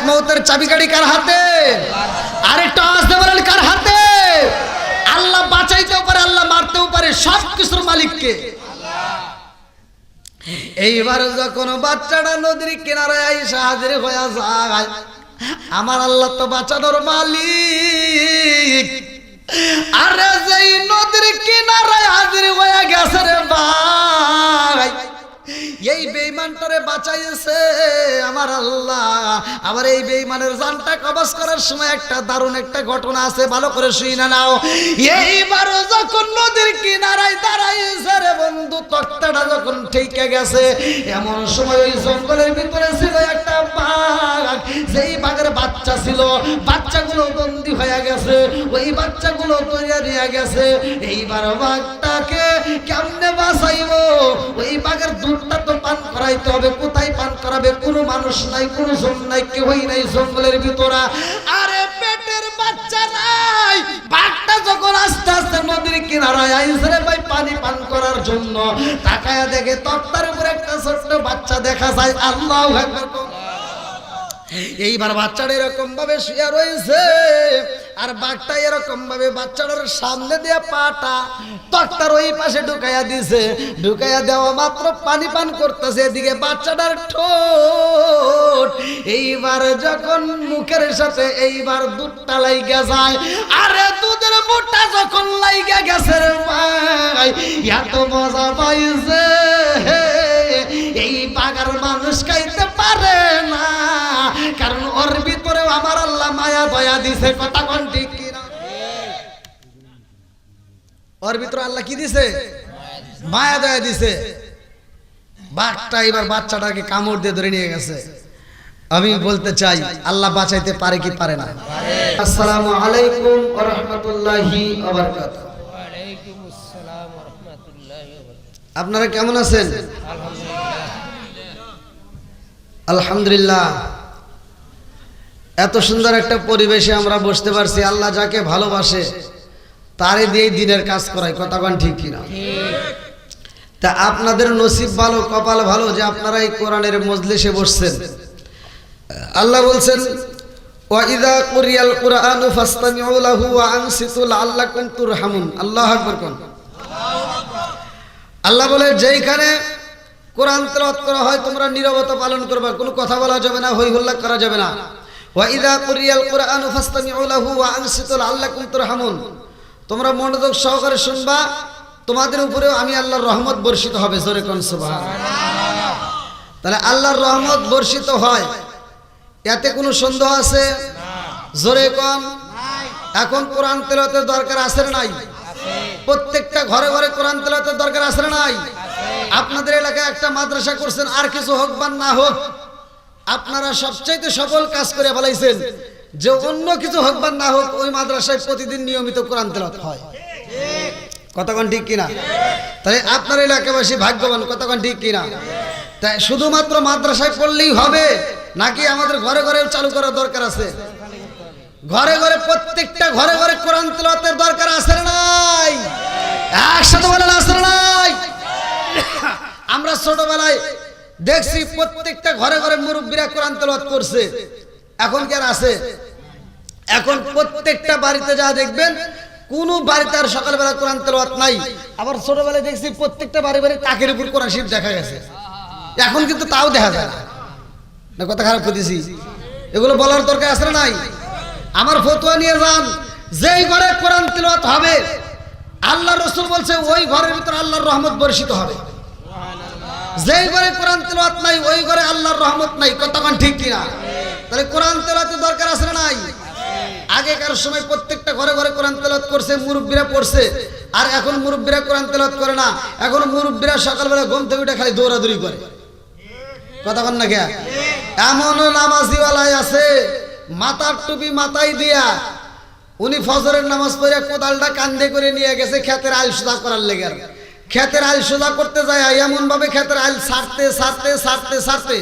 মউতের চাবিকাঠি কার হাতে? আরে টস দিয়ে বলেন কার হাতে? আল্লাহ বাঁচাইতেও পারে, আল্লাহ মারতেও পারে, সব কিছুর মালিককে। এইবার যখন বাচ্চাটা নদীর কিনারায় আইসা হাজির হয়ে যায়, আমার আল্লাহ তো বাঁচানোর মালিক। আরে যেই নদীর কিনারায় হাজির হয়ে গেছে রে ভাই, এই বেঈমানটারে বাঁচাইছে আমার আল্লাহ। আবার এই বেঈমানের জানটা কবজ করার সময় একটা দারুণ একটা ঘটনা আছে, ভালো করে শুনে নাও। এইবার যখন নদীর কিনারায় দাঁড়াইছে রে বন্ধু, তক্তাটা যখন ঠেকে গেছে, এমন সময় ওই জঙ্গলের ভিতরে ছিল একটা বাঘ। যেই বাঘের বাচ্চা ছিল, বাচ্চাগুলো বন্দী হয়ে গেছে, ওই বাচ্চাগুলো তৈরি নিয়ে গেছে। এইবার বাঘটাকে কেমনে বাঁচাইবো? ওই বাঘের দুধটা তো পান করাইতে হবে। কোথায় পান করাবে? কোনো মানুষ নাই, কোনো জন নাই, কেউই নাই জঙ্গলের ভিতরে। আরে পেটের বাচ্চা নাই। বাঘটা যখন আস্তে আস্তে নদীর কিনারায় আইছে রে ভাই পানি পান করার জন্য, তাকায়া দেখে তক্তার উপরে একটা ছোট্ট বাচ্চা দেখা যায়। আল্লাহু আকবার। এইবার বাচ্চাটা এরকম ভাবে শুয়ে রয়েছে, আর বাঘটা এরকম ভাবে বাচ্চাটার সামনে দিয়ে পাটা তক্তার ওই পাশে ঢুকাইয়া দিছে। ঢুকাইয়া দেওয়া মাত্র পানি পান করতেছে, এদিকে বাচ্চাটার ঠোঁট এইবার যখন মুখের সাথে এইবার দুধটা লাইগা যায়। আরে দুধের বুটটা যখন লাইগা গেছে রে ভাই, এত মজা পাইছে এই বাঘার মানুষ খাইতে পারে না, কারণ ওর ভিতরে আমার আল্লাহ মায়া দয়া দিছে। কথা কোন ঠিক কিনা? ওর ভিতরে আল্লাহ কি দিছে? মায়া দয়া দিছে। বাঘটা এবার বাচ্চাটাকে কামড় দিয়ে ধরে নিয়ে গেছে। আমি বলতে চাই আল্লাহ বাঁচাইতে পারে কি পারে না? আসসালামু আলাইকুম ওয়া রাহমাতুল্লাহি ওয়া বারাকাতুহু। ওয়ালাইকুম আসসালাম ওয়া রাহমাতুল্লাহি ওয়া বারাকাতুহু। আপনারা কেমন আছেন? আলহামদুলিল্লাহ। এত সুন্দর একটা পরিবেশে আমরা বসতে পারছি। আল্লাহ যাকে ভালোবাসে তারে দিয়ে দিনের কাজ করায়। কথা কোন ঠিক কিনা? তা আপনাদের নসিব ভালো, কপাল ভালো যে আপনারা এই কোরআনের মজলিসে বসছেন। আল্লাহ বলছেন ওয়া ইযা কুরিয়াল কুরআনু ফাসতামিউ লাহু ওয়া আনসিতু লাআল্লাকুম তুরহামুন। আল্লাহু আকবার কোন। আল্লাহ বলে যেইখানে কোরআন তেলাওয়াত করা হয় তোমরা নীরবতা পালন করবা, কোনো কথা বলা যাবে না, হই হল্লা করা যাবে না। ওয়া ইযা কুরিয়াল কুরআনু ফাসতামিউ লাহু ওয়া আনসিতু লাআল্লাকুম তুরহামুন। তোমরা মনোযোগ সহকারে শুনবা, তোমাদের উপরেও আমি আল্লাহর রহমত বর্ষিত হবে। জোরে কোন সুবহানাল্লাহ। তাহলে আল্লাহর রহমত বর্ষিত হয়, এতে কোনো সন্দেহ আছে? জোরে কোন। এখন কোরআন তেলাওয়াতের দরকার আছে না নাই? প্রত্যেকটা ঘরে ঘরে কোরআন তেলাওয়াতের দরকার আছে না নাই? আপনাদের এলাকায় একটা মাদ্রাসা করছেন, আর কিছু হোক বা না হোক, আপনারা সবচাইতে সফল কাজ করে ফেলাইছেন যে অন্য কিছু হোক বা না হোক ওই মাদ্রাসায় প্রতিদিন নিয়মিত কোরআন তেলাওয়াত হয়। কতক্ষণ ঠিক কিনা? তাই আপনার এলাকাবাসী ভাগ্যবান। কতক্ষণ ঠিক কিনা? তাই শুধুমাত্র মাদ্রাসায় পড়লেই হবে নাকি আমাদের ঘরে ঘরে চালু করার দরকার আছে? ঘরে ঘরে, প্রত্যেকটা ঘরে ঘরে কোরআন তেলাওয়াতের দরকার আছে না নাই? একসাথে বলেন আছে না নাই? আমরা ছোটবেলায় দেখছি প্রত্যেকটা ঘরে ঘরে মুরব্বীরা কোরআন তেলাওয়াত করছে। এখন কি আর আছে? এখন প্রত্যেকটা বাড়িতে যা দেখবেন কোন বাড়িতে আর সকালবেলা কোরআন তেলাওয়াত নাই। আবার ছোটবেলায় দেখছি প্রত্যেকটা বাড়ি বাড়ি তাকের উপর কোরআন শরীফ দেখা গেছে। এখন কিন্তু তাও দেখা যায় না। না কথা খারাপ করতেছি? এগুলো বলার দরকার আছে না নাই? আমার ফতোয়া নিয়ে যান, যেই ঘরে কোরআন তেলাওয়াত হবে আল্লাহর রাসূল বলছে ওই ঘরের ভিতর আল্লাহর রহমত বর্ষিত হবে। যেই ঘরে কোরআন তেলাওয়াত নাই ওই ঘরে আল্লাহর রহমত নাই। কতক্ষণ ঠিক কিনা? তাহলে কোরআন তেলাওয়াতের দরকার আছে না নাই? আগেকার সময় প্রত্যেকটা ঘরে ঘরে কোরআন তেলাওয়াত করছে, মুরব্বীরা পড়ছে। আর এখন মুরব্বীরা কোরআন তেলাওয়াত করে না। এখন মুরব্বীরা সকালবেলা ঘুম থেকে উঠে খালি দৌড়াদৌড়ি করে। কথা বল না কে? এমন নামাজিওয়ালাই আছে মাথার টুপি মাথায় দিয়া, উনি ফজরের নামাজ পড়ে কোদালটা কান্দে করে নিয়ে গেছে ক্ষেতের আইল সোজা করার লেগে। ক্ষেতের আইল সোজা করতে যায় এমন ভাবে ক্ষেতের আইল ছাড়তে ছাড়তে ছাড়তে ছাড়তে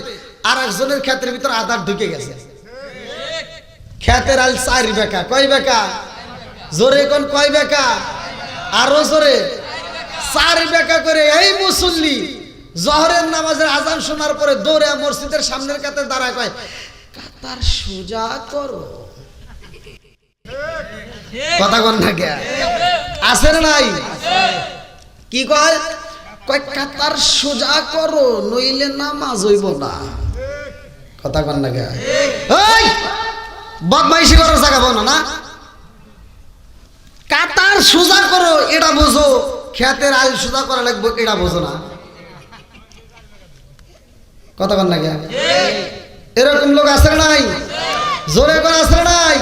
আর একজনের ক্ষেতের ভিতর আধার ঢুকে গেছে। ক্ষেতের আইল 4 বেকা। কয় বেকা? জোরে কোন কয় বেকা? আরো জোরে। 4 বেকা করে এই মুসল্লি জোহরের নামাজের আজান শোনার পরে দৌড়ে মসজিদের সামনের কাতে দাঁড়ায়, কয় কাতার সোজা করো, কথা কন না কে আছে না নাই? কি কয়? কয় কাতার সোজা করো নইলে নামাজ হইব না, কথা কন না কে? এই বদমাইশি করার জায়গা বানো না, কাতার সোজা করো এটা বোঝো, খেতের আল সোজা করা লাগবে এটা বোঝো না, কথা কন না কে? এরকম লোক আছে না নাই? জোরে করে আছে না নাই?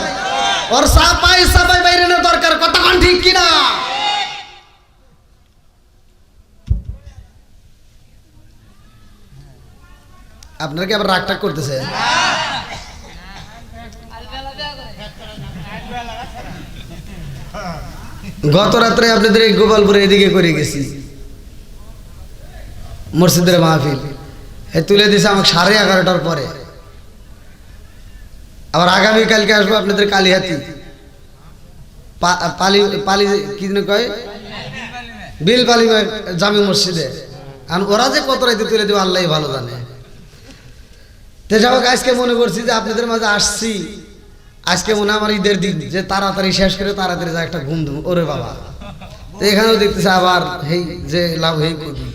ওর সাপাই সাপাই বাইরে না দরকার, কথা কন ঠিক কিনা? আপনারা কি আবার রাগ টাগ করতেছে? গত রাত্রে আপনাদের এই গোপালপুরে এদিকে করে গেছি মসজিদের মাহফিল, তুলে দিছে আমাকে 11:30টার পরে। আবার আগামীকালকে আসবো আপনাদের কালিহাতি পালি পালি কি কয় বিল পালি জামি মসজিদে। আর ওরা যে কত রাইতে তুলে দেবে আল্লাহ ভালো জানে। তো যাই হোক, আজকে মনে করছি যে আপনাদের মাঝে আসছি, আজকে মনে আমার ঈদের দিন, যে তাড়াতাড়ি শেষ করে তাড়াতাড়ি যা একটা ঘুম দেবো। ওরে বাবা, তো এখানেও দেখতেছে আবার হেই যে লাভ হেই করবি।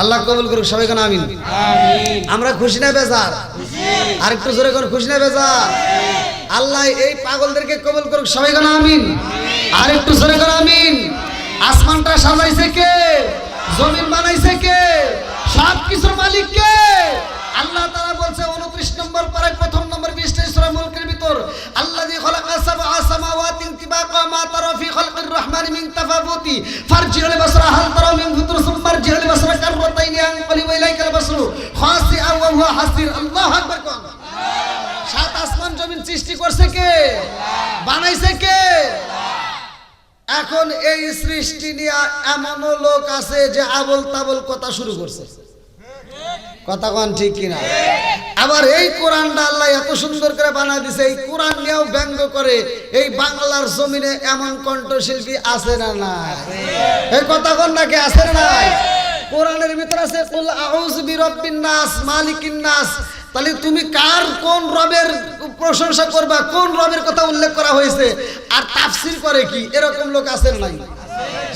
আল্লাহ কবুল করুক সবাই, কেন আমিন। আমরা খুশি না বেজার? আরেকটু জোরে কোন খুশি না বেজার? আল্লাহ এই পাগলদেরকে কবুল করুক সবাই, কেন আমিন। আরেকটু জোরে কোন আমিন। আসমানটা সাজাইছে কে? জমিন বানাইছে কে? সব কিছুর মালিক কে? আল্লাহ তাআলা বলছে 29 নম্বর পারায় প্রথম নম্বর 20টা সূরা মুলকের ভিতর, আল্লাযী খালাকা সাবআ সামাওয়াতিন তিবাকা মা তারা ফি খালকির রহমানি মিন তাফাবুতি ফারজিউল বাসরা হাল তারা মিন ফুতুর সুমারজিউল বাসরা কাররাতাইনি আনকালিবু ইলাইকাল বাসরু খাসিআন ওয়া হুয়া হাসির। আল্লাহু আকবার। কোন সাত আসমান জমিন সৃষ্টি করছে কে? বানাইছে কে? এখন এই সৃষ্টি নিয়ে এমনও লোক আছে যে আবল তাবল কথা শুরু করছে, কথা কোন ঠিক কিনা? আবার এই কোরআনটা আল্লাহ এত সুন্দর করে বানায় দিছে, এই কোরআন নিয়েও ব্যঙ্গ করে। এই বাংলার জমিনে এমন কণ্ঠশিল্পী আছে না নাই? এই কথা কোন নাকি আছে না নাই? কোরআনের ভিতর আছে কুল আউযু বিরাব্বিন নাস মালিকিন নাস। তাহলে তুমি কার কোন রবের প্রশংসা করবা, কোন রবের কথা উল্লেখ করা হয়েছে, আর তাফসীর করে কি? এরকম লোক আছে না নাই?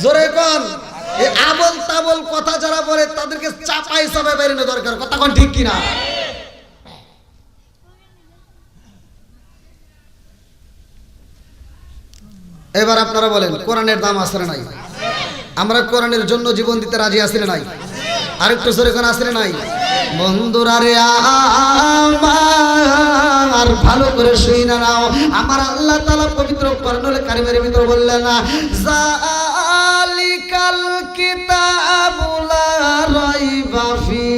জোরে কোন। এই আবল তাবল কথা যারা বলে তাদেরকে চাপাই চাপাই বাইরে না দরকার, কথা কোন ঠিক কিনা? এবার আপনারা বলেন কোরআনের দাম আছে না নাই? আমরা কোরআনের জন্য জীবন দিতে রাজি আছি না নাই? আরেকটু জোরে কোন আছে না নাই? বন্ধুরা রে আমার ভালো করে শুইনা নাও, আমার আল্লাহ তাআলা পবিত্র কোরআনুল কারীমের ভিতর বললেন না, জালিকাল কিতাবু লা রাইবা ফি।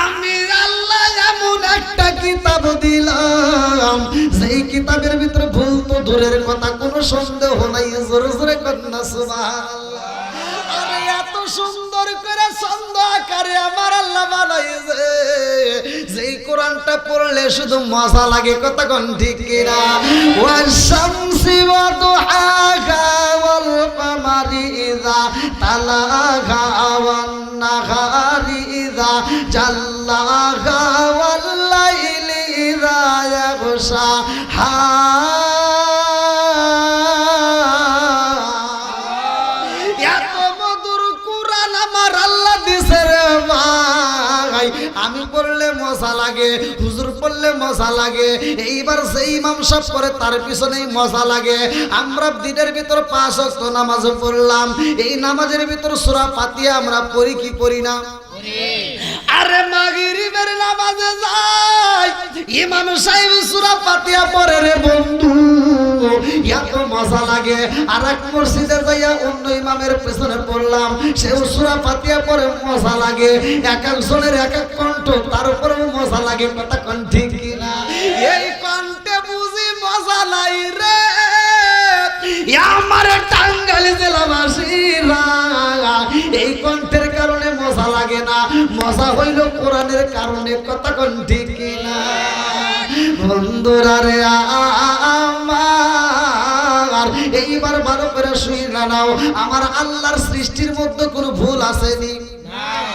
আমি আল্লাহ এমন একটা কিতাব দিলাম, সেই কিতাবের ভিতরে ভুল তো দূরের কথা, কোনো সন্দেহ নাই। জোরে জোরে কন্যা সুবহানাল্লাহ। আরে এত সুন্দর করে ছন্দ আকারে আমার আল্লাহ বানাইছে, যেই কোরআনটা পড়লে শুধু মজা লাগে, কথা কোন ঠিক কিনা? ওয়াশ-শামসি ওয়া দুহাহা ওয়াল কামারি ইযা তালাহা ওয়ান নাহারি ইযা জাল্লাহা ওয়াল লাইলি ইযা ইয়াগশাহা। আমি পড়লে মজা লাগে, হুজুর পড়লে মজা লাগে, এইবার সেই ইমাম সাহেব পড়ে তার পিছনেই মজা লাগে। আমরা দিনের ভিতর 5 ওয়াক্ত নামাজ পড়লাম, এই নামাজের ভিতর সূরা ফাতিহা আমরা পড়ি কি পড়ি না? আরে মাগরিবের নামাজে যাই, ইমাম সাহেব সূরা ফাতিহা পড়ে রে বন্ধু, এত মজা লাগে। আর এক মসজিদে যাইয়া অন্য ইমামের পেছনে পড়লাম, সেও সূরা ফাতিহা পড়ে, মজা লাগে। এক একজনের এক এক কণ্ঠ, তার উপরেও মজা লাগে, কথা কোন ঠিক কিনা? এই কণ্ঠে বুঝি মজা নাই রে আমার টাঙ্গাইল জেলাবাসীরা, এই কণ্ঠের কারণে মজা লাগে না, মজা হইল কোরআনের কারণে, কথা কোন ঠিক কিনা? বন্ধুরা রে আমার আমার এইবার ভালো করে শুনে নাও, আমার আল্লাহর সৃষ্টির মধ্যে কোনো ভুল আসেনি?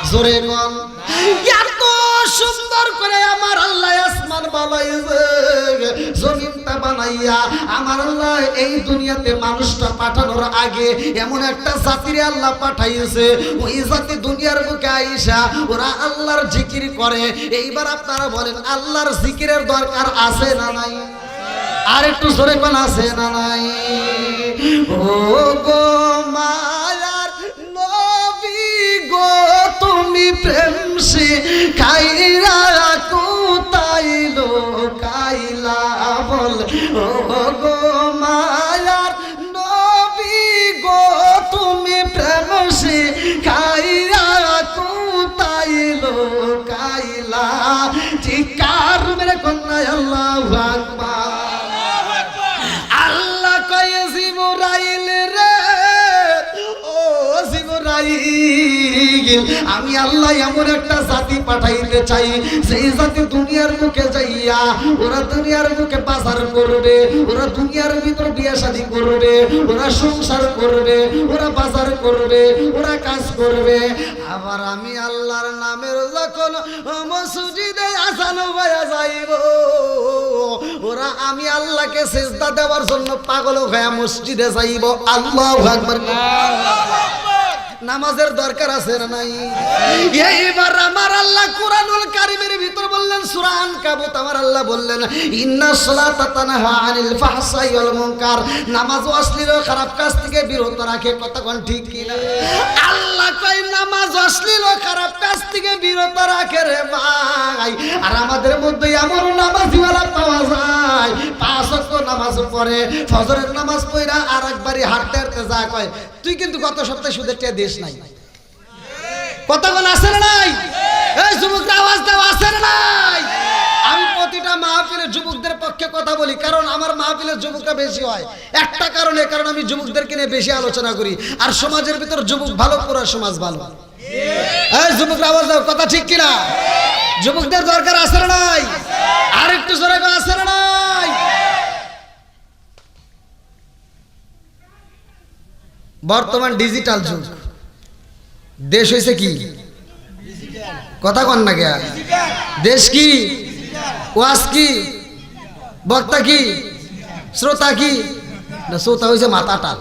জোরে বল। এত সুন্দর করে আমার আল্লাহ আসমান বানাইছে, জমিনটা বানাইয়া আমার আল্লাহ এই দুনিয়াতে মানুষটা পাঠানোর আগে এমন একটা জাতিরে আল্লাহ পাঠাইছে, ওই জাতি দুনিয়ার বুকে আইসা ওরা আল্লাহর জিকির করে। এইবার আপনারা বলেন আল্লাহর জিকিরের দরকার আছে না নাই? আর একটু জোরে কোন আছে না নাই? ও গো মায়ার নবী গো, তুমি প্রেম শিখাইরা কোথায় লোকাইলা বল। ও গো মায়ার নবী গো, তুমি প্রেম শিখাইরা কোথায় লোকাইলা। চিৎকার মেরে কন্যা আল্লাহু আকবার। আল্লাহ কয় জিবরাইল রে, ও জিবরাইল, আমি আল্লাহ এমন একটা জাতি পাঠাইতে চাই, সেই জাতি দুনিয়ার মুখে যাইয়া ওরা দুনিয়ার মুখে বাজার করবে, ওরা দুনিয়ার ভিতর বিয়ে শাদী করবে, ওরা সংসার করবে, ওরা বাজার করবে, ওরা কাজ করবে। আবার আমি আল্লাহর নামের যখন মসজিদে আযান হয়ে যাইব, ওরা আমি আল্লাহকে সিজদা দেওয়ার জন্য পাগল হয়ে মসজিদে যাইব। আল্লাহু আকবার। নামাজের দরকার আছে না নাই? এইবার আমার আল্লাহ কুরআনুল কারীমের ভিতর বললেন, সূরা আনকাবুত আমার আল্লাহ বললেন, ইন্নাস সালাতা তানহা আনিল ফাহশাই ওয়াল মুনকার, নামাজ অশ্লীল ও খারাপ কাজ থেকে বিরত রাখে। কথা কোন ঠিক কি না? আল্লাহ কয় নামাজ অশ্লীল ও খারাপ কাজ থেকে বিরত রাখে রে ভাই। আর আমাদের মধ্যে এমন নামাজিওয়ালা পাওয়া যায়, 5 ওয়াক্ত নামাজ পড়ে, ফজরের নামাজ পড়া আর একবারই হাঁটতে হাঁটতে যা কয়, তুই কিন্তু গত সপ্তাহে সুদের টাকা দেশ নাই। কথা বল আছে না নাই? এই যুবকরা আওয়াজ দাও, আছে না নাই? আমি প্রতিটা মাহফিলের যুবকদের পক্ষে কথা বলি, কারণ আমার মাহফিলের যুবকরা বেশি হয় একটা কারণে, কারণ আমি যুবকদেরকে নিয়ে বেশি আলোচনা করি। আর সমাজের ভিতর যুবক ভালো, পুরো সমাজ ভালো। এই যুবকরা আওয়াজ দাও, কথা ঠিক কিনা? যুবকদের দরকার আছে না নাই? আর একটু জোরে আছে না নাই? বর্তমান ডিজিটাল যুগ, দেশ হয়েছে কি? কথা কন না কে? দেশ কি? ওয়াজ কি? বক্তা কি? শ্রোতা কি? না, শ্রোতা হয়েছে মাথাটা।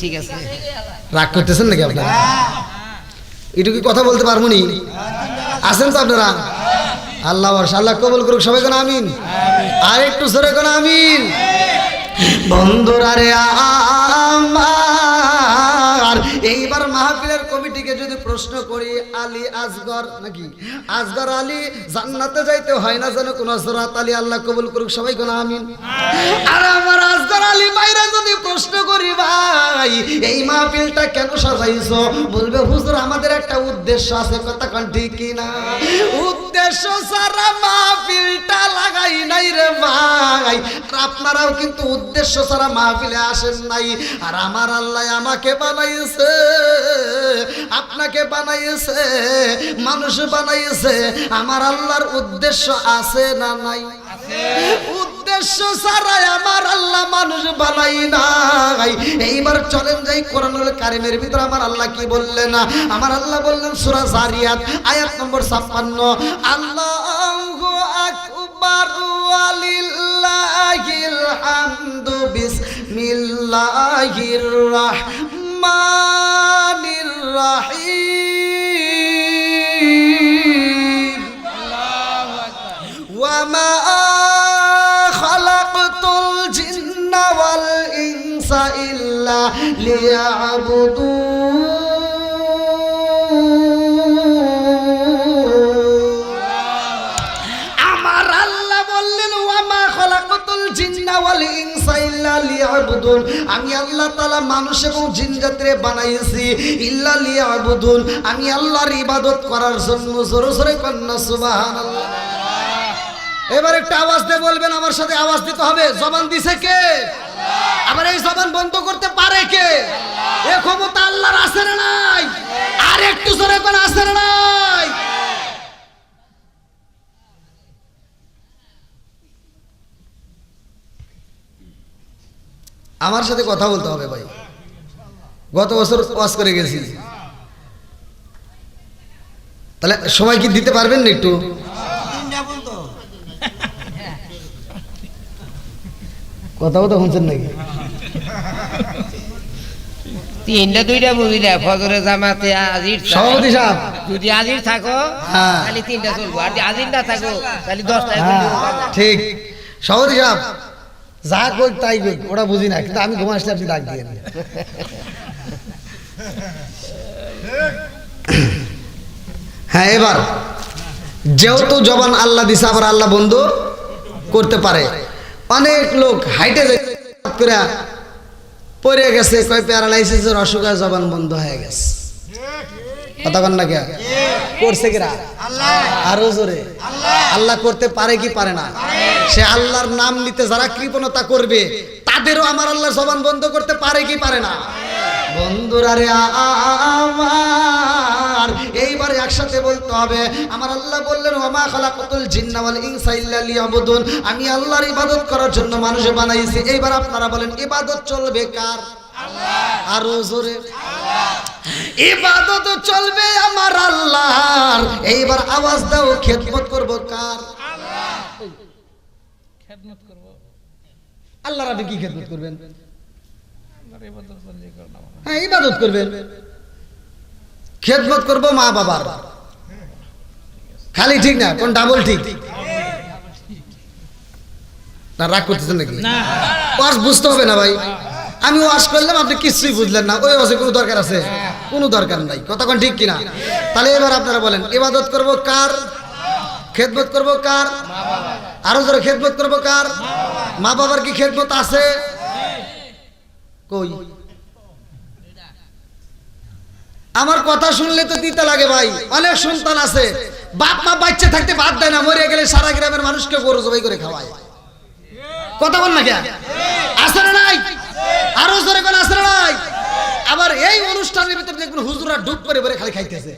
ঠিক আছে, রাগ করতেছেন নাকি আপনারা? একটু কি কথা বলতে পারবো নি? আছেন তো আপনারা? আল্লাহ আল্লাহ কবুল করুক সবাই, কোন আমিন। আর একটু জোরে কোন আমিন। বন্ধুরা রে আমার, এইবার মাহফিলের কমিটিকে যদি প্রশ্ন করি, আলী আসগর নাকি আসগর আলী জান্নাতে যাইতে হয় না যেন কোন হযরত আলী, আল্লাহ কবুল করুক সবাই কোন আমিন। আর আমার আসগর আলী বাইরে যদি প্রশ্ন করি, ভাই এই মাহফিলটা কেন সাজাইছো? বলবে হুজুর আমাদের একটা উদ্দেশ্য আছে। কথা কোন ঠিক কি না? উদ্দেশ্য ছাড়া মাহফিলটা লাগাই নাই রে ভাই। আর আপনারাও কিন্তু উদ্দেশ্য ছাড়া মাহফিলে আসেন নাই। আর আমার আল্লাহ আমাকে বানাইছে, আপনাকে বানাইছে, মানুষ বানাইছে। আমার আল্লাহর উদ্দেশ্য আছে না নাই? উদ্দেশ্য ছাড়াই আমার আল্লাহ মানুষ বানাই নাই। এইবার চলেন যাই কোরআনুল কারীমের ভিতর আমার আল্লাহ কি বললেন? আমার আল্লাহ বললেন সূরা জারিয়াত আয়াত নম্বর 56, আল্লাহু আকবার ওয়ালিল্লাহিল হামদু বিসমিল্লাহির রাহমানির রাহিম। ওয়া মা খালাকতুল জিন্না ওয়াল ইনসা ইল্লা লিয়াবুদুন। আমার আল্লাহ বললেন ওয়া মা খালাকতুল জিন্না ওয়াল ইনসা ইল্লা লিয়াবুদুন, আমি আল্লাহ তাআলা মানুষ এবং জিন জাতিরে বানাইছি ইল্লা লিয়াবুদুন, আমি আল্লাহর ইবাদত করার জন্য। জোরে জোরে কন্না সুবহানাল্লাহ। এবার একটা আওয়াজ দিয়ে বলবেন আমার সাথে, আওয়াজ দিতে হবে। জবান দিছে কে? আবার এই জবান বন্ধ করতে পারে কে? এ ক্ষমতা আল্লাহর আছে না নাই? আর একটু জোরে কোন আছে না নাই? আমার সাথে কথা বলতে হবে ভাই। গত বছর ওয়াজ করে গেছি, তাহলে সময় কি দিতে পারবেন না একটু? কথা কথা শুনছেন নাকি? তিনটা দুইটা মুভি দেয় ফজরের জামাতে আজির সভাপতি সাহেব, যদি আজির থাকো হ্যাঁ। তাহলে তিনটা চলবো, আর যদি আজির না থাকো তাহলে 10টা। ঠিক। সভাপতি সাহেব যা কই তাই কই, ওরা বুঝি না, কিন্তু আমি ঘুমা আসলে আপনি ডাক দিয়ে। হ্যাঁ, এবার যেহেতু জবান আল্লাহ দিছে, আবার আল্লাহ বন্ধ করতে পারে। অনেক লোক হাইটে করে পড়ে গেছে, কয় প্যারালাইসিসের অসুখে জবান বন্ধ হয়ে গেছে। কথা বল না কে করছে কিরা? আরো জোরে আল্লাহ করতে পারে কি পারে না? সে আল্লাহর নাম নিতে যারা কৃপণতা করবে তাদেরও আমার আল্লাহ জবান বন্ধ করতে পারে কি পারে না? বন্ধুরা রে আমার, এইবার একসাথে বলতে হবে, আমার আল্লাহ বললেন ওমা খালাকাতুল জিন্না ওয়াল ইনসা ইল্লা লিয়াবুদুন, আমি আল্লাহর ইবাদত করার জন্য মানুষে বানাইছি। এইবার আপনারা বলেন ইবাদত চলবে কার? আল্লাহ। আরো জোরে ইবাদত চলবে আমার আল্লাহর। এইবার আওয়াজ দাও, খেদমত করব কার? আল্লাহ। খেদমত করব আল্লাহর। আপনি কি খেদমত করবেন? হ্যাঁ, ইবাদত করবেন। খেদমত করব মা বাবার, খালি ঠিক না, কোন ডাবল ঠিক না? রাগ করতেছেন নাকি? ওয়াজ বুঝতে হবে না ভাই। আমি ওয়াজ করলাম, আপনি কিছুই বুঝলেন না, ওই ওয়াজে কোনো দরকার আছে? কোনো দরকার নাই। কথা কোন ঠিক কিনা? তাহলে এবার আপনারা বলেন ইবাদত করব কার? খেদমত করব কার? আরো জোরে খেদমত করব কার? মা বাবার কি খেদমত আছে? কই? আমার কথা শুনলে তো দিতে লাগে ভাই। অনেক সন্তান আছে বাপ মা বাচ্চা থাকতে বাদ দেয় না, মরে গেলে সারা গ্রামের মানুষকে গরু জবাই করে খাওয়ায়। কথা বল না কে? আছে না নাই? আরো জোরে কোন আছে না নাই? আবার এই অনুষ্ঠানের ভিতরে দেখবেন হুজুররা ডুব করে করে খালি খাইতেছে,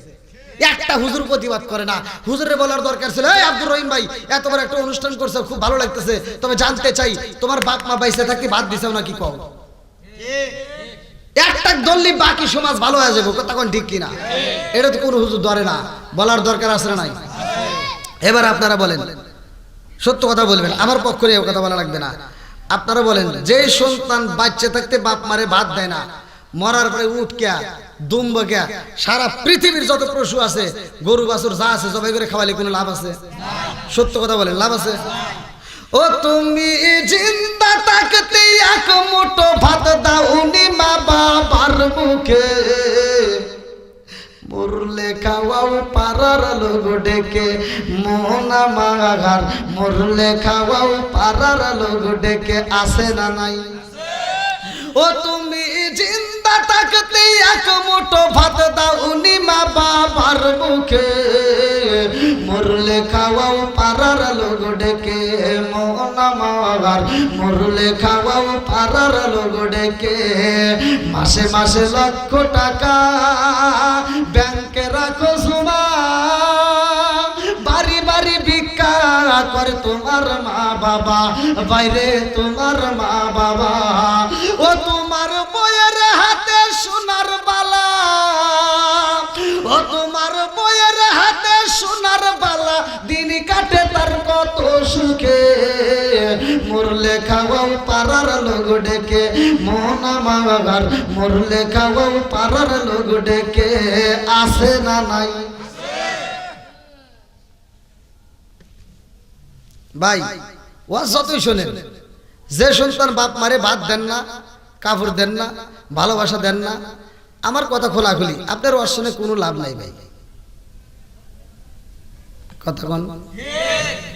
একটা হুজুর প্রতিবাদ করে না। হুজুরের বলার দরকার ছিল, এই আব্দুর রহিম ভাই এত বড় একটা অনুষ্ঠান করছে, খুব ভালো লাগতেছে, তবে জানতে চাই তোমার বাপ মা বাইসে থাকতে বাদ দিছেও নাকি? কও একটা দললি বাকি সমাজ ভালো হয়ে যাবে। তখন ঠিক কিনা? এটা তো কোনো হুজুর ধরে না, বলার দরকার আছে না নাই? এবার আপনারা বলেন, সত্য কথা বলবেন, আমার পক্ষ নিয়ে কথা বলা লাগবে না। আপনারা বলেন, যে সন্তান বাচ্চা থাকতে বাপ মারে ভাত দেয় না, মরার পরে উঠ কে দুম্ব কে, সারা পৃথিবীর যত পশু আছে গরু বাছুর যা আছে জবাই করে খাওয়ালে কোনো লাভ আছে? সত্য কথা বলেন, লাভ আছে? ও তুমি জিন্দা থাকতে এক মুঠো ভাত দাওনি মা বাবার মুখে, মরলে খাওয়াও পারার লোক ডেকে মোহনা মাগার, মরলে খাওয়াও পারার লোক ডেকে, আসে না নাই? ও তুমি জিন্দা থাকতে এক মুঠো ভাত দাওনি মা বাবার মুখে, মরলে খাওয়াও পারার লোক ডেকে মোহনা মাগার, মরলে খাওয়াও পারার লোক ডেকে। মাসে মাসে লক্ষ টাকা ব্যাংকে রাখো জমা, বাড়ি বাড়ি ভিক্ষা করে তোমার মা বাবা, বাইরে তোমার মা বাবা। ও তোমার বইয়ের হাতে সোনার বালা, ও তোমার বইয়ের হাতে সোনার বালা, দিন কাটে তার কত সুখে, মরলে খাওয়াও পারার লোক ডেকে মোহনা মাগার, মরলে খাওয়াও পারার লোক ডেকে, আসে না নাই? ভাই ওয়াজ যতই শোনেন, যে সন্তান বাপ মারে ভাত দেন না, কাপড় দেন না, ভালোবাসা দেন না, আমার কথা খোলাখুলি, আপনার ওয়াজ শুনে কোনো লাভ নাই ভাই। কথা কোন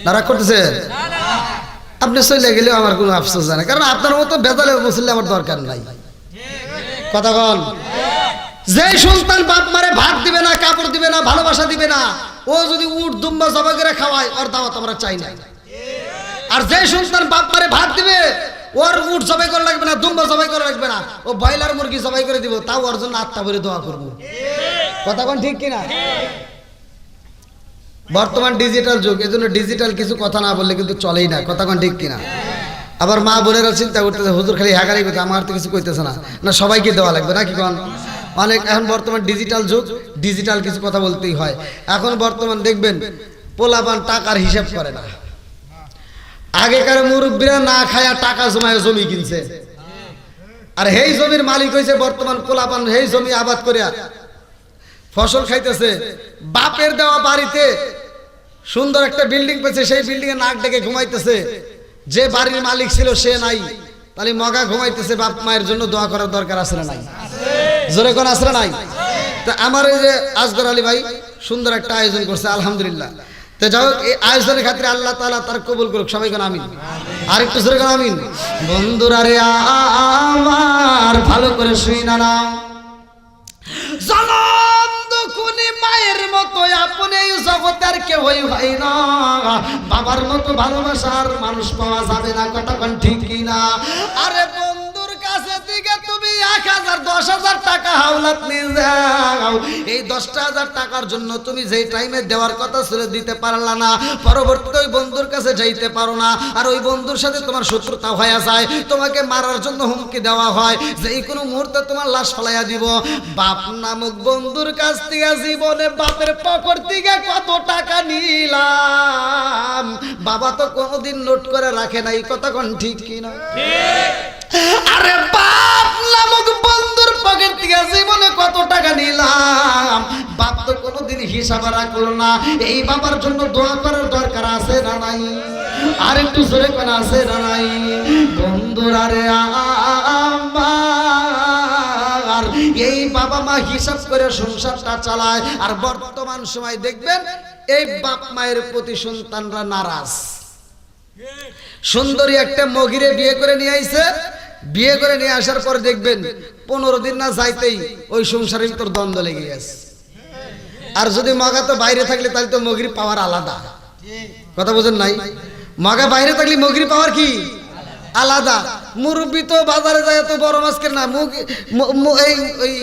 নারা করতেছে? আপনি চলে গেলেও আমার কোনো আফসোস জানে, কারণ আপনার মতো বেতালে মুসল্লি আমার দরকার নাই। কথা কোন? যে সন্তান বাপ মারে ভাত দিবে না, কাপড় দিবে না, ভালোবাসা দিবে না, ও যদি উট দুম্বা জবাই করে খাওয়ায়, ওর দাওয়াত আমরা চাই না। আর যে সন্তান বাপ মারে ভাত দিবে, ওর উট জবাই করে লাগবে না, দুম্বা জবাই করে লাগবে না, ও ব্রয়লার মুরগি জবাই করে দিব, তাও ওর জন্য আত্মা ভরে দোয়া করবো। কথা কোন ঠিক কিনা? বর্তমান ডিজিটাল যুগ, এজন্য ডিজিটাল কিছু কথা না বললে কিন্তু চলেই না। কথা কোন ঠিক কিনা? আবার মা বোনেরা চিন্তা করতেছে হুজুর খালি হ্যাকারি করতে, আমার তো কিছু কইতেছে না, না সবাইকে দেওয়া লাগবে নাকি কোন? অনেক এখন বর্তমান ডিজিটাল যুগ, ডিজিটাল কিছু কথা বলতেই হয়। এখন বর্তমান দেখবেন পোলাপান টাকার হিসাব করে না। আগেকার মুরব্বীরা না খায়া টাকা জমায় জমি কিনছে, আর এই জমির মালিক হয়েছে বর্তমান পোলাপান। এই জমি আবাদ করিয়া ফসল খাইতেছে, বাপের দেওয়া বাড়িতে সুন্দর একটা বিল্ডিং পেয়েছে, সেই বিল্ডিং এ নাক ডেকে ঘুমাইতেছে। যে বাড়ির মালিক ছিল সে নাই, তাহলে মগা ঘুমাইতেছে। বাপ মায়ের জন্য দোয়া করার দরকার আছে না নাই? জোরে কোন আছে না নাই? তা আমার এই যে আসগর আলী ভাই সুন্দর একটা আয়োজন করছে, আলহামদুলিল্লাহ। তো যাই হোক, এই আয়োজনের খাতিরে আল্লাহ তাআলা তার কবুল করুক, সবাই কোন আমিন। আর একটু জোরে কোন আমিন। বন্ধুরা রে আমার ভালো করে শুই না নাও, জনম দুখুনি মায়ের মতো আপনি এই জগতে আর কেউই হয় না। বাবার মতো ভালোবাসার মানুষ পাওয়া যাবে না, কতক্ষণ ঠিক কিনা? আরে বন্ধুর কাছে থেকে তুমি 1000 10,000 টাকা হাওলাত নিয়ে যাও, এই 10,000 টাকার জন্য তুমি যেই টাইমে দেওয়ার কথা ছিল দিতে পারলা না, পরবর্তীতে ওই বন্ধুর কাছে যাইতে পারো না, আর ওই বন্ধুর সাথে তোমার শত্রুতা হয়ে যায়, তোমাকে মারার জন্য হুমকি দেওয়া হয় যে এই কোনো মুহূর্তে তোমার লাশ ফলাইয়া দিব। বাপ নামক বন্ধুর কাছ থেকে জীবনে বাপের পকেট থেকে কত টাকা নিলাম, বাবা তো কোনোদিন নোট করে রাখে নাই, কতক্ষণ ঠিক কিনা? আরে বাপ নামক বন্ধুর পকেট থেকে জীবনে কত টাকা নিলাম, বাপ তো কোনোদিন হিসাব রাখলো না। এই বাবার জন্য দোয়া করার দরকার আছে না নাই? আর একটু জোরে কোন আছে না নাই? বন্ধুরা রে আমার এই বাবা মা হিসাব করে সংসারটা চালায়, আর বর্তমান সময় দেখবেন এই বাপ মায়ের প্রতি সন্তানরা নারাজ। সুন্দরী একটা মগিরে বিয়ে করে নিয়ে আইছে, বিয়ে করে নিয়ে আসার পর দেখবেন 15 দিন না যাইতেই ওই সংসারের ভিতর দ্বন্দ্ব লেগে গেছে। আর যদি মগা তো বাইরে থাকলে তাহলে তো মগির পাওয়ার আলাদা, কথা বোঝেন নাই? মগা বাইরে থাকলে মগির পাওয়ার কি আলাদা। মুরব্বী তো বাজারে যায় তো বড় মাছ কেন না, এই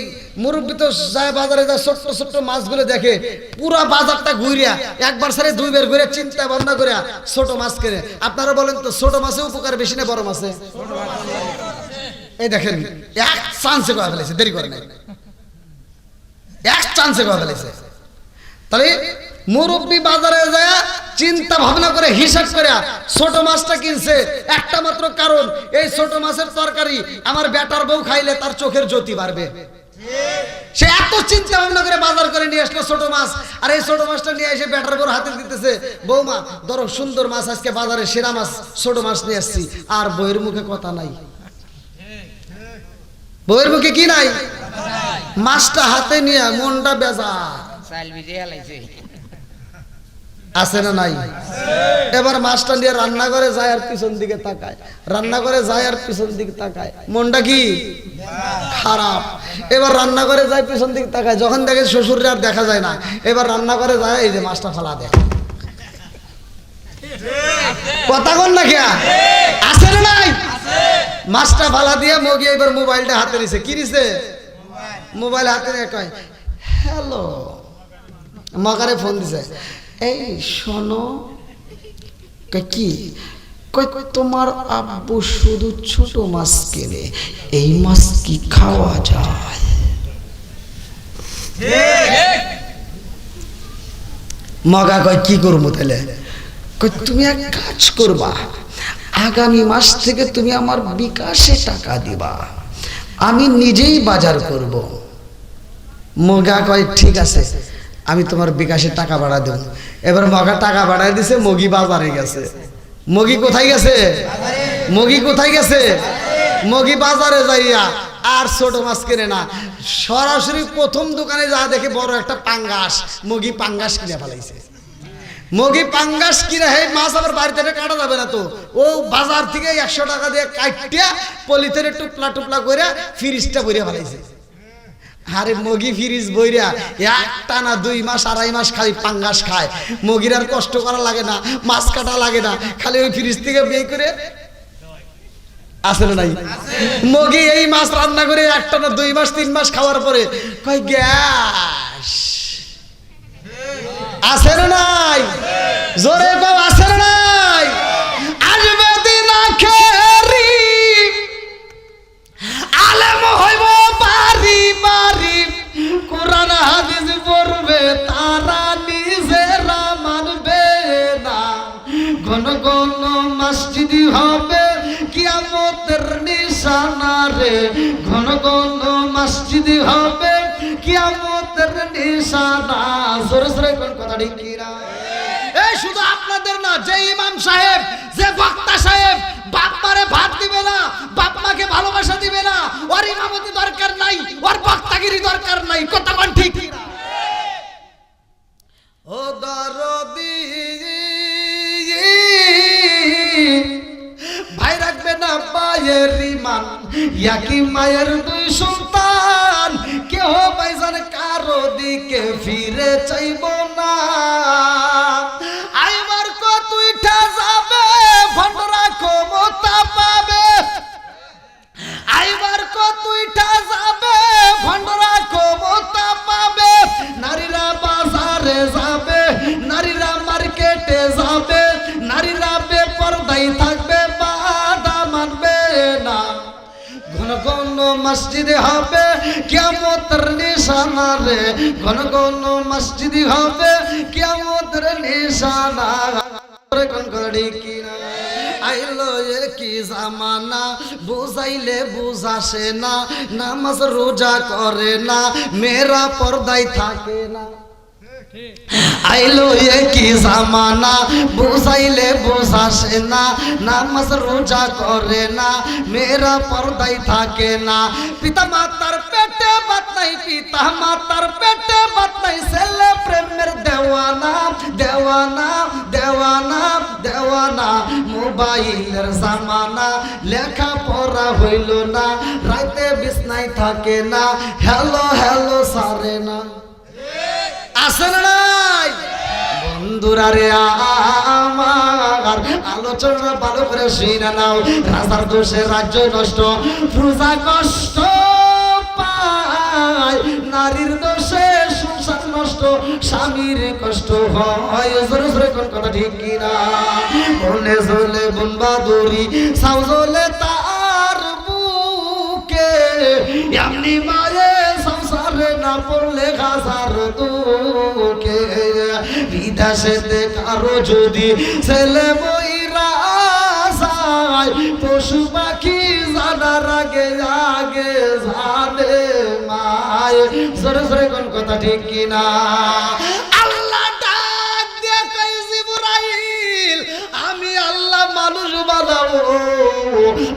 মুরব্বী তো যায় বাজারে যায় ছোট্ট ছোট্ট মাছগুলো দেখে, পুরা বাজারটা ঘুরিয়া একবার সারে 2 বার ঘুরে চিন্তা ভাবনা করে ছোট মাছ কেনে। আপনারা বলেন তো ছোট মাছে উপকার বেশি না বড় মাছে? এই দেখেন এক চান্সে কথা ফেলেছে, দেরি করে নাই, এক চান্সে কথা ফেলেছে। তাহলে মুরব্বী বাজারে যায় চিন্তা ভাবনা করে হিসাব করে ছোট মাছটা কিনছে একটা মাত্র কারণ, এই ছোট মাছের তরকারি আমার বেটার বউ খাইলে তার চোখের জ্যোতি বাড়বে। সে এত চিন্তা ভাবনা করে বাজার করে নিয়ে আসলো ছোট মাছ, আর এই ছোট মাছটা নিয়ে এসে বেটার বউর হাতে দিতেছে, বৌমা ধরো সুন্দর মাছ, আজকে বাজারে সেরা মাছ ছোট মাছ নিয়ে আসছি। আর বউয়ের মুখে কথা নাই, বউয়ের মুখে কি নাই? মাছটা হাতে নিয়ে মনটা বেজার আছে না নাই? এবার মাছটা নিয়ে রান্নাঘরে যায় আর পিছন দিকে তাকায়, রান্নাঘরে যায় আর পিছন দিকে তাকায়, মনটা কি খারাপ। এবার রান্নাঘরে যায় পিছন দিকে তাকায়, যখন দেখে শ্বশুরে আর দেখা যায় না, এবার রান্নাঘরে যায় এই যে মাছটা ফালা দেয়। কথা কন না খেয়া আছে না নাই? মাছটা ফালা দিয়ে মগি এবার মোবাইলটা হাতে নিছে, কি নিছে? মোবাইল হাতে নিয়ে কয় হ্যালো, মগারে ফোন দিছে, এই শোনো, কি কই তোমার আব্বু শুধু ছোট মাছ কেনে, এই মাছ কি খাওয়া যায়? মগা কয় কি করবো তাহলে? কই তুমি এক কাজ করবা, আগামী মাস থেকে তুমি আমার বিকাশে টাকা দিবা, আমি নিজেই বাজার করব। মগা কয় ঠিক আছে, আমি তোমার বিকাশে টাকা বাড়া দেব। এবার মগা টাকা বাড়াই দিছে, মগি বাজারে গেছে। মগি কোথায় গেছে? মগি কোথায় গেছে? মগি বাজারে যাইয়া আর ছোট মাছ কেনে না, সরাসরি প্রথম দোকানে যা দেখে বড় একটা পাঙ্গাস, মগি পাঙ্গাস কিনে ফেলাইছে। মগি পাঙ্গাস কিনে, হে মাছ আবার বাড়িতে কাটা যাবে না তো, ও বাজার থেকে 100 টাকা দিয়ে কাটিয়া পলিথিনে টুপলা টুপলা করে ফ্রিজটা ভরে ফেলাইছে। আরে মগি ফ্রিজ বইরা একটা না 2 মাস 2.5 মাস খালি পাঙ্গাস খায়, মগির আর কষ্ট করা লাগে না, মাছ কাটা লাগে না, খালি ওই ফ্রিজ থেকে বের করে আসে না নাই? মগি এই মাছ রান্না করে একটা না 2 মাস 3 মাস খাওয়ার পরে কয় গ্যাস আসে না নাই? জোরে কও আসে না নাই? আসবে দিন আখে ঘন মসজিদ হবে কিয়ামতের নিশানা। জোরে জোরে কোন কথা ঠিক কি না? এই শুধু আপনাদের না, যে ইমাম সাহেব, যে বক্তা সাহেব বাপ মারে ভাত দিবে না, বাপ মাকে ভালোবাসা দিবে না, ওর ইমামতি দরকার নাই, ওর বক্তাগিরি দরকার নাই। কথা কোন ঠিক কি না? ও দরদি ভাই রাখবে না পায়ের ইমান, ইয়াকি মায়ের দুই সন্তান, কেহ ভাইজান কারো দিকে ফিরে চাইব না। আইবার কত উঠা যাবে, ভন্ডরা ক্ষমতা পাবে। আইবার কত উঠা যাবে, ভন্ডরা ক্ষমতা পাবে। নারীরা বাজারে যাবে, নারীরা মার্কেটে যাবে, নারীরা বেপরদাই থাকবে, বাধা মানবে না। ঘন ঘন মসজিদে হবে কিয়ামতের নিশানা রে, ঘন ঘন মসজিদে হবে কিয়ামতের নিশানা। কোন কড়ি কি না? আইলো এ কি জামানা, বুঝাইলে বুঝাসে না, নামাজ রোজা করে না, মেয়েরা পর্দায় থাকে না। আইলো এ কি জামানা, বুঝাইলে বুঝাসে না, নামাজ রোজা করে না, মেয়েরা পর্দায় থাকে না। পিতা মাতার পেটে বাত নাই, পিতা মাতার পেটে বাত নাই, ছেলে প্রেমের দেওয়ানা দেওয়ানা দেওয়ানা দেওয়ানা। মোবাইলের জামানা, লেখা পড়া হইল না, রাতে বিছনায় থাকে না, হ্যালো হ্যালো সারে না। আসেন নাই বন্ধুরা রে আমার, আলোচনা ভালো করে শুনে নাও। রাজার দোষে রাজ্য নষ্ট, প্রজা কষ্ট পায়, নারীর দোষে সংসার নষ্ট, স্বামীর কষ্ট হয়। জোরে জোরে কোন কথা ঠিক কিনা? বনে জলে বন বাদুরি, সাউ জলে তার বুকে, এমনি মায়ে সংসারে না পড়লে হাজার দুঃখে। বিদেশেতে কারো যদি ছেলে বইরা যায়, পশু পাখি জানার আগে আগে জানে মায়। জোরে জোরে কোন কথা ঠিক কিনা? আল্লাহ ডাক দিয়ে কই জিবরাইল, আমি আল্লাহ মানুষ বানাবো,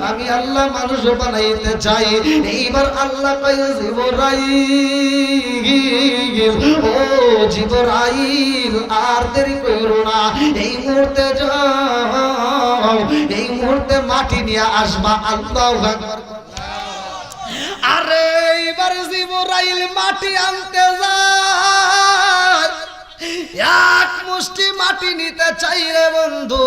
আমি আল্লাহ মানুষ বানাইতে চাই। এইবার আল্লাহ কই জিবরাইল, ও জিবরাইল আর দেরি করো না, এই মুহূর্তে যাও, এই মুহূর্তে মাটি নিয়ে আসবা। আল্লাহু আকবার। আরে এইবার জিবরাইল মাটি আনতে যায়, এক মুষ্টি মাটি নিতে চাই রে বন্ধু।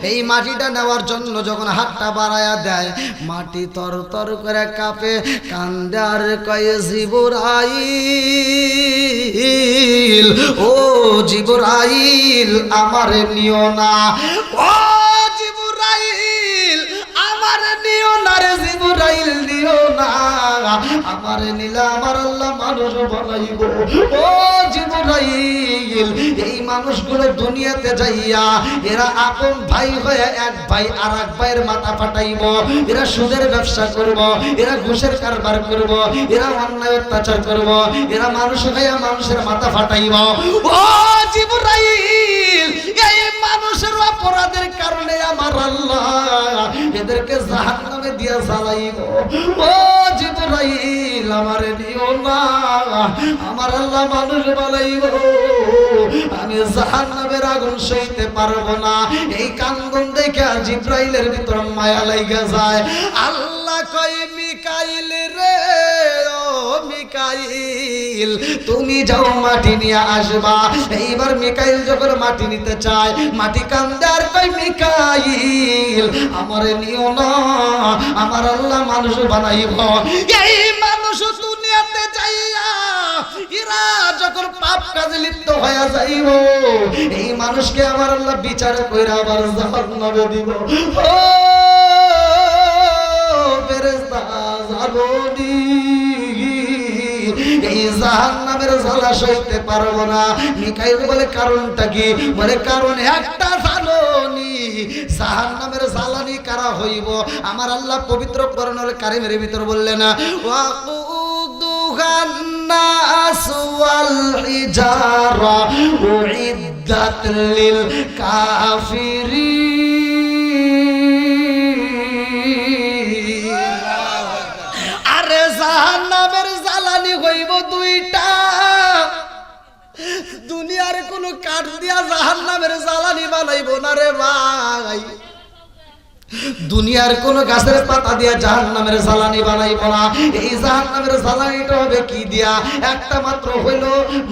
এই মাটিটা নেওয়ার জন্য যখন হাতটা বাড়ায়া দেয়, মাটি তর তর করে কাঁপে, কান্দে আর কয়ে জিবরাইল, ও জিবরাইল আমার নিও না, ও জিবরাইল আমার নিও না রে, জিবরাইল নিও না, আমার নিলে আমার আল্লাহ মানুষ বানাইব। ও জিবরাইল, এই মানুষগুলো দুনিয়াতে যাইয়া এরা আপন ভাই হয়ে এক ভাই আর এক ভাইয়ের মাথা ফাটাইব, এরা সুদের ব্যবসা করব, এরা ঘুষের কারবার করব, এরা অন্যায় অত্যাচার করব, এরা মানুষ হয়ে মানুষের মাথা ফাটাইব। ও জিবরাইল, এই মানুষের অপরাধের কারণে আমার আল্লাহ এদেরকে জাহান্নামে দিয়া জ্বালাইব। ও জিবরাইল আমার নিও না, আমার আল্লাহ মানুষ বানাইব, আমি জাহান্নামের আগুন সইতে পারবো না। এই কান্দন দেখে জিবরাইলের ভিতর মায়া লাগা যায়। আল্লাহ কই মিকাইল রে, ও মিকাইল তুমি যাও মাটি নিয়ে আসবা। এইবার মিকাইল যখন মাটি নিতে চায়, মাটি কান্দে আর কই মিকাইল আমার নিও না, আমার আল্লাহ মানুষ বানাইব। এই মানুষ দুনিয়াতে যাইয়া এরা যখন পাপ কাজে লিপ্ত হয়ে যাইব, এই মানুষকে আমার আল্লাহ বিচার কইরা আবার জাহান্নামে দিব। ও ফেরেশতা জানোনি, এই জাহান্নামের জ্বালা সইতে পারবো না। মিকাইল বলে কারণটা কি? বলে কারণ একটা জানোনি, জাহান্নামের জ্বালানি কারা হইব আমার আল্লাহ পবিত্র কোরআনুল কারীমের ভিতর বললেন ওয়াকুদুহান নাস ওয়াল হিজারা উইদ্দাত লিল কাফিরিন। আরে জাহান্নামের জ্বালানি হইব দুইটা। দুনিয়ার কোন কাঠ দিয়া জাহান্নামের জ্বালানি বানাইব না রে ভাই। দুনিয়ার কোন গাছের পাতা দিয়া জাহান্নামের জ্বালানি বানাইব না। এই জাহান্নামের জ্বালানিটা হবে কি দিয়া? একটা মাত্র হইল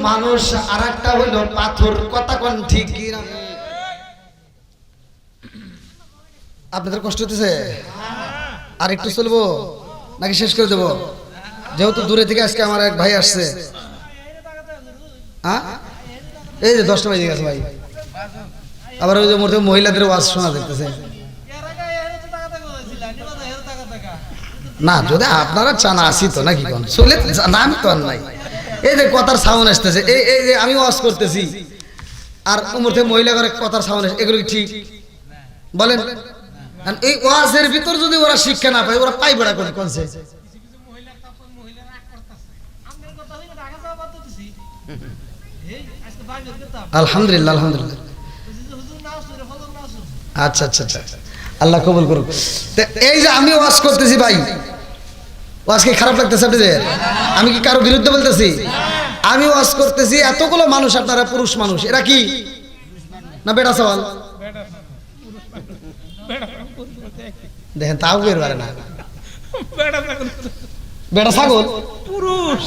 মানুষ, আর একটা হইল পাথর। কথা কোন ঠিক কি না? আপনাদের কষ্ট হতেছে? আর একটু চলবো নাকি শেষ করে দেবো? যেহেতু দূরে থেকে আজকে আমার এক ভাই আসছে। হ্যাঁ, এই যে 10টা বাজে গেছে ভাই। আবার ওই যে মধ্যে মহিলাদের ওয়াজ শোনা দেখতেছে না। যদি আপনারা চান আসি তো নাকি কোন চলে না, আমি তো আর নাই। এই যে কথার সাউন্ড আসতেছে, এই যে আমি ওয়াজ করতেছি আর মধ্যে মহিলা করে কথার সাউন্ড আসে, এগুলো কি ঠিক বলেন? এই ওয়াজের ভিতর যদি ওরা শিক্ষা না পায়, ওরা পাইবে না কোন কোন? আলহামদুলিল্লাহ, আলহামদুলিল্লাহ। আচ্ছা আচ্ছা আচ্ছা, আল্লাহ কবুল করুক। এই যে আমি ওয়াজ করতেছি ভাই, ওয়াজ কি খারাপ লাগতেছে আপনাদের? আমি কি কারো বিরুদ্ধে বলতেছি? আমি ওয়াজ করতেছি, এতগুলো মানুষ, আপনারা পুরুষ মানুষ, এরা কি না বেটা সওয়াল? দেখেন তাও বের পারে না, বেটা ছাগল পুরুষ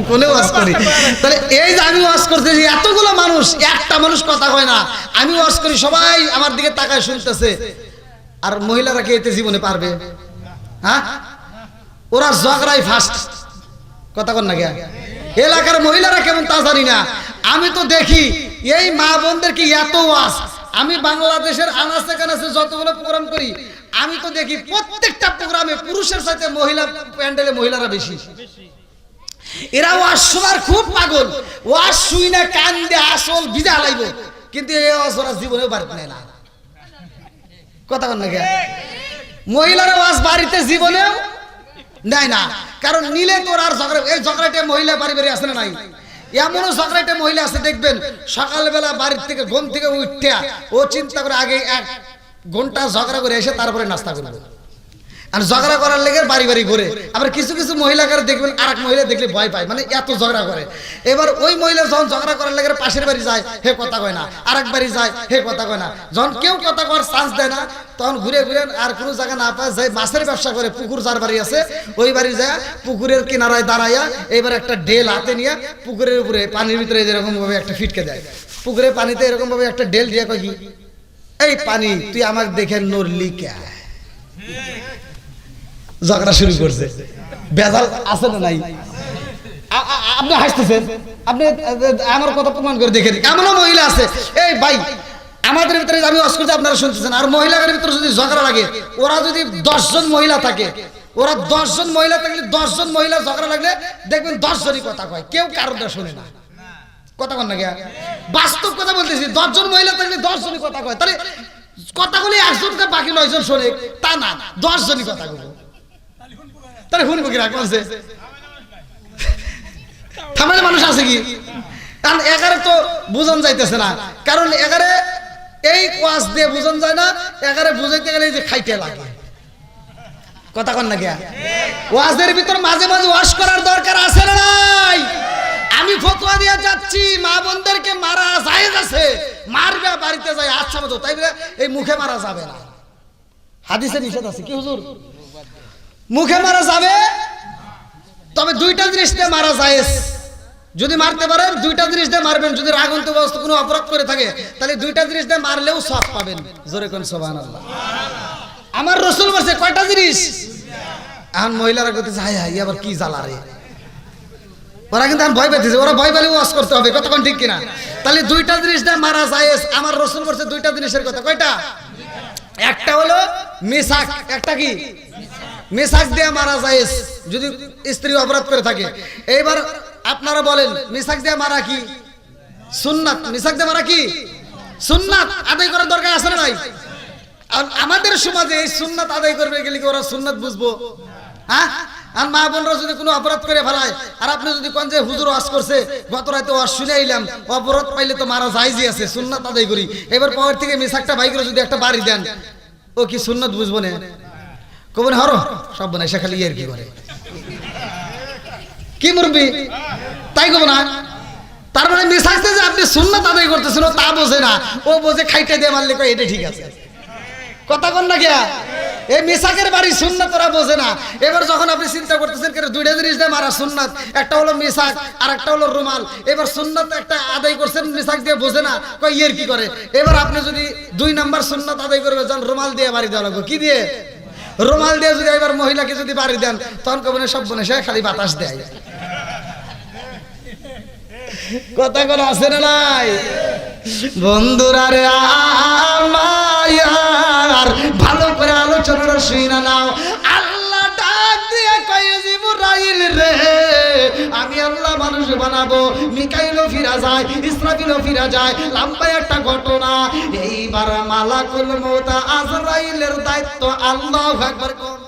কোনে ওয়াজ করি। তাহলে এই যে আমি ওয়াজ করতেছি, এতগুলো মানুষ, একটা মানুষ কথা কয় না। আমি ওয়াজ করি, সবাই আমার দিকে তাকায় শুনতেছে। আর মহিলারা কি এতে জীবনে পারবে? হ্যাঁ, ওরা ঝগড়াই ফার্স্ট। কথা কন না কে? এলাকার মহিলারা কেমন তা জানি না। আমি তো দেখি এই মা বোনদের কি এত ওয়াজ। আমি বাংলাদেশের আনাচে কানাচে যতগুলো প্রোগ্রাম করি, আমি তো দেখি প্রত্যেকটা প্রোগ্রামে পুরুষের সাথে মহিলা, প্যান্ডেলে মহিলারা বেশি। এরা ওয়াজ শোনার খুব পাগল। ওয়াজ শুই না কান দিয়ে আসল ভিজা লাইব, কিন্তু এই ওয়াজ ওরা জীবনেও বাড়িতে নেয় না। কথা বল না কে? মহিলারা ওয়াজ বাড়িতে জীবনেও নেয় না, কারণ নিলে তোর আর ঝগড়া। এই ঝগড়াটা মহিলা বাড়ি বাড়ি আসে না নাই? এমনও ঝগড়াটা মহিলা আছে দেখবেন, সকালবেলা বাড়ির থেকে ঘুম থেকে উঠে ও চিন্তা করে আগে 1 ঘন্টা ঝগড়া করে এসে তারপরে নাস্তা করবে। আর ঝগড়া করার লেগে বাড়ি বাড়ি ঘুরে। আবার কিছু কিছু মহিলাকে দেখবেন আরেক মহিলা দেখলে ভয় পায়, মানে এত ঝগড়া করে। এবার ওই মহিলা যখন ঝগড়া করার লেগে পাশের বাড়ি যায়, হে কথা কয় না, আরেক বাড়ি যায়, হে কথা কয় না। যখন কেউ কথা করার চান্স দেয় না, তখন ঘুরে ঘুরে আর কোনো জায়গা না পায়, যায় মাছের ব্যবসা করে। পুকুর যার বাড়ি আছে ওই বাড়ি যায়, পুকুরের কিনারায় দাঁড়াইয়া এবার একটা ডেল হাতে নিয়ে পুকুরের উপরে পানির ভিতরে এরকম ভাবে একটা ফিটকে দেয়। পুকুরের পানিতে এরকম ভাবে একটা ডেল দিয়ে কয় কি, এই পানি তুই আমাকে দেখে নড়লি কে? ঝগড়া শুরু করছে। বেজাল আছে না নাই? আপনি হাসতেছেন, আপনি আমার কথা প্রমাণ করে দেখেন। এমনও মহিলা আছে, এই ভাই আমাদের ভিতরে আমি ওয়াজ করতে আপনারা শুনতেছেন, আর মহিলাদের ভিতরে যদি ঝগড়া লাগে, ওরা যদি 10 জন মহিলা থাকে, ওরা 10 জন মহিলা থাকলে 10 জন মহিলা ঝগড়া লাগলে দেখবেন 10 জনই কথা কয়, কেউ কারোটা শোনে না। কথা বল না, বাস্তব কথা বলতেছি। 10 জন মহিলা থাকলে 10 জনই কথা কয়। তাহলে কথাগুলি একজনকে বাকি 9 জন শোনে তা না, 10 জনই কথা বলবো। তাহলে শুনবো কি রাখছে থামালে মানুষ আছে কি? কারণ 11 তো বুঝন যাইতেছে না, কারণ 11 এই ওয়াজ দিয়ে বুঝন যায় না। 11 বুঝাইতে গেলে যে খাইতে লাগে। কথা কন না কে? ওয়াজের ভিতর মাঝে মাঝে ওয়াজ করার দরকার আছে না নাই? আমি ফতোয়া দিয়ে যাচ্ছি, মা বোনদেরকে মারা জায়েজ আছে, মারবে বাড়িতে যায় আচ্ছা মতো, তাই বলে এই মুখে মারা যাবে না। হাদিসে নিষেধ আছে কি হুজুর? মুখে মারা যাবে, তবে 2টা জিনিস দিয়ে মারা জায়েজ। যদি মারতে পারেন 2টা জিনিস দিয়ে মারবেন। যদি রাগন্তুক অবস্থা কোনো অপরাধ করে থাকে, তাহলে 2টা জিনিস দিয়ে মারলেও সওয়াব পাবেন। জোরে কোন সুবহানাল্লাহ। আমার রাসূল বলেছে কয়টা জিনিস? এখন মহিলারা কইতেছে হাই হাই আবার কি জ্বালা রে। ওরা কিন্তু ভয় পেতেছে, ওরা ভয় পেলে ওয়াজ করতে হবে। কতক্ষণ ঠিক কিনা? তাহলে 2টা জিনিস দিয়ে মারা জায়েজ। আমার রাসূল বলেছে 2টা জিনিসের কথা। কয়টা? একটা হলো মিসাক, একটা কি মিসাক দিয়ে মারা জায়েজ যদি স্ত্রী অপরাধ করে থাকে। এইবার আপনারা বলেন মিসাক দিয়ে মারা কি সুন্নাত? মিসাক দিয়ে মারা কি সুন্নাত আদায় করার দরকার আছে না নাই? আমাদের সমাজে এই সুন্নাত আদায় করবে গেলে কি ওরা সুন্নাত বুঝবো? হ্যাঁ, আর মা বোনরা যদি কোনো অপরাধ করে ফেলায়, আর আপনি যদি কোন যে হুজুর ওয়াজ করছে, গত রাতে ওয়াজ শুনে আইলাম, অপরাধ পাইলে তো মারা যাইজই আছে, সুন্নাত আদায় করি, এবার পাওয়ার থেকে মিসাকটা ভাই করে যদি একটা বাড়ি দেন, ও কি সুন্নাত বুঝবো না? কবন হরো সব বোন এসে খালি ইয়ের কি করে কি মুরবি তাই কব না? তার মানে মিসাকতে যে আপনি সুন্নাত আদায় করতেছেন তা বোঝে না, ও বোঝে খাইতে দিয়ে মারলে কয় এটা ঠিক আছে। কথা কন না গিয়া এই মিসাকের বাড়ি সুন্নাত ওরা বোঝে না। এবার যখন আপনি চিন্তা করতেছেন কেন দুইটা জিনিস দিয়ে মারা সুন্নাত, একটা হলো মিসাক আর একটা হলো রুমাল, এবার সুন্নাত একটা আদায় করছেন মিসাক দিয়ে বোঝে না, কয় ইয়ের কি করে। এবার আপনি যদি 2 নাম্বার সুন্নাত আদায় করবে যান রুমাল দিয়ে বাড়ি দেওয়া লাগবে, কি দিয়ে? রুমাল দিয়ে যদি এবার মহিলাকে যদি বাড়ি দেন তখন কবনে সব বনে সে খালি বাতাস দেয়। কথা কোন আছে না নাই? বন্ধুরা রে আমার ভালো করে আলোচনাটা শুনে নাও। আল্লাহ ডাক দিয়ে কয় জিবরাইল রে, আমি আল্লাহ মানুষ বানাবো। মিকাইলও ফিরা যায়, ইসরাফিলও ফিরা যায়, লম্বা একটা ঘটনা। এইবার মালাকুল মউত আজরাইলের দায়িত্ব আল্লাহু আকবার কোন।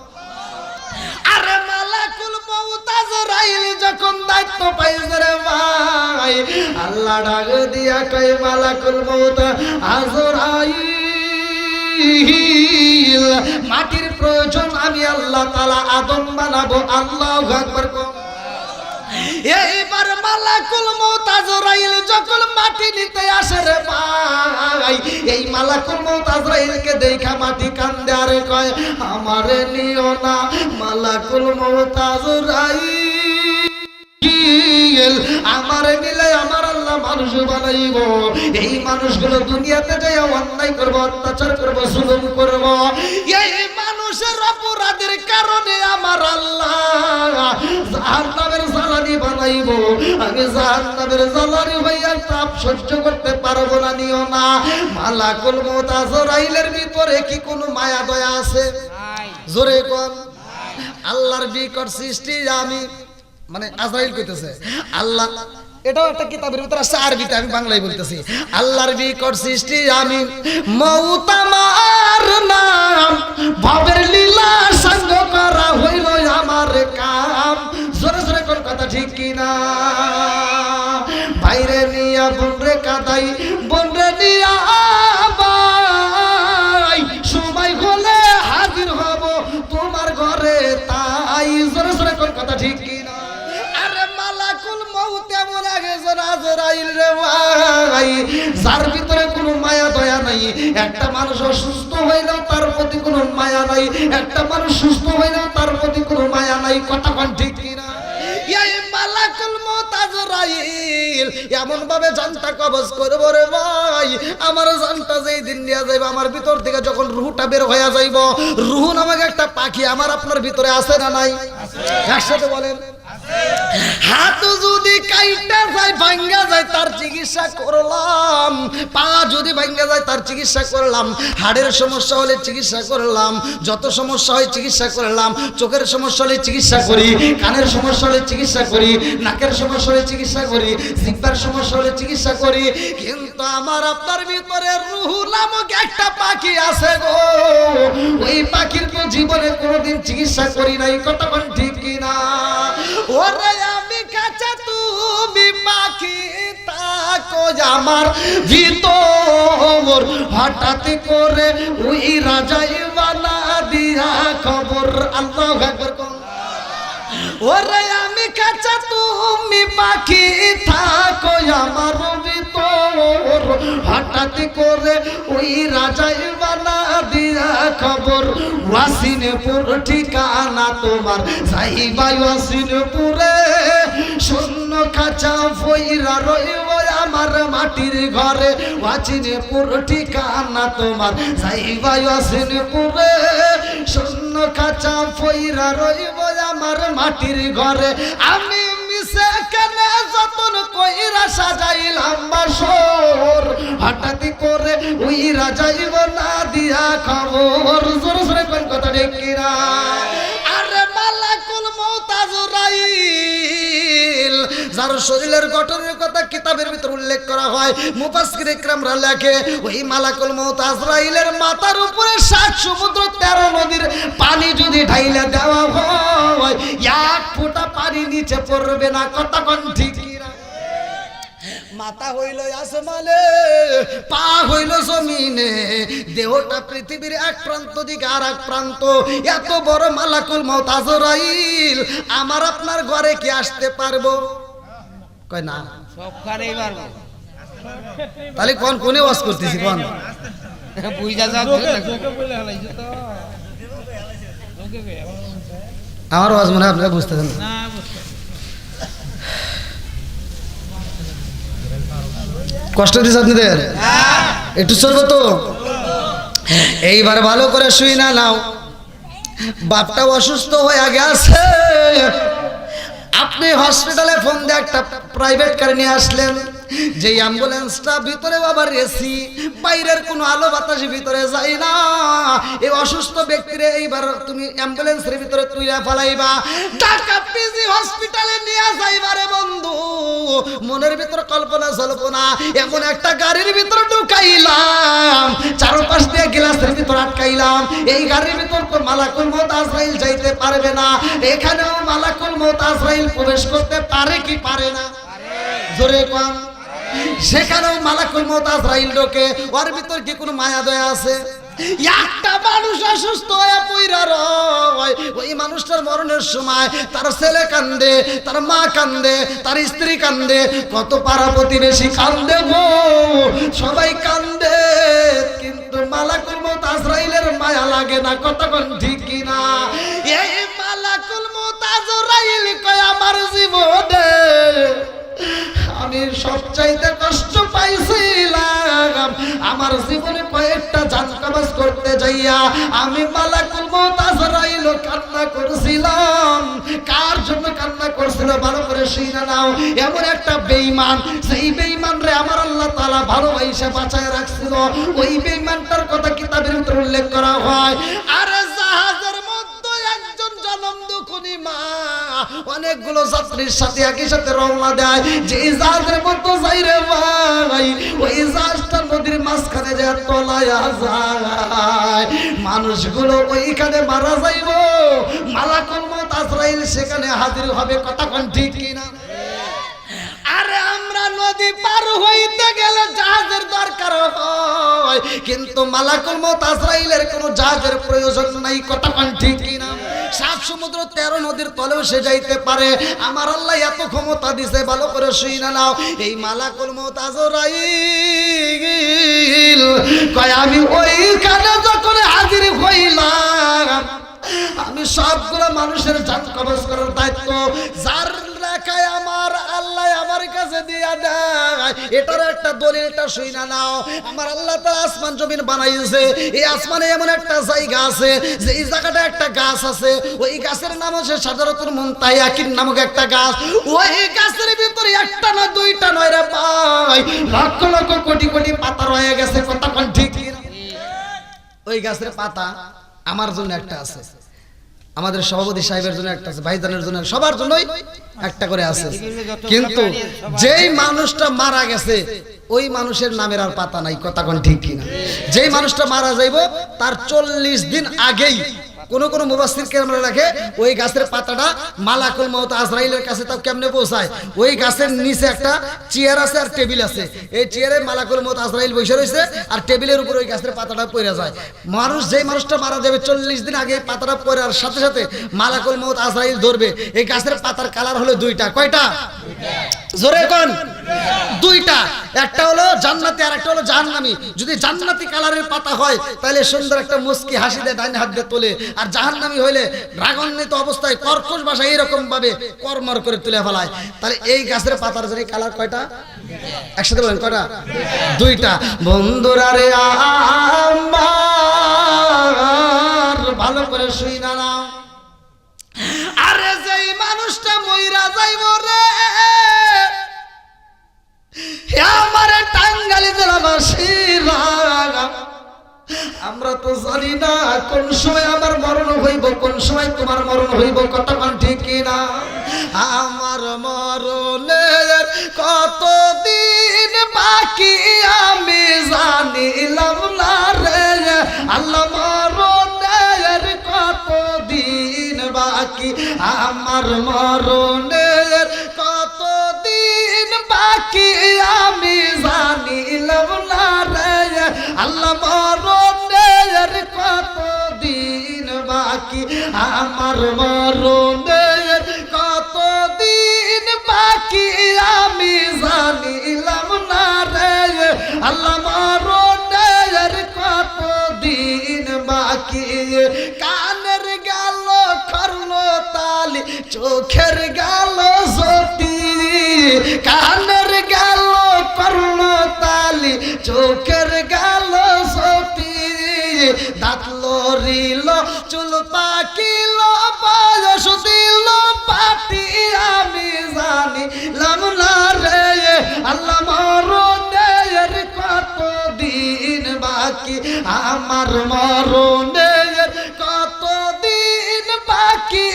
আরে মালাকুল মউত আজরাইল যখন দায়িত্ব পাইছে রে ভাই, আল্লাহ ডাক দিয়া কয় মালাকুল মউত আজরাইল মাটির প্রয়োজন, আমি আল্লাহ তাআলা আদম বানাবো। আল্লাহু আকবার কোন। এইবার মালাকুল মউত আজরাইল যখন মাটি নিতে আসে রে ভাই, এই মালাকুল মউত আজরাইলকে দেখা মাটি কান্দে আর কয় আমারে নিও না। মালাকুল মউত আজরাইল আমারে নিলে আমার আল্লাহ মানুষ বানাইবো। এই মানুষগুলো দুনিয়াতে যায় অন্যায় করবো, অত্যাচার করবো, জুলুম করবো। এই মানুষের অপরাধের কারণে আমার আল্লাহ জাহান্নামের জ্বালানি বানাইবো। আমি জাহান্নামের জ্বালানি হইয়া তাপ সহ্য করতে পারবো না, নিও না। মালাকুল মউত আজরাইলের ভিতরে কি কোনো মায়া দয়া আছে? জোরে কোন। আল্লাহর বিকট সৃষ্টি আমি, মানে আজরাইল কইতেছে আল্লাহ, এটাও একটা কিতাবের ভিতরে আছে আরবিতে, আমি বাংলায় বলতেছি। আল্লাহর বিকট সৃষ্টি আমি, মউত আমার নাম, ভবের লীলা সঙ্গ করা হইল আমার কাম। জোরে জোরে কোন কথা ঠিক কিনা? বাইরে নিয়া বনরে কাদাই, বনরে নিয়া বাই, সময় হলে হাজির হব তোমার ঘরে তাই। জোরে জোরে কোন কথা ঠিক কিনা? আরে মালাকুল মউত এমন একজন আজরাইল রে ভাই, যার ভিতরে কোনো মায়া দয়া নাই। একটা মানুষ অসুস্থ হইলেও তার প্রতি কোনো মায়া নাই, একটা মানুষ সুস্থ হইলেও তার প্রতি কোনো মায়া নাই। কথা কোন ঠিক কিনা? এই মালাকুল মউত আজরাইল এমন ভাবে জানটা কবজ করব রে ভাই, আমার জানটা যেই দিন নিয়ে যাইব, আমার ভিতর থেকে যখন রুহটা বের হয়ে যাইব, রুহ নামক একটা পাখি আমার আপনার ভিতরে আছে না নাই? একসাথে বলেন। হাত যদি কাইটা যায় ভাঙ্গা যায় তার চিকিৎসা করলাম, পা যদি ভাঙ্গা যায় তার চিকিৎসা করলাম, হাড়ের সমস্যা হলে চিকিৎসা করলাম, যত সমস্যা হয় চিকিৎসা করলাম, চোখের সমস্যা হলে চিকিৎসা করি, কানের সমস্যা হলে চিকিৎসা করি, নাকের সমস্যা হলে চিকিৎসা করি, জিহ্বার সমস্যা হলে চিকিৎসা করি। কিন্তু আমার আপনার ভিতরে রূহ নামক একটা পাখি আছে গো, ওই পাখির তো জীবনে কোনোদিন চিকিৎসা করি নাই। কতক্ষণ ঠিক কিনা? ওরে আমি কাঁচা তুমি পাখি তাকো আমার ভিতর, হঠাৎ করে ওই রাজাই বানা দিয়া খবর। আল্লাহু আকবার। ওরে আমি কাঁচা তুমি পাখি থাকো আমার ভিতর, হঠাৎ করে ওই রাজাই বানা দিয়া খবর। ওয়াসিনপুর ঠিকানা তোমার, যাইবা ওয়াসিনপুরে, শূন্য খাঁচা ফইরা রইব আমার মাটির ঘরে। ওয়াসিনপুর ঠিকানা তোমার, যাইবা ওয়াসিনপুরে, শূন্য খাঁচা ফইরা রইব আমার মাটির ঘরে। আমি মিশে কেনে যতন কইরা সাজাইলাম বাসর, হঠাৎ করে ওই রাজাইব না দিয়া খবর। জোরে জোরে কোন কথা ঠিক কিনা? আরে মালাকুল মউত আজরাইল যার শরীরের গঠনের কথা কিতাবের ভিতর উল্লেখ করা হয়, মুফাসসির ইকরামরা লেখে ওই মালাকুল মউত আজরাইলের মাথার উপরে 7 সমুদ্র 13 নদীর পানি যদি ঢাইলা দেওয়া হয়, এক ফোঁটা পানি নিচে পড়বে না। কথা কোন ঠিক কিনা? মাথা হইল আসমানে, পা হইল জমিনে, দেহটা পৃথিবীর এক প্রান্ত দিকে আর এক প্রান্ত। এত বড় মালাকুল মউত আজরাইল আমার আপনার ঘরে কি আসতে পারবো? কয় না। সবখানেই পারবো। তাহলে কোন কোনে ওয়াজ করতেছি কোন? বুঝা যাও আমার ওয়াজ মনে হয় আপনারা বুঝতেছেন না। কষ্ট দিচ্ছে আপনাদের? একটু চলবো তো। এইবার ভালো করে শুই না নাও। বাপটা অসুস্থ হয়ে গেছে, আপনি হসপিটালে ফোন দিয়ে একটা প্রাইভেট কার নিয়ে আসলেন, যে অ্যাম্বুলেন্সটা ভিতরে আবার এসি, বাইরের কোনো আলো বাতাস ভিতরে যায় না। এই অসুস্থ ব্যক্তিরে এইবার তুমি অ্যাম্বুলেন্সের ভিতরে তুইলা ফেলাইবা, ঢাকা পিজি হসপিটালে নিয়ে যাইবারে বন্ধু। মনের ভিতর কল্পনা জল্পনা, এমন একটা গাড়ির ভিতর ঢুকাইলাম, চারপাশ দিয়ে গ্লাসের ভিতর আটকাইলাম। এই গাড়ির ভিতর তো মালাকুল মউত আজরাইল যাইতে পারবে না, এখানেও মালাকুল মউত আজরাইল প্রবেশ করতে পারে কি পারে না? জোরে কোন। সেখানেও মালাকুল মউত আজরাইল ঢোকে। ওর ভিতর কি কোনো মায়া দয়া আছে? একটা মানুষ অসুস্থ হয়ে পইরা রয়, ওই মানুষটার মরণের সময় তার ছেলে কান্দে, তার মা কান্দে, তার স্ত্রী কান্দে, কত পাড়া প্রতিবেশী কান্দে গো, সবাই কান্দে, কিন্তু মালাকুল মউত আজরাইলের মায়া লাগে না। কতক্ষণ ঠিক কিনা? এই মালাকুল মউত আজরাইল কয় আমার জীবনে আমি সবচাইতে কষ্ট পাইছিলাম, আমার জীবনে কয়েকটা জান কবজ করতে যাইয়া আমি মালাকুল মউত আজরাইল কান্না করছিলাম। কার জন্য কান্না করছিল ভালো করে শুনে নাও। এমন একটা বেঈমান, সেই বেঈমান রে আমার আল্লাহ তাআলা ভালোবাসা বাঁচায় রাখছিল। ওই বেঈমানটার কথা কিতাবের ভিতর উল্লেখ করা হয়। আর জাহাজের মধ্যে একজন জনম দুঃখী মা অনেকগুলো যাত্রীর সাথে একই সাথে রওনা দেয়। যে জাহাজের মধ্যে যাই রে ভাই, ওই জাহাজটার নদীর মাঝখানে যে তলায়া যায়, মানুষগুলো ওইখানে মারা যাইব, মালাকুল মউত আজরাইল সেখানে হাজির হবে। কথা কোন ঠিক কিনা? আরে আমরা নদী পার হইতে গেলে জাহাজের দরকার হয়, কিন্তু মালাকুল মউত আজরাইলের কোনো জাহাজের প্রয়োজন নাই। কথা কোন ঠিক কিনা? 7 সমুদ্র 13 নদীর তলেও সে যাইতে পারে। আমার আল্লাহ এত ক্ষমতা দিছে, ভালো করে শুইনা নাও। এই মালাকুল মউত আজরাইল কয় আমি ওইখানে যখন হাজির হইলাম, আমি সবগুলো মানুষের জান কবজ করার দায়িত্ব যার লেখায় আমার আল্লাহ আমার কাছে দিয়া দেয়। এটার একটা দলিল, এটা শুইনা নাও। আমার আল্লাহ তাআলা আসমান জমিন বানাইছে, এই আসমানে এমন একটা জায়গা আছে যে এই জায়গাটা একটা গাছ আছে, ওই গাছের নাম হচ্ছে শাজারাতুল মুনতাহিয়াকিন নামক একটা গাছ। ওই গাছের ভিতরে একটা না দুইটা নয় রে ভাই, লক্ষ লক্ষ কোটি কোটি পাতা রয়ে গেছে। কথা কোন ঠিক কিনা? ওই গাছের পাতা আমার জন্য একটা আছে, আমাদের সভাপতি সাহেবের জন্য একটা আছে, ভাইজানের জন্য, সবার জন্যই একটা করে আছে। কিন্তু যেই মানুষটা মারা গেছে ওই মানুষের নামের আর পাতা নাই। কথা কোন ঠিক কিনা? যেই মানুষটা মারা যাইব তার 40 দিন আগেই কোন কোন মুফাসসির কেরামরা লেখে ওই গাছের পাতাটা মালাকুল মউত আজরাইলের কাছে তাও কেমনে পৌঁছায়? ওই গাছের নিচে একটা চেয়ার আছে আর টেবিল আছে, এই চেয়ারে মালাকুল মউত আজরাইল বসে রয়েছে আর টেবিলের উপর ওই গাছের পাতাটা পড়ে যায়। মানুষ যেই মানুষটা মারা যাবে 40 দিন আগে পাতাটা পড়ার সাথে সাথে মালাকুল মউত আজরাইল ধরবে। এই গাছের পাতার কালার হলো দুইটা। কয়টা? জোরে কোন? দুইটা। একটা হলো জান্নাতি আর একটা হলো জাহান্নামী। যদি জান্নাতি কালারের পাতা হয় তাহলে সুন্দর একটা মুস্কি হাসি দিয়ে ডাইনে হাত দিয়ে তোলে, আর জাহান্নামী হইলে রাগান্বিত অবস্থায় কর্কশ ভাষায় এরকম ভাবে কর্মর করে তুলে ফেলায়। তাহলে এই গাছের পাতার জন্য কালার কয়টা? একসাথে বলেন কয়টা? দুইটা। বন্ধুরা রে আমার ভালো করে শুই না নাও। আরে যেই মানুষটা মইরা যাইব রে, আমার টাঙ্গাইল জেলাবাসীরা, আমরা তো জানি না কোন সময় আমার মরণ হইব, কোন সময় তোমার মরণ হইব। কথা কোন ঠিক কিনা? আমার মরণে জানিলাম না রে আল্লাহ মরণের কত দিন বাকি আমার মরণের কত দিন বাকি আমি জানিলাম না রে আল্লাহ মরণের কত দিন বাকি আমার মরণের কত দিন বাকি আমি জানিলাম না রে আল্লাহ মরণের কত দিন বাকি কানের গেল করলো তালি চোখের গেল জ্যোতি কানের গেল করলো তালি চোখের গেল জ্যোতি দাঁত লড়িল চুল পাকিল বয়স দিল পাটি আমি জানিলাম না রে আল্লাহ মরণের কত দিন বাকি আমার মরণের কত দিন বাকি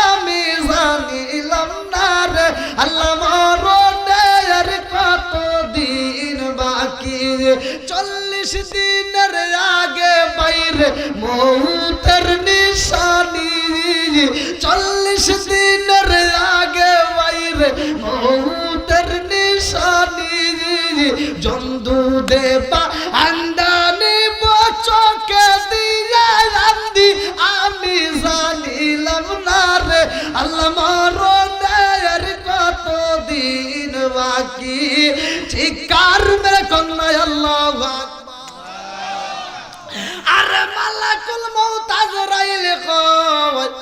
আমি জানিলাম না রে আল্লাহ মরণের কত দিন বাকি 40 দিনের আগে বাইরে মৌতের নিশানি 40 দিনের আগে বাইরে মৌতের নিশানি জন্দু দেবা আন্দানি বচকে দিয়ে আন্দি আমি জানিলাম না রে আল্লাহ মরণের কত দিন বাকি চিৎকার মেরে কন্যা আল্লাহু আকবার আরে মালাকুল মউত আজরাইল কয়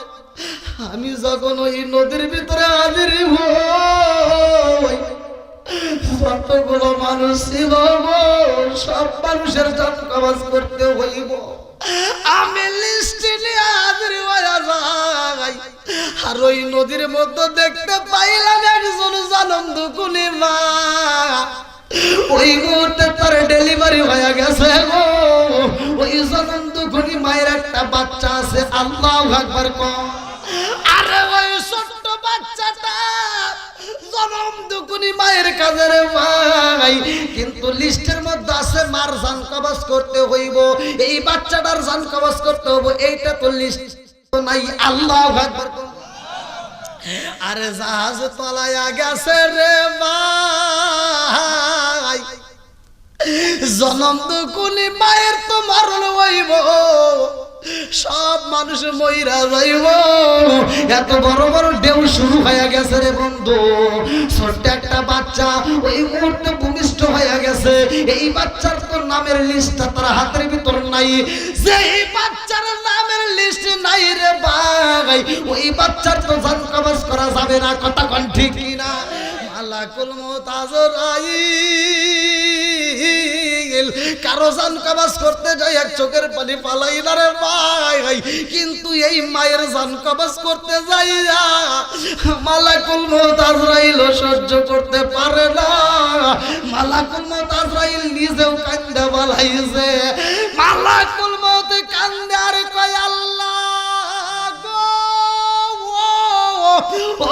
আমি যখন ওই নদীর ভিতরে হাজির হই যতগুলো মানুষ ছিল সব মানুষের জান কবজ করতে হইব আমি লিস্টে নিয়ে হাজির হয়ে যাই আর ওই নদীর মধ্যে দেখতে পাইলাম একজন জনম দুকুনি মা ওই মুহূর্তে তার ডেলিভারি হয়ে গেছে গো ওই জনম দুকুনি মায়ের একটা বাচ্চা আছে আল্লাহু আকবার কও আরে ওই ছোট্ট বাচ্চাটা জনম দুকুনি মায়ের কাছে রে ভাই কিন্তু লিস্টের মধ্যে আছে মার জান কবজ করতে হইব এই বাচ্চাটার জান কবজ করতে হইব এইটা তো লিস্ট নাই আল্লাহু আকবার আরে জাহাজ তলায়া গেছে রে ভাই জনম দুকুনি মায়ের তো মরণ হইব সব মানুষ মইরা যাইব এত বড় বড় ঢেউ শুরু হয়ে গেছে রে বন্ধু ছোট্ট একটা বাচ্চা ওই মুহূর্তে ভূমিষ্ঠ হয়ে গেছে এই বাচ্চার তো নামের লিস্টটা তার হাতের ভিতর নাই যে এই বাচ্চার নামের লিস্ট নাই রে ভাই ওই বাচ্চার তো জান কবজ করা যাবে না কথা কোন ঠিক কি না মালাকুল মউত আজরাইল কারো জান কবজ করতে যাই এক চোখের পানি পালাই না রে ভাই কিন্তু এই মায়ের জান কবজ করতে যাইয়া মালাকুল মউত আজরাইল সহ্য করতে পারে না মালাকুল মউত আজরাইল নিজেও কান্দা বালাইছে মালাকুল মউত কান্দে আর কয় আল্লাহ গো ও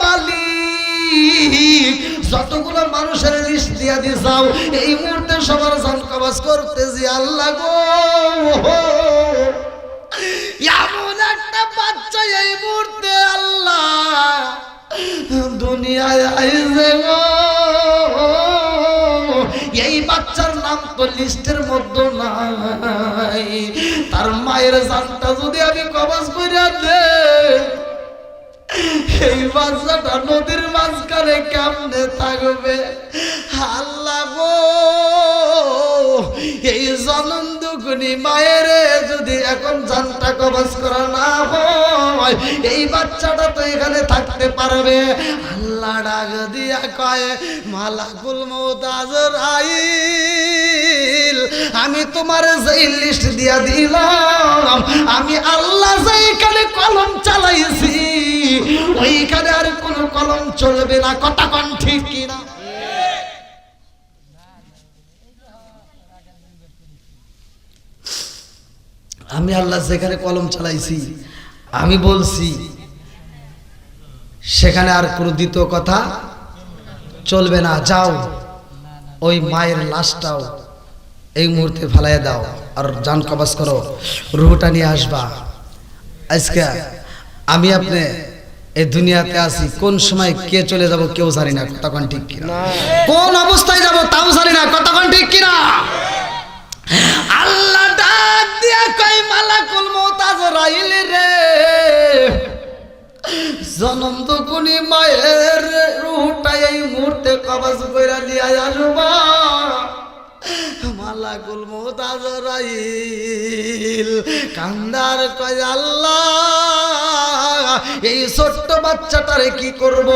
মালিক যতগুলো মানুষের লিস্ট দিয়া দিছাও এই মুহূর্তে সবার জান কবজ করতেছি আল্লাহ গো এমন একটা বাচ্চা এই মুহূর্তে আল্লাহ দুনিয়ায় আইছে গো এই বাচ্চার নাম তো লিস্টের মধ্যে নাই তার মায়ের জানটা যদি আমি কবজ কইরা দেই এই বাচ্চাটা নদীর মাঝখানে কেমনে থাকবে আল্লাহ গো এই জনম দুকুনি মায়ের যদি এখন জানটা কবজ করা না হয় এই বাচ্চাটা তো এখানে থাকতে পারবে আল্লাহ ডাক দিয়া কয় মালাকুল মউত আজরাইল আমি তোমার যেই লিস্ট দিয়া দিলাম আমি আল্লাহ যেইখানে কলম চালাইছি ওইখানে আর কোন কলম চলবে না কথা কোন ঠিক কিনা আমি আল্লাহ যেখানে কলম চালাইছি আমি বলছি সেখানে আর কোনো দ্বিতীয় কথা চলবে না যাও ওই মায়ের লাশটাও এই মুহূর্তে ফালাইয়া দাও আর জান কবজ করো, রুহটা নিয়ে আসবা। আজকে আমি আপনি এই দুনিয়াতে আছি, কোন সময় কে চলে যাব কেউ জানি না, কতক্ষণ ঠিক কিনা, কোন অবস্থায় যাব তাও জানি না, কতক্ষণ ঠিক কিনা। আল্লাহ ডাক দিয়া কই মালাকুল মউত আজরাইল রে, জনম তো কোনি মায়ের রুহটা এই মুহূর্তে কবজ কইরা দিয়া আসবা। মালাকুল মউত আজরাইল কান্দার কয় আল্লাহ এই ছোট্ট বাচ্চাটারে কি করব,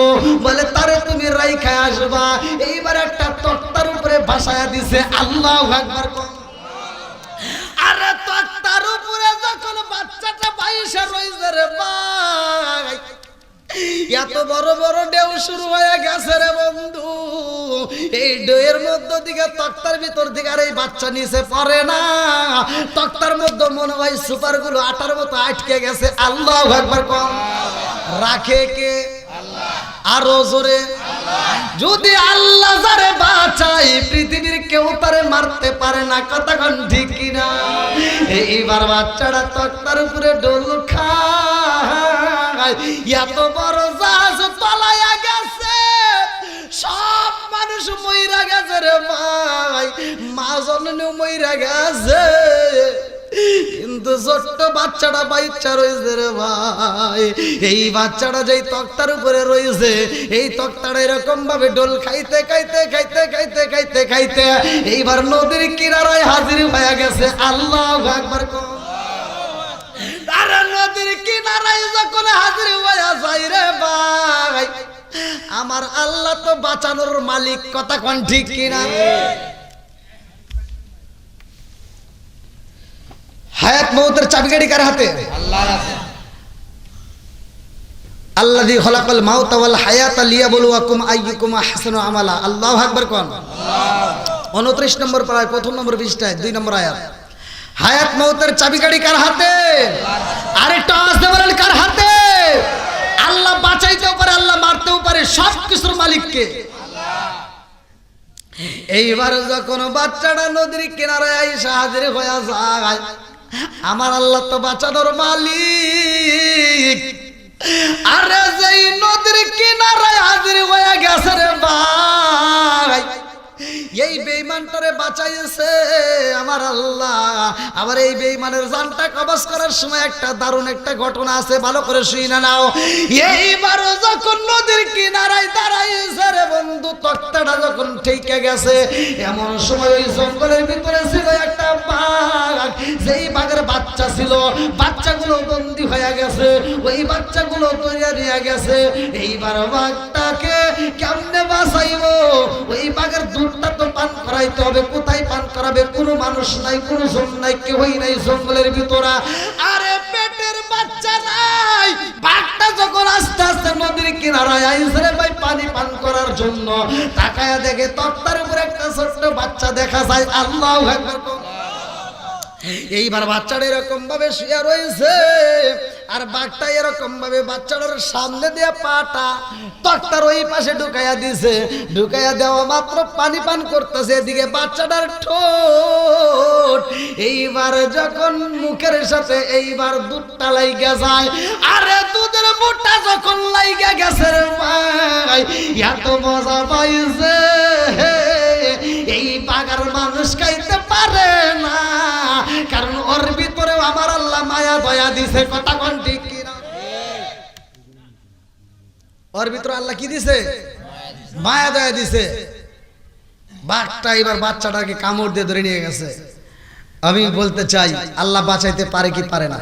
বলে তারে তুমি রাইখা আসবা। এইবার একটা তক্তার উপরে ভাসায়া দিছে, আল্লাহু আকবার। আরে তক্তার উপরে যখন বাচ্চাটা বাইসা রইছে রে ভাই, এত বড় বড় ঢেউ শুরু হয়ে গেছে রে বন্ধু। এই ঢেউয়ের মধ্য দিকে তক্তার ভিতর দিকে আর এই বাচ্চা নিচে পড়ে না, তক্তার মধ্যে মনে হয় সুপার গুলো আটার মতো আটকে গেছে। আল্লাহু আকবার কম রাখে কে? আরো জোরে। যদি আল্লাহ যারে বাঁচাই পৃথিবীর কেউ তারে মারতে পারে না, কতক্ষণ ঠিক কিনা। এইবার বাচ্চাটা তক্তার উপরে ডোল খায়, এত বড় জাহাজ তলায়া গেছে, সব মানুষ মইরা গেছে রে ভাই, মা জননীও মইরা গেছে, কিন্তু ছোট্ট বাচ্চাটা বাচ্চা রয়েছে রে ভাই। এই বাচ্চাটা যেই তক্তার উপরে রয়েছে, এই তক্তাটা এরকম ভাবে ডোল খাইতে খাইতে খাইতে খাইতে খাইতে খাইতে এইবার নদীর কিনারায় হাজির হয়ে গেছে। আল্লাহু আকবার। আরে নদীর কিনারায় যখন হাজির হয়ে যায় রে ভাই, আমার আল্লাহ তো বাঁচানোর মালিক, কথা কোন ঠিক কিনা। হায়াত মউতের চাবিকাঠি কার হাতে? আল্লাহর হাতে। আল্লাযী খলাকাল মাউতা ওয়াল হায়াতা লিয়াবলুয়াকুম আইয়ুকুম আহসানু আমালা। আল্লাহু আকবার কোন। 29 নম্বর পারায় প্রথম নম্বর পৃষ্ঠায় 2 নম্বর আয়াত। হায়াত মউতের চাবিকাঠি কার হাতে? আরে টস দিয়ে বলেন কার হাতে? আল্লাহ বাঁচাইতেও পারে, আল্লাহ মারতেও পারে, সব কিছুর মালিক কে? এইবার যখন বাচ্চাটা নদীর কিনারায় আইসা হাজির হয়ে যায়, আমার আল্লাহ তো বাঁচানোর মালিক। আরে যেই নদীর কিনারায় হাজির হয়ে গেছে রে ভাই, এই বেঈমানটারে বাঁচাইছে আমার আল্লাহ। আবার এই বেঈমানের জানটা কবজ করার সময় একটা দারুণ একটা ঘটনা আছে, ভালো করে শুনে নাও। এইবার যখন নদীর কিনারায় দাঁড়াইছে রে বন্ধু, তক্তাটা যখন ঠেকে গেছে, এমন সময় ওই জঙ্গলের ভিতরে ছিল একটা বাঘ। যেই বাঘের বাচ্চা ছিল, বাচ্চাগুলো বন্দী হয়ে গেছে, ওই বাচ্চাগুলো তৈরি নিয়ে গেছে। এইবার বাঘটাকে কেমনে বাঁচাইবো? ওই বাঘের দুধটা তো পান করাইতে হবে, কোথায় পান করাবে? কোনো মানুষ নাই, কোনো জন নাই, কেউই নাই জঙ্গলের ভিতরে। আরে পেটের বাচ্চা নাই। বাঘটা যখন আস্তে আস্তে নদীর কিনারায় আইছে রে ভাই পানি পান করার জন্য, তাকায়া দেখে তক্তার উপরে একটা ছোট্ট বাচ্চা দেখা যায়। আল্লাহু আকবার। এইবার বাচ্চাটা এরকম ভাবে শুয়ে রয়েছে, আর বাঘটা এরকম ভাবে বাচ্চাটার সামনে দিয়ে পাটা তক্তার ওই পাশে ঢুকাইয়া দিছে। ঢুকাইয়া দেওয়া মাত্র পানি পান করতেছে, এদিকে বাচ্চাটার ঠোঁট এইবার যখন মুখের সাথে এইবার দুধটা লাইগা যায়। আরে দুধের বুটটা যখন লাইগা গেছে রে ভাই, এত মজা পাইছে এই বাঘার মানুষ খাইতে পারে না, কারণ ওর ভিতরে আমার আল্লাহ মায়া দয়া দিছে। কথা কোন ঠিক কিনা? ওর ভিতরে আল্লাহ কি দিছে? মায়া দয়া দিছে। বাঘটা এবার বাচ্চাটাকে কামড় দিয়ে ধরে নিয়ে গেছে। আমি বলতে চাই, আল্লাহ বাঁচাইতে পারে কি পারে না?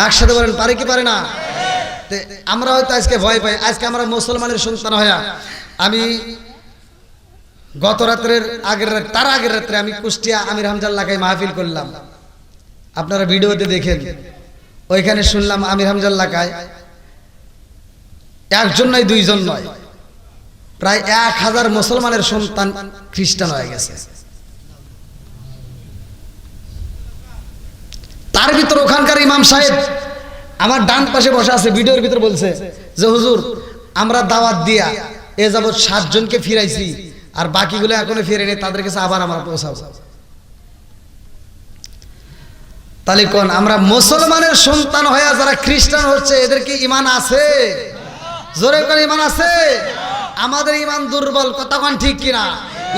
একসাথে বলেন, পারে কি পারে না? আমরা হয়তো আজকে ভয় পাই। আজকে আমরা মুসলমানের সন্তান হয়ে, আমি গত রাত্রের আগের রাত, তার আগের রাত্রে আমি কুষ্টিয়া আমির হামজার এলাকায় মাহফিল করলাম। আপনারা ভিডিওতে দেখেন, ওইখানে শুনলাম আমির হামজার এলাকায় একজন নয়, দুইজন নয়, প্রায় 1000 মুসলমানের সন্তান খ্রিস্টান হয়ে গেছে। তার ভিতর ওখানকার ইমাম সাহেব আমার ডান পাশে বসে আছে, ভিডিওর ভিতর বলছে যে হুজুর আমরা দাওয়াত দিয়া এ যাবৎ 7 জনকে ফিরাইছি, আর বাকিগুলো এখনো ফিরে নেই, তাদের কাছে আবার আমরা পৌঁছাবো। তাহলে কোন আমরা মুসলমানের সন্তান হয়ে যারা খ্রিস্টান হচ্ছে এদের কি ঈমান আছে? জোরে করে ঈমান আছে? আমাদের ঈমান দুর্বল, কথা কোন ঠিক কিনা?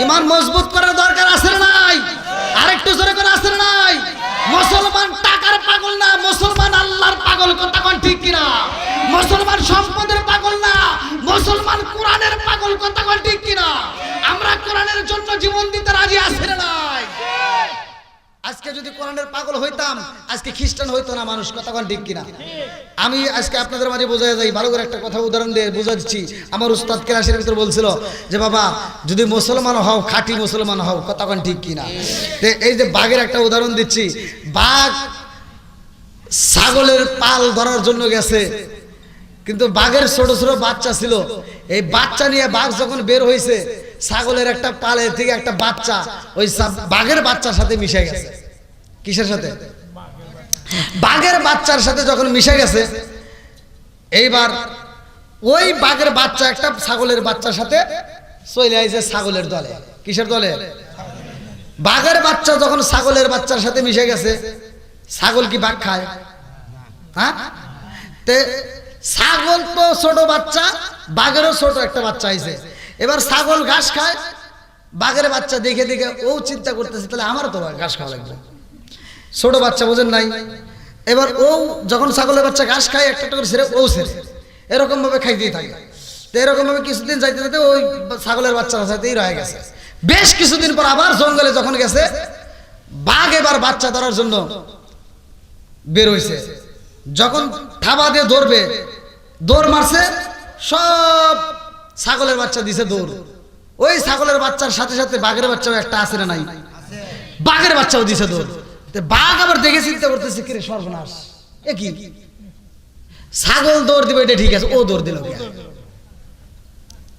ঈমান মজবুত করার দরকার আছে না নাই? আরেকটু জোরে করে আছে না নাই? মুসলমান টাকার পাগল না, মুসলমান আল্লাহর পাগল, কথা কোন ঠিক কিনা? মুসলমান সম্পদের পাগল না, মুসলমান কোরআনের পাগল, কথা কোন ঠিক কিনা? আমরা কোরআনের জন্য জীবন দিতে রাজি আছি না নাই? আজকে যদি কোরআনের পাগল হইতাম আজকে খ্রিস্টান হইতো না মানুষ, কথা কোন ঠিক কিনা? আমি আজকে আপনাদের মাঝে বোঝাই যাই, ভালো করে একটা কথা উদাহরণ দিয়ে বোঝাচ্ছি। আমার উস্তাদ ক্লাসের ভিতর বলছিল যে বাবা যদি মুসলমান হও, খাঁটি মুসলমান হও, কথা কোন ঠিক কিনা? এই যে বাঘের একটা উদাহরণ দিচ্ছি। বাঘ ছাগলের পাল ধরার জন্য গেছে, কিন্তু বাঘের ছোট ছোট বাচ্চা ছিল। এই বাচ্চা নিয়ে বাঘ যখন বের হয়েছে, ছাগলের একটা পালের থেকে একটা বাচ্চা ওই বাঘের বাচ্চার সাথে মিশে গেছে। কিসের সাথে? বাঘের বাচ্চার সাথে যখন মিশে গেছে, এইবার ওই বাঘের বাচ্চা একটা ছাগলের বাচ্চার সাথে চলে আইছে ছাগলের দলে। কিসের দলে? বাঘের বাচ্চা যখন ছাগলের বাচ্চার সাথে মিশে গেছে, ছাগল কি বাঘ খায়? হ্যাঁ, ছাগল তো ছোট বাচ্চা, বাঘেরও ছোট একটা বাচ্চা আইছে। এবার ছাগল ঘাস খায়, বাঘের বাচ্চা দেখে দেখে ও চিন্তা করতেছে তাহলে আমারও তো ঘাস খাওয়া লাগবে। ছোট বাচ্চা বোঝেন নাই? এবার ও যখন ছাগলের বাচ্চা ঘাস খায় একটা করে ছেড়ে ও ছেড়ে এরকম ভাবে খাইতেই থাকে। তো এরকম ভাবে কিছুদিন যাইতে যাইতে ওই ছাগলের বাচ্চার সাথেই রয়ে গেছে। বেশ কিছুদিন পর আবার জঙ্গলে যখন গেছে, বাঘ এবার বাচ্চা ধরার জন্য বের হইছে। যখন থাবা দিয়ে ধরবে, দৌড় মারছে, সব ছাগলের বাচ্চা দিছে দৌড়। ওই ছাগলের বাচ্চার সাথে সাথে বাঘের বাচ্চাও একটা আছে না নাই? বাঘের বাচ্চাও দিছে দৌড়। বাঘ আবার দেখে চিন্তা করতেছে কিরে সর্বনাশ, এ কি ছাগল দৌড় দিবে এটা ঠিক আছে, ও দৌড় দিল।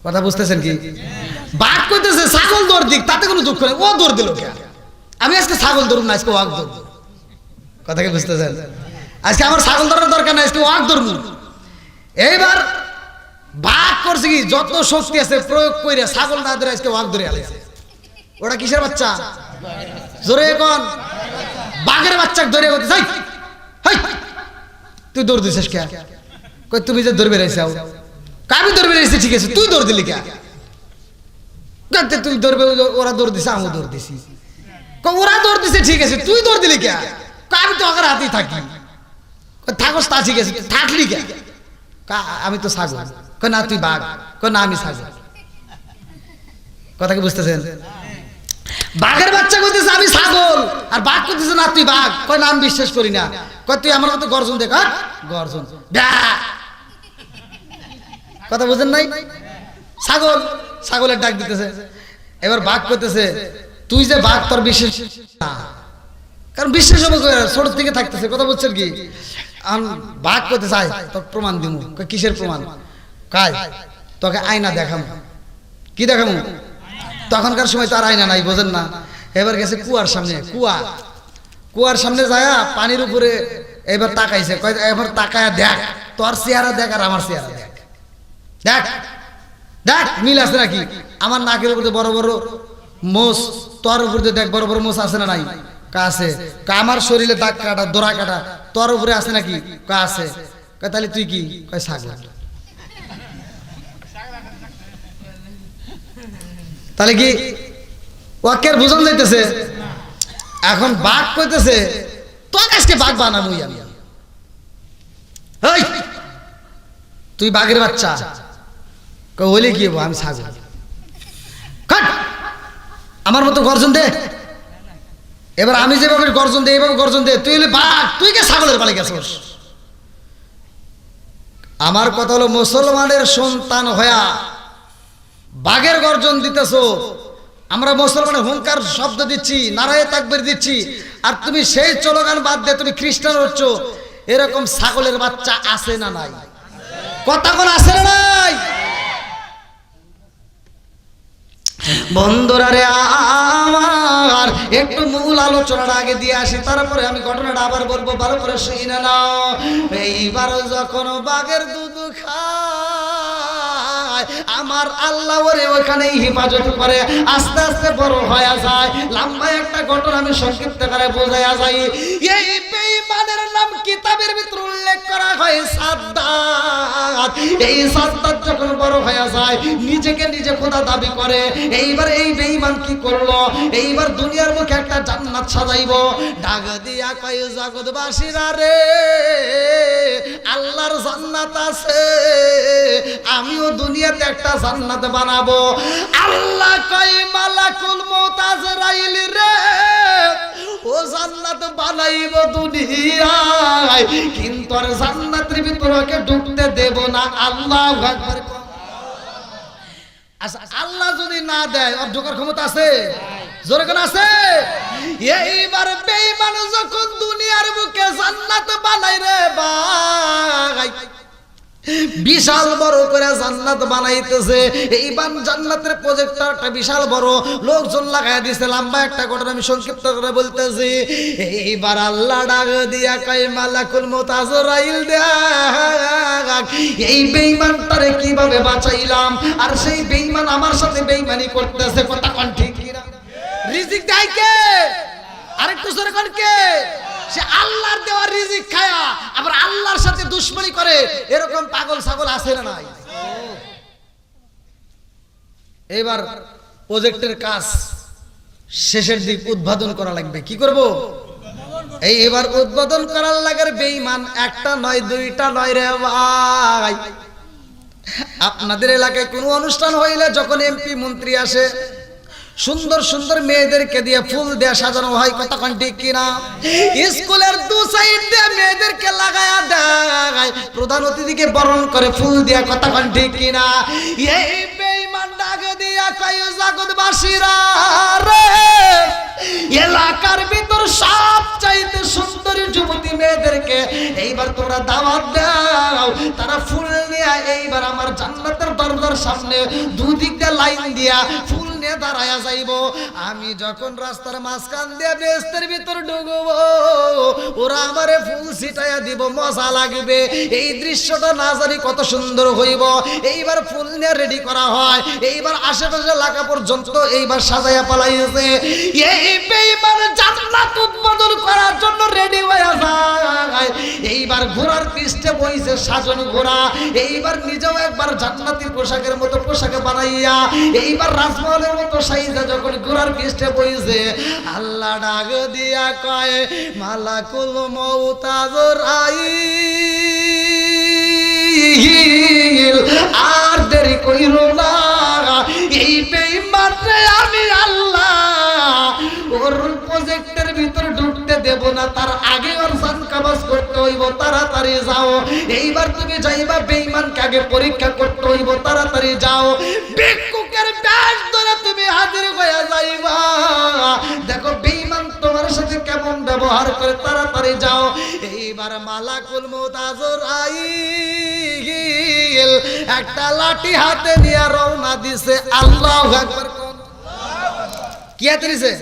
কথা বুঝতেছেন কি? বাঘ কইতেছে ছাগল দৌড় দিক, তাতে কোনো দুঃখ নেই, ও দৌড় দিল কে? আমি আজকে ছাগল ধরুন না, আজকে ওয়াক ধরবো। কথা কি বুঝতেছেন? আজকে আমার ছাগল ধরার দরকার নাই, আজকে ওয়াক ধরবো। এইবার বাঘ করছে কি যত শক্তি আছে প্রয়োগ করে ছাগল না ধরে আজকে ওয়াক ধরে আলাইছে। ওটা কিসের বাচ্চা? জোরে কোন? বাঘের বাচ্চা ধরে বলতে যাই, তুই দৌড় দিছিস কে? কই তুমি যে দৌড় বেরাইছাও? আমি দৌড় বেরাইছি ঠিক আছে, তুই দৌড় দিলি কে? তুই দৌড়বে, ওরা দৌড় দিছে, আমি দৌড় দিছি। ওরা দৌড় দিছে ঠিক আছে, তুই দৌড় দিলি কে? আমি তো ওখানে হাতেই থাকি। থাকস তা ঠিক আছে, থাকলি কে? আমি তো ছাগল। কই না তুই বাঘ। কই না আমি ছাগল। কথা কি বুঝতেছেন? বাঘের বাচ্চা কইতেছে আমি ছাগল, আর বাঘ কইতেছে না তুই বাঘ। কই না আমি বিশ্বাস করি না। কই তুই আমার মতো গর্জন দেখ। গর্জন কথা বুঝেন নাই? ছাগল ছাগলের ডাক দিতেছে। এবার বাঘ কইতেছে তুই যে বাঘ তোর বিশ্বাস না, কারণ বিশ্বাস হবে ছোট থেকে থাকতেছে। কথা বুঝছেন কি? বাঘ কইতে চাই তোর প্রমাণ দিব। কিসের প্রমাণ? কাজ তোকে আয়না দেখাম। কি দেখাম? তখনকার সময় তো আর আয়না নাই, বোঝেন না? এবার গেছে কুয়ার সামনে, কুয়ার সামনে যায় পানির উপরে এবার তাকাইছে। এবার তাকায় দেখ তোর চেহারা দেখ আর আমার চেহারা দেখ, দেখ দেখ মিল আছে নাকি? আমার নাকের উপরে বড় বড় মোষ, তোর উপরে দেখ বড় বড় মোষ আছে না নাই? আছে। আমার শরীরে দাগ কাটা, দোরা কাটা, তোর উপরে আছে নাকি? আছে। তাহলে তুই কি? কয় ছাগল। তাহলে কি ওয়াকের বুঝন যাইতেছে? এখন বাঘ কইতেছে তোর আজকে বাঘ বানাবই আমি। তুই বাঘের বাচ্চা। বলি কি আমি ছাগল। আমার মতো গর্জন দে। এবার আমি যেভাবে গর্জন দে এইভাবে গর্জন দে। তুই হলে বাঘ, তুই কে ছাগলের পালে গেছিস? আমার কথা হলো মুসলমানের সন্তান হয়া বাঘের গর্জন দিতেছো। আমরা মুসলমানের হুঙ্কার শব্দ দিচ্ছি, নারায়ে তাকবীর দিচ্ছি, আর তুমি সেই স্লোগান বাদ দিয়ে তুমি খ্রিস্টান হচ্ছ। এরকম ছাগলের বাচ্চা আছে না নাই? কথা কোন আছে না নাই? বন্ধুরা রে আমার একটু মূল আলোচনার আগে দিয়ে আসি, তারপরে আমি ঘটনাটা আবার বলবো, ভালো করে শুনে নাও। এইবার যখন বাঘের দুধ খায় আমার আল্লাহ ওরে ওখানেই হেফাজত করে, আস্তে আস্তে বড় হয়ে যায়। লম্বা একটা ঘটনা আমি সংক্ষিপ্ত করে বোঝাইয়া যাই। এই বেঈমানের নাম কিতাবের ভিতর উল্লেখ করা হয় সাদ্দাত। এই সাদ্দাত যখন বড় হয়ে যায় নিজেকে নিজে খোদা দাবি করে, এইবার এই বেঈমান কি করলো, এইবার দুনিয়ার মুখে একটা জান্নাত সাজাইবো, ডাক দিয়া কয় জগৎবাসীরা রে আল্লাহর জান্নাত আছে, আমিও দুনিয়াতে একটা জান্নাত বানাবো। আল্লাহ কয় মালাকুল মউত আজরাইল রে ও জান্নাত বানাইব দুনিয়ায়, কিন্তু আর জান্নাতের ভিতরে ঢুকতে দেব না। আল্লাহু আকবার। আচ্ছা আল্লাহ যদি না দেয় ওর ঢোকার ক্ষমতা আছে? জোরে কোন আছে? এইবার বেঈমান যখন দুনিয়ার বুকে জান্নাত বানাই রে ভাই, বিশাল বড় করে জান্নাত বানাইতেছে, এইবার জান্নাতের প্রজেক্টরটা বিশাল বড়, লোকজন লাগায় দিয়েছে। লম্বা একটা ঘটনা আমি সংক্ষিপ্ত করে বলতেছি। এইবার আল্লাহ ডাক দিয়া কয় মালাকুল মউত আজরাইল ডাক, এই বেঈমানটারে কিভাবে বাঁচাইলাম, আর সেই বেঈমান আমার সাথে বেঈমানি করতেছে, কথা কোন ঠিক কিনা? রিজিক দেয় কে? আরেকটু জোরে কোন কে? সে আল্লাহর দেওয়া রিজিক খায়া আবার আল্লাহর সাথে দুশমনি করে, এরকম পাগল ছাগল আছে না নাই? এবার প্রজেক্টের কাজ শেষের দিক, উদ্বোধন করা লাগবে। কি করব? এবার উদ্বোধন করার লাগে বেঈমান একটা নয় দুইটা নয় রে ভাই। আপনাদের এলাকায় কোনো অনুষ্ঠান হইলে যখন এমপি মন্ত্রী আসে, সুন্দর সুন্দর মেয়েদেরকে দিয়ে ফুল দিয়ে সাজানো হয়, কথা কোন ঠিক কিনা? স্কুলের দু সাইড দিয়ে মেয়েদেরকে লাগায়া দেয়, প্রধান অতিথিকে বরণ করে ফুল দিয়ে, কথা কোন ঠিক কিনা? এই বেঈমান ডাক দিয়া কয় জগৎবাসীরা রে এলাকার ভিতর সবচাইতে সুন্দরী যুবতী মেয়েদেরকে এইবার তোমরা দাওয়াত দাও, তারা ফুল নিয়ে এইবার আমার জান্নাতের দরজার সামনে দুদিক দিয়ে লাইন দিয়া ফুল নিয়ে দাঁড়ায়া যাইব। আমি যখন রাস্তার মাঝখান দিয়ে বেহেশতের ভিতর ঢুকবো, ওরা আমারে ফুল ছিটাইয়া দিব, মজা লাগবে। এই দৃশ্যটা না জানি কত সুন্দর হইব। এইবার ফুল নিয়ে রেডি করা হয়, এইবার আশেপাশে এলাকা পর্যন্ত এইবার সাজাইয়া পালাইছে। এই বেঈমান জান্নাত উদ্বোধন করার জন্য রেডি হয়ে যায়। এইবার ঘোড়ার পৃষ্ঠে বইছে সাজন ঘোড়া, এইবার নিজেও একবার জান্নাতি পোশাকের মতো পোশাকে বানাইয়া এইবার রাজমহলের মতো সাইজা যখন ঘোড়ার পৃষ্ঠে বইছে, আল্লাহ ডাক দিয়া কয় মালাকুল মউত আজরাইল আর দেরি কইরো না, এই বেঈমানরে আমি আল্লাহ ওর প্রজেক্টের ভিতর ঢুকতে দেব না, তার আগে ওর জান কবজ করতে হইব, তাড়াতাড়ি যাও। এইবার তুমি যাইবা বেঈমানকে আগে পরীক্ষা করতে হইব, তাড়াতাড়ি যাও। ভিক্ষুকের ব্যাস ধরে তুমি হাজির হয়ে যাইবা, দেখো বেঈমান তোমার সাথে কেমন ব্যবহার করে, তাড়াতাড়ি যাও। এইবার মালাকুল মউত আজরাইল একটা লাঠি হাতে নিয়ে রওনা দিছে। আল্লাহু আকবার। কি হাতে নিছে?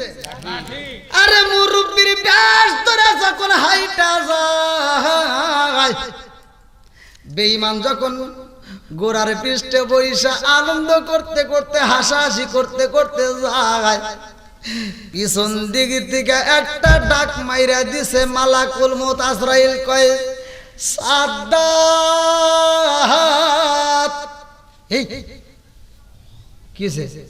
আরে মুরব্বির ব্যাস ধরে যখন হাইটা যায়, বেঈমান যখন গোড়ার পৃষ্ঠে বইসা আনন্দ করতে করতে হাসাহাসি করতে করতে যায়, পিছন দিক থেকে একটা ডাক মাইরা দিছে। মালাকুল মউত আজরাইল কয় সাদ্দাত। এই কি হইছে?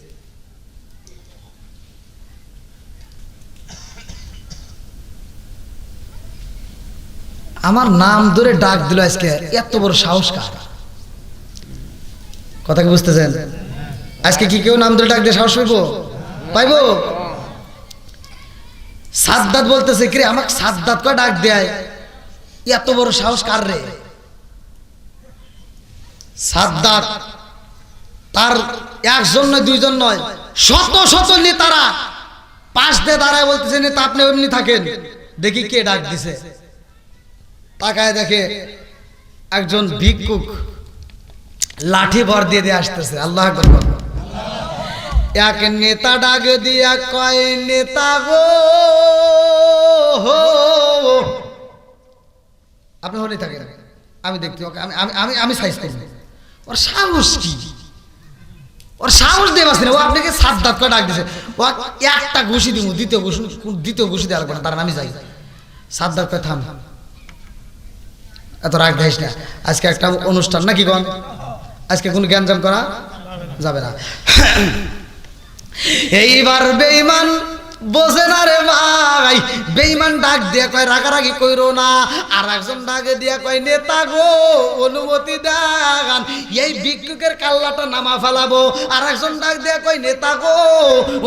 আমার নাম ধরে ডাক দিল আজকে, এত বড় সাহস কার? কথা কি বুঝতেছেন? আজকে কি কেউ নাম ধরে ডাক দিয়ে সাহস পাইবো? সাদ্দাত বলতেছে, কি রে আমাকে সাদ্দাত করে ডাক দেয়, এত বড় সাহস কার রে? সাদ্দাত তার একজন নয় দুইজন নয়, শত শত নেতারা পাশ দিয়ে দাঁড়ায় বলতেছে, নেতা আপনি এমনি থাকেন, দেখি কে ডাক দিছে। তাকায় দেখে একজন ভিক্ষুক লাঠি ভর দিয়ে দিয়ে আসতেছে। আল্লাহ আকবার। এক নেতা ডাক দিয়া কয় নেতা গো, আপনি হলে থাকেন, আমি দেখতে আমি সাইজ করব। ওর সাহস কি? ওর সাহস দিয়ে বাঁচলেন, ও আপনাকে সাদ্দাত করে ডাক দিছে। ও একটা ঘুষি দিব, দ্বিতীয় ঘুষি দেওয়ার কথা, তার আমি যাই। সাদ্দাত করে থাম, এত রাগ দেখিস না, আজকে একটা অনুষ্ঠান নাকি গন, আজকে কোনো জ্ঞানজাম করা যাবে না। এইবার বেঈমান বোঝে না রে ভাই, বেঈমান ডাক দিয়া কয় রাগারাগি কইরো না, আর একজন ডাকে দিয়া কয় নেতা গো অনুমতি দেন, এই ভিক্ষুকের কাল্লাটা নামা ফেলাবো। আর একজন ডাক দিয়া কয় নেতা গো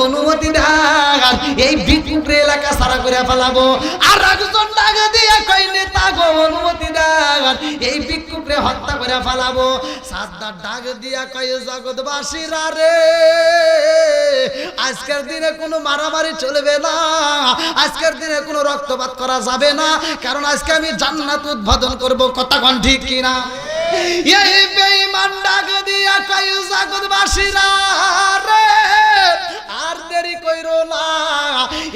অনুমতি দেন, এই ভিক্ষুকের এলাকা সারা করে ফেলাবো। আর একজন ডাকে দিয়া কয় নেতা গো অনুমতি দেন, এই ভিক্ষুকরে হত্যা করে ফেলাবো। সাদ্দার ডাক দিয়া কয় জগৎবাসীরা রে, আজকের দিনে কোনো মারামারি চলবে না, আজকের দিনে কোনো রক্তপাত করা যাবে না, কারণ আজকে আমি জান্নাত উদ্বোধন করব। কথা কোন ঠিক কিনা? এই বেঈমান ডাক দিয়া কয় জগৎবাসীরা রে, আর দেরি কইরো না,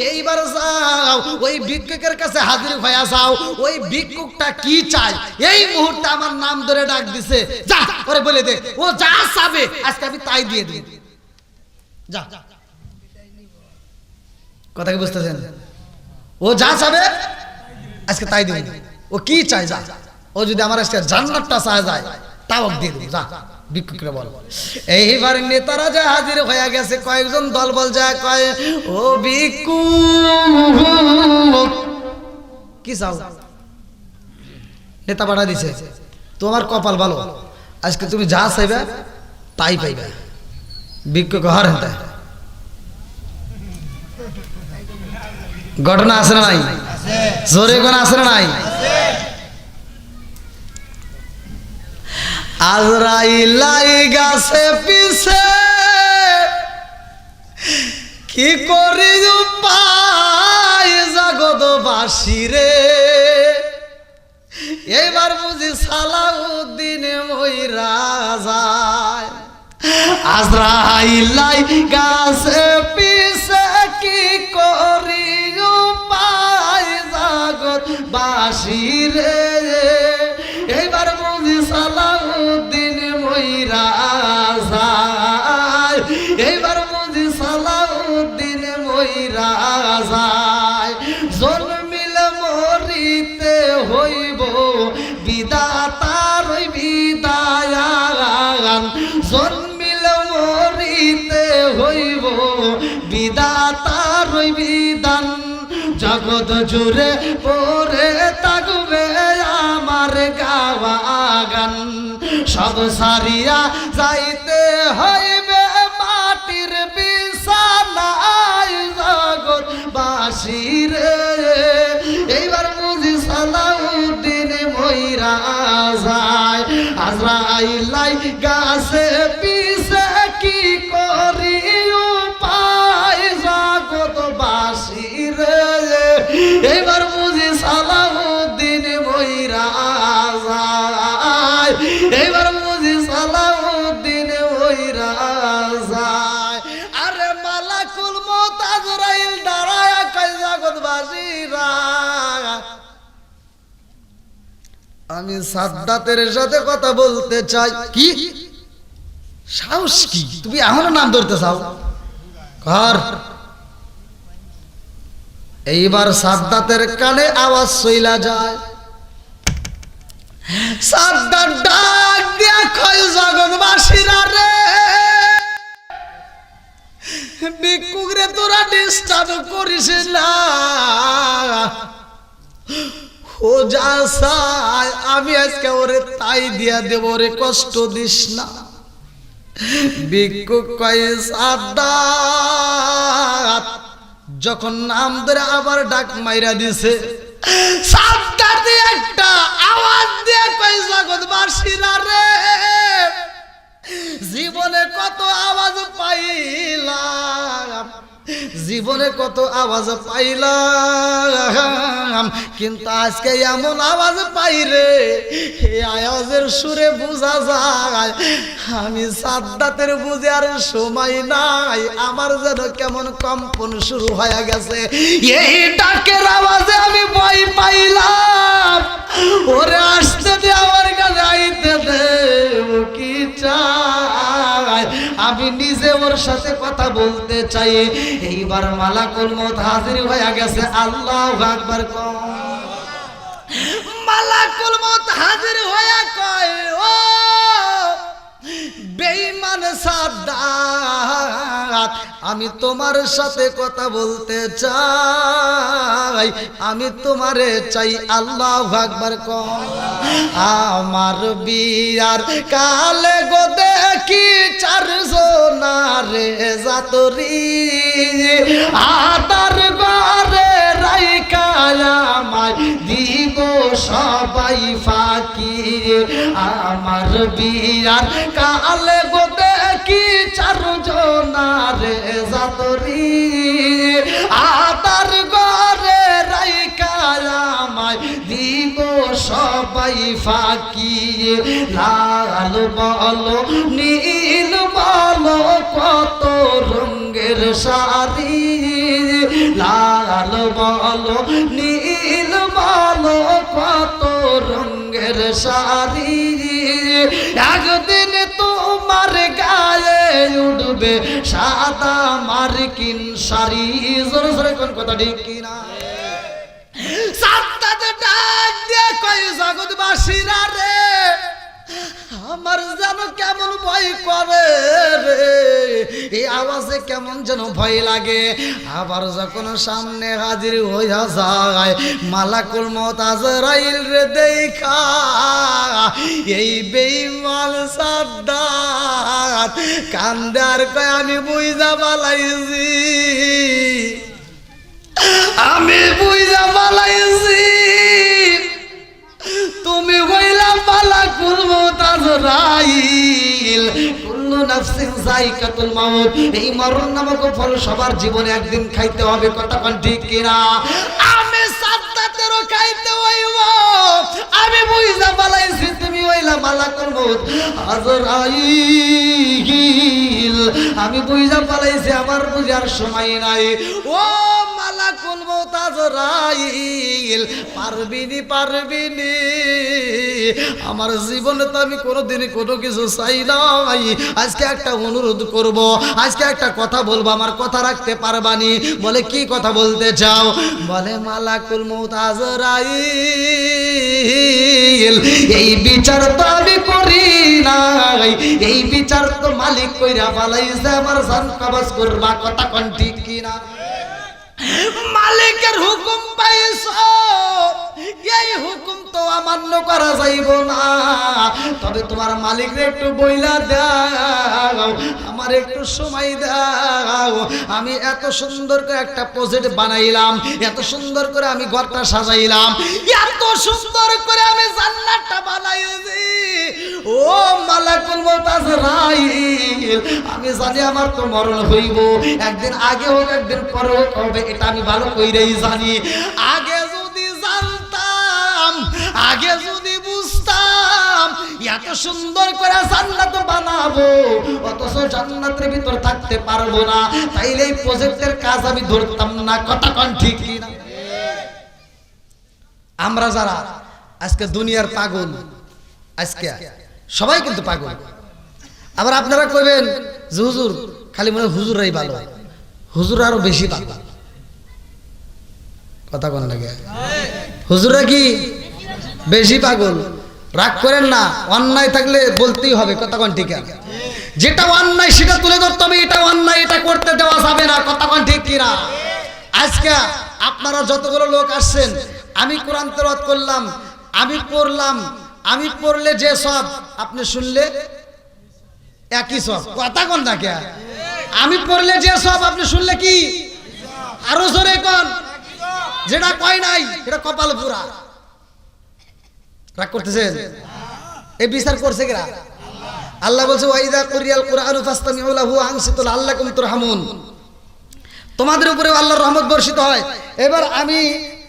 এইবার যাও ওই ভিক্ষুকের কাছে হাজির হয়ে যাও। ওই ভিক্ষুকটা কি চায় এই মুহূর্তে আমার নাম ধরে ডাক দিছে, যা ওরে বলে দে, ও যা চাবে আজকে আমি তাই দিয়ে দিই। যা, কথা কি বুঝতেছেন? ও যা চাবে আজকে তাই দিবে। ও কি চায় যা, ও যদি আমার আজকে জান্নাতটা চায় যায় তাও দিয়ে দিবে, যা ভিক্ষুকরে বল। এইবার নেতারা যা হাজির হয়ে গেছে, কয়েকজন দলবল যায় কয় ও ভিক্ষুক কি চাও? নেতা পাঠা দিছে, তোমার কপাল ভালো, আজকে তুমি যা চাইবে তাই পাইবে। ভিক্ষুক হার হেতে ঘটনা আছে না নাই? জোরে কোন আছে না নাই? আজরাইল গাছে পিছে কি করি উপায় জগৎবাসী রে, এবার বুঝি সালাউদ্দিন মইরা যায়। আজরাইল গাছে পিছে কি করি উপায় জগৎবাসী রে, এইবার বুঝি সালাউদ্দিন মইরা যায়, এইবার বুঝি সালাউদ্দিন মইরা যায়। জন্মিল মরিতে হইব বিধাতার বিদায়ান, জন্মিল মরিতে হইব বিধাতার বিধান। জগৎ জুড়ে পড়ে থাকবে আমার গাওয়া গান, সব সারিয়া যাইতে হইবে মাটির বিছানায় জগৎবাসী রে, এইবার বুঝি সালাউদ্দিন মইরা যায়। আজরাইল গাছে পিছে কি করি উপায় জগৎবাসী রে, এইবার বুঝি সালাউদ্দিন মইরা যায়, এইবার বুঝি সালাউদ্দিন মইরা যায়। আরে মালাকুল মউত আজরাইল দাঁড়ায় কয় জগৎবাসীরা, আমি সাদ্দাতের সাথে কথা বলতে চাই। কি সাহস, কি তুমি এখনো নাম ধরতে চাও? কর। এইবার সাদ্দাতের কানে আওয়াজ চইলা যায়, সাদ্দাত ডাক দিয়া কয় জগৎবাসীরা রে, ভিক্ষুক রে তোরা ডিস্টার্ব করিস না, ও যা চায় আমি আজকে ওরে তাই দিয়া দেব, রে কষ্ট দিস না। ভিক্ষুক কয় সাদ্দাত, যখন নাম ধরে আবার ডাক মাইরা দিছে, সাদ্দাত একটা আওয়াজ দিয়ে কয় জগৎবাসীরা রে, জীবনে কত আওয়াজ পাইলাম, জীবনে কত আওয়াজ পাইলাম, কিন্তু আজকে এমন আওয়াজ পাই রে, এই আওয়াজের সুরে বোঝা যায় আমি সাদ্দাতের বুঝে আর সময় নাই, আমার যেন কেমন কম্পন শুরু হয়ে গেছে। এই ডাকের আওয়াজে আমি ভয় পাইলাম, ওরে আসতে দে আমার কাছে, আইতে দে, ও কি চায় আমি নিজে ওর সাথে কথা বলতে চাই। এইবার মালাকুল মউত হাজির হয়ে গেছে। আল্লাহু আকবার। মালাকুল মউত হাজির হয়ে কয়, ও বেঈমান সাদ্দাত, আমি তোমার সাথে কথা বলতে চাই, আমি তোমারে চাই। আল্লাহু আকবার কও। আমার বিয়ার কালে গো দেখি চারজনারে যাতরি, আদার ঘরে রাইখা আমায় দিব সবাই ফাঁকি। আমার বিয়ার কালে গো দেখি চারজনারে যাতরি, আদার ঘরে রাইখা আমায় দিব সবাই ফাঁকি। লাল বলো নীল বলো কত রঙের শাড়ি, লাল বলো নীল বলো কত রঙের শাড়ি, একদিন তোমার গায়ে উঠবে সাদা মার্কিন শাড়ি। জোরে জোরে কোন কথা ঠিক কিনা? সাতটাতে ডাক দিয়ে কই, জগৎবাসীরা রে, আমার যেন কেমন ভয় করে রে, এই আওয়াজে কেমন যেন ভয় লাগে। আবার যখন সামনে হাজির হইয়া যায় মালাকুল মউত আজরাইল রে দেখা, এই বেঈমান সাদ্দাত কান্দে আর কয়, আমি বুইজা পালাইছি, আমি বুইজা পালাইছি, তুমি হইলা মালাকুল মউত আজরাইল, কুল্লু নাফসিন যায়িকাতুল মাউত। এই মরণ নামক ফল সবার জীবনে একদিন খাইতে হবে, কথা কোন ঠিক কিনা? আমি সাদ্দাতেরও খাইতে হইব, আমি বুইজা পালাইছি, তুমি হইলা মালাকুল মউত আজরাইল, আমি বুইজা পালাইছি, আমার বুঝার সময় নাই। ও মালাকুল মউত আজরাইল, পারবিনি পারবিনি, আমার জীবনে তো আমি কোনোদিন কোনো কিছু চাই নাই, আজকে একটা অনুরোধ করব, আজকে একটা কথা বলবো, আমার কথা রাখতে পারবানি? বলে কি কথা বলতে চাও? বলে মালাকুল মউত আজরাইল, এই বিচার তো আমি করি নাই, এই বিচার তো মালিক কইরা পালাইছে, আমার জান কবজ করবা, কথা কোন ঠিক কিনা? মালিকের হুকুম পাইছো, এই হুকুম তো অমান্য করা যাইব না, তবে তোমার মালিকরে একটু বইলা দাও, আমার একটু সময় দাও, আমি এত সুন্দর করে একটা প্রজেক্ট বানাইলাম, এত সুন্দর করে আমি ঘরটা সাজাইলাম, এত সুন্দর করে আমি জান্নাতটা বানাইছি, ও মালাকুল মউত আজরাইল, আমি জানি আমার তো মরণ হইব, একদিন আগে হোক একদিন পরে হোক হবে, এটা আমি ভালো কইরেই জানি। আগে যদি জানতাম, আগে যদি বুঝতাম এত সুন্দর করে জান্নাত বানাবো, অথচ জান্নাতের ভিতর থাকতে পারবো না, তাইলে এই প্রজেক্টের কাজ আমি ধরতাম না, কথা কোন ঠিক কিনা? আমরা যারা আজকে দুনিয়ার পাগল, আজকে সবাই কিন্তু পাগল। আবার আপনারা কইবেন যে হুজুর খালি মনে হুজুরাই ভালো, হুজুর আরো বেশি পাগল, কথা কোন লাগে? হুজুররা কি বেশি পাগল? রাগ করেন না, অন্যায় থাকলে বলতেই হবে, কথা কোন ঠিক? যেটা অন্যায় সেটা তুলে ধরতে হবে, এটা অন্যায়, এটা করতে দেওয়া যাবে না, কথা কোন ঠিক কিনা? আজকে আপনারা যতগুলো লোক আসছেন, আমি কোরআন তেলাওয়াত করলাম, আমি পড়লাম, আমি পড়লে যে সব, আপনি শুনলে একই সব, কথা কোন থাকে? আমি পড়লে যে সব, আপনি শুনলে কি? আরো জোরে কোন? যেটা কয় নাই এটা কপাল পুরা। রাগ করতেছেন? এই বিচার করছে কিরা? আল্লাহ বলছে ওয়াইদা কুরিয়াল কুরআনু ফাসতামিউ লাহু ওয়া আনসিতু লাআল্লাকুম তুরহামুন, তোমাদের উপরে আল্লাহর রহমত বর্ষিত হয়। এবার আমি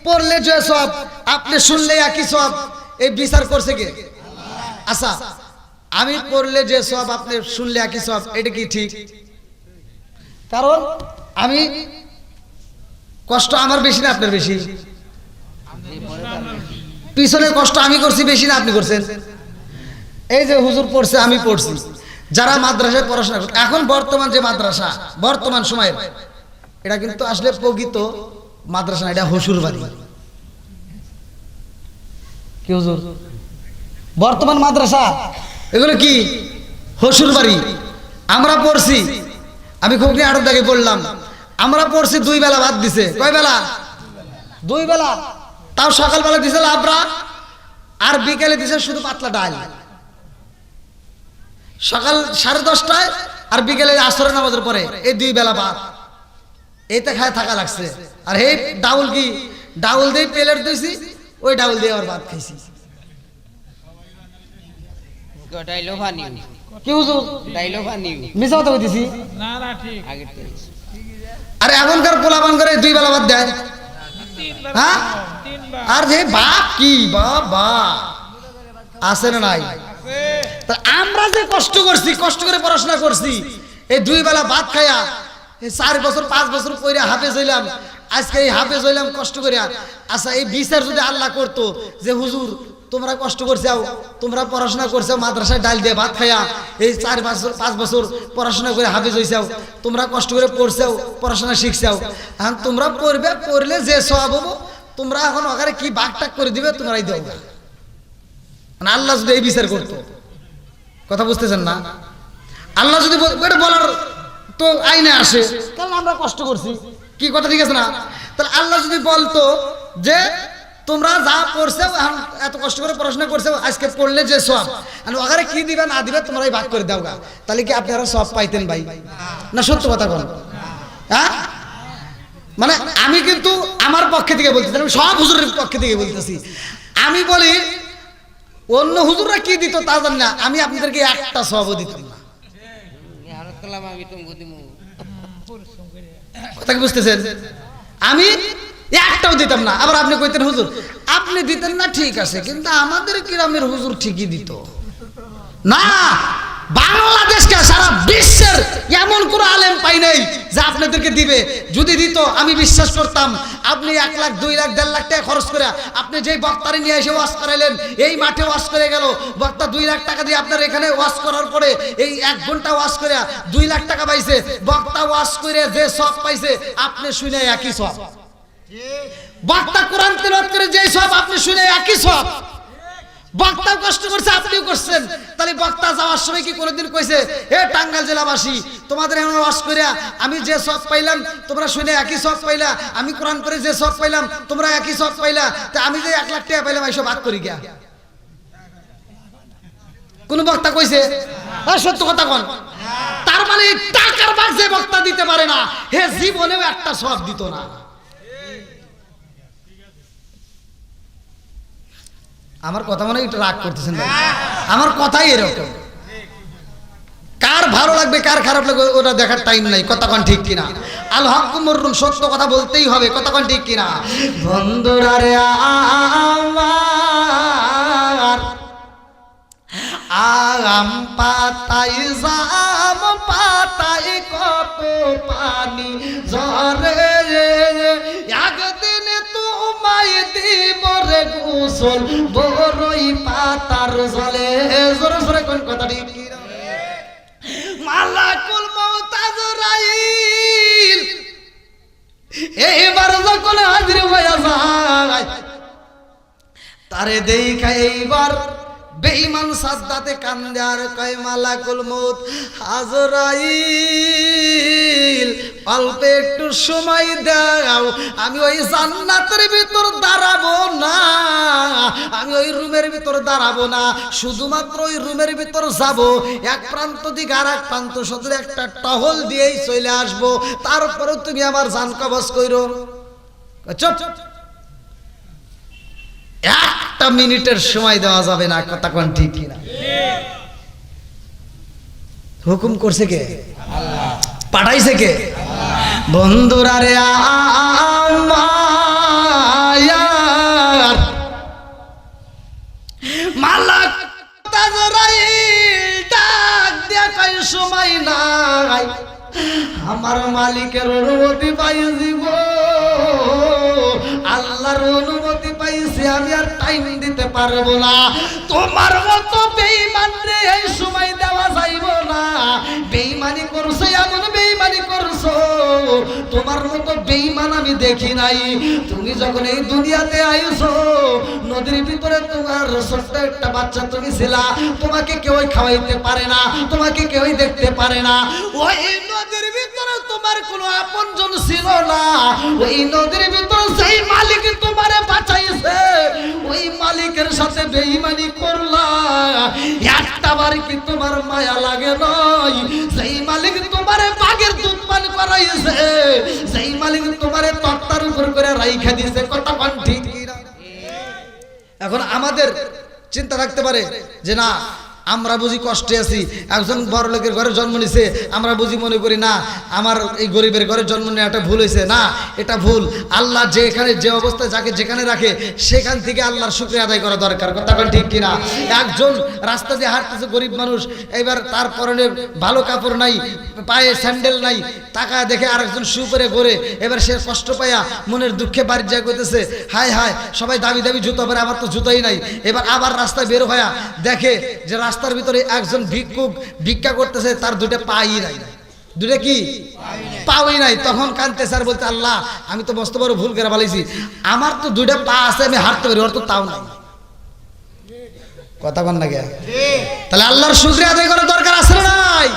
পড়লে যে সব, আপনি শুনলে একই সব, এই বিচার করছে কে? আচ্ছা, আমি পড়লে যে সব, আপনি শুনলে একই সব, এটা কি ঠিক? কারণ আমি কষ্ট আমার বেশি না আপনার বেশি? পিছনের কষ্ট আমি করছি বেশি না আপনি করছেন? এই যে হুজুর পড়ছে, আমি পড়ছি, যারা মাদ্রাসায় পড়াশোনা করছে, এখন বর্তমান যে মাদ্রাসা, বর্তমান সময়ের, এটা কিন্তু আসলে প্রকৃত মাদ্রাসা, এটা হসুর বাড়ি। কি হুজুর? বর্তমান মাদ্রাসা এগুলো কি? হসুর বাড়ি। আমরা পড়ছি, আমি খুব আরো দাগে পড়লাম, আমরা পড়ছি 2 বেলা ভাত দিছে। কয় বেলা? 2 বেলা। তাও সকালবেলা দিছে লাবড়া, আর বিকেলে দিছে শুধু পাতলা ডাল। সকাল 10:30টায় আর বিকেলে আসরের নামাজের পরে এই 2 বেলা ভাত, এইটা খায় থাকা লাগছে। আর এই ডাউল কি? ডাউল দিয়ে প্লেট দিয়েছি, ওই ডাউল দিয়ে আবার ভাত খাইছি। ডাইলো ফানি কি হুজুর? ডাইলো ফানি মিছা কথা কইতেছি? না না ঠিক আগে তো আরে এখনকার পোলাপান করে 2 বেলা ভাত দেয়, হ্যাঁ? আর যে বাপ কি বাবা আছে না নাই? তা আমরা যে কষ্ট করছি, কষ্ট করে পড়াশোনা করছি, এই 2 বেলা ভাত খায়া 4 বছর 5 বছর পরে হাফেজ হইলাম। আজকে এই হাফেজ হইলাম কষ্ট করে। আচ্ছা, এই বিচার যদি আল্লাহ করতো যে হুজুর তোমরা কষ্ট করছাও, তোমরা পড়াশোনা করছো, মাদ্রাসায় ডাল দিয়ে ভাত খায়া এই 4 বছর 5 বছর পড়াশোনা করে হাফেজ হইছাও, তোমরা কষ্ট করে পড়ছাও, পড়াশোনা শিখছাও, এখন তোমরা পড়বে, পড়লে যে সওয়াব হবো তোমরা এখন ওখানে কি ভাগ টাক করে দিবে তোমরাই দাও। মানে আল্লাহ যদি এই বিচার করতো, কথা বুঝতেছেন না? আল্লাহ যদি এটা বলার তো আইনে আসে, কারণ আমরা কষ্ট করছি, কি কথা ঠিক আছে না? তাহলে আল্লাহ যদি বলতো যে তোমরা যা পড়ছো, এত কষ্ট করে পড়াশোনা করছো, আজকে পড়লে যে সওয়াব, আর ওখানে কি দিবে না দিবে তোমরাই ভাগ করে দাও গা, তাহলে কি আপনারা সওয়াব পাইতেন ভাই? না সত্য কথা বল, হ্যাঁ? মানে আমি কিন্তু আমার পক্ষে থেকে বলতেছি, আমি সব হুজুরের পক্ষে থেকে বলতেছি। আমি বলি অন্য হুজুররা কি দিত তা জানি না, আমি আপনাদেরকে একটা সওয়াবও দিতাম না। হারত কালাম আমি তুমি গদিমু কথা কি বুঝতেছেন? আমি একটাও দিতাম না। আবার আপনি কইতেন হুজুর আপনি দিতেন না, ঠিক আছে, কিন্তু আমাদের গ্রামের হুজুর ঠিকই দিত না। বাংলাদেশকে সারা বিশ্বের এমন কোন আলেম পাই নাই যে আপনাদেরকে দিবে। যদি দিত আমি বিশ্বাস করতাম। আপনি 1 লাখ 2 লাখ 1.5 লাখ টাকা খরচ করে আপনি যেই বক্তারে নিয়ে এসে ওয়াজ করাইলেন, এই মাঠে ওয়াজ করে গেল, বক্তা 2 লাখ টাকা দিয়ে আপনার এখানে ওয়াজ করার পরে এই 1 ঘন্টা ওয়াজ করে 2 লাখ টাকা পাইছে। বক্তা ওয়াজ করে যে সওয়াব পাইছে আপনি শুনে একই সওয়াব। বক্তা কোরআন তেলাওয়াত করে যে সওয়াব আপনি শুনে একই সওয়াব। বক্তা কষ্ট করছে, আপনিও করছেন। তাহলে বক্তা যাওয়ার সময় কি কোনোদিন কইছে এ টাঙ্গাইল জেলাবাসী তোমাদের এমন ওয়াজ কইরা আমি যে সওয়াব পাইলাম তোমরা শুনে একই সওয়াব পাইলা, আমি কোরআন করে যে সওয়াব পাইলাম তোমরা একই সওয়াব পাইলা, তা আমি যে 1 লাখ টাকা পাইলাম এইসব ভাগ করি গিয়া? কোন বক্তা কইছে? হ্যাঁ সত্য কথা কোন? তার মানে টাকার ভাগ যে বক্তা দিতে পারে না, হে জীবনেও একটা সওয়াব দিত না। আমার কথা মনে একটু রাগ করতেছেন ভাই, আমার কথাই এরকম। কার ভালো লাগবে কার খারাপ লাগবে ওটা দেখার টাইম নাই। কথা কোন ঠিক কিনা? আল হক মুররুন, সত্য কথা বলতেই হবে। কথা কোন ঠিক কিনা? বন্ধুরা রে আমার আম পাতাই জাম পাতাই কত পানি ঝরে, একদিন তোমায় দিব রে গোসল বড়ই পাতার জলে। জোরে জোরে কোন কথা ঠিক কিনা? মালাকুল মউত আজরাইল এইবার যখন হাজির হইয়া যায়, তারে দেখা এইবার বেঈমান সাজদাতে কান্দে আর কয় মালাকুল মউত আজরাইল অল্প একটু সময় দাও, আমি ওই জান্নাতের ভিতর দাঁড়াবো না, আমি ওই রুমের ভিতর দাঁড়াবো না, শুধুমাত্র ওই রুমের ভিতর যাব, এক প্রান্ত দিকে আর এক প্রান্ত শুধু একটা টহল দিয়েই চলে আসবো, তারপরে তুমি আমার জান কবজ কইরো। চুপ, 1 মিনিটের সময় দেওয়া যাবে না। কথা কোন ঠিক কিনা? হুকুম করছে কে? আল্লাহ। পাঠাইছে কে? আল্লাহ। বন্ধুরা রে আমার মালাক আজরাইল ডাক দিয়া কয় সময় নাই, আমার মালিকের অনুমতি পাইছি গো, আল্লাহর অনুমতি পাইছি, আমি আর টাইম দিতে পারবো না। তোমার মতো বেঈমান রে এই সময় দেওয়া যাইব না। বেঈমানি করছে, এমন বেঈমানি করছে আনছো তোমার মতো বেঈমান আমি দেখি নাই। তুমি যখন এই দুনিয়াতে আইছো নদীর ভিতরে তোমার ছোট্ট একটা বাচ্চা তুমি ছিলা, তোমাকে কেউই খাওয়াইতে পারে না, তোমাকে কেউই দেখতে পারে না। ওই নদীর ভিতরে তোমার কোনো আপনজন ছিল না। ওই নদীর ভিতরে সেই মালিক তোমারে বাঁচাইছে, ওই মালিকের সাথে বেঈমানি করলা, একটাবার কি তোমার মায়া লাগে নয়? সেই মালিক তোমারে বাঘের দুধ পান করাইছে, সেই মালিক তোমারে তক্তার উপর করে রাইখা দিয়েছে। কথা কোন ঠিক কিনা? এখন আমাদের চিন্তা থাকতে পারে যে না আমরা বুঝি কষ্টে আছি, একজন বড় লোকের ঘরে জন্ম নিছে, আমরা বুঝি মনে করি না আমার এই গরিবের ঘরে জন্ম নেওয়া একটা ভুল হয়েছে। না, এটা ভুল। আল্লাহ যেখানে যে অবস্থায় যাকে যেখানে রাখে সেখান থেকে আল্লাহর শুকরিয়া আদায় করা দরকার। কথা কোন ঠিক কিনা? একজন রাস্তা দিয়ে হাঁটতেছে গরিব মানুষ, এবার তার পরনে ভালো কাপড় নাই, পায়ে স্যান্ডেল নাই, তাকায় দেখে আরেকজন শু করে ঘোরে, এবার সে কষ্ট পাইয়া মনের দুঃখে বাড়ি যায় করতেছে হায় হায় সবাই দাবি দাবি জুতো পরে, আমার তো জুতোই নাই। এবার আবার রাস্তায় বের হইয়া দেখে যে রাস্তার ভিতরে একজন ভিক্ষুক ভিক্ষা করতেছে, তার দুটো পাই নাই, দুটো কি পাওই নাই। তখন কাঁদতে স্যার বলতে আল্লাহ আমি তো মস্ত বড় ভুল করে বলেছি, আমার তো দুটো পা আছে আমি হাঁটতে পারি, ওর তো তাও নাই। কথা বল না কে? তাহলে আল্লাহর শুকরিয়া আদায় করার দরকার আছে না নাই?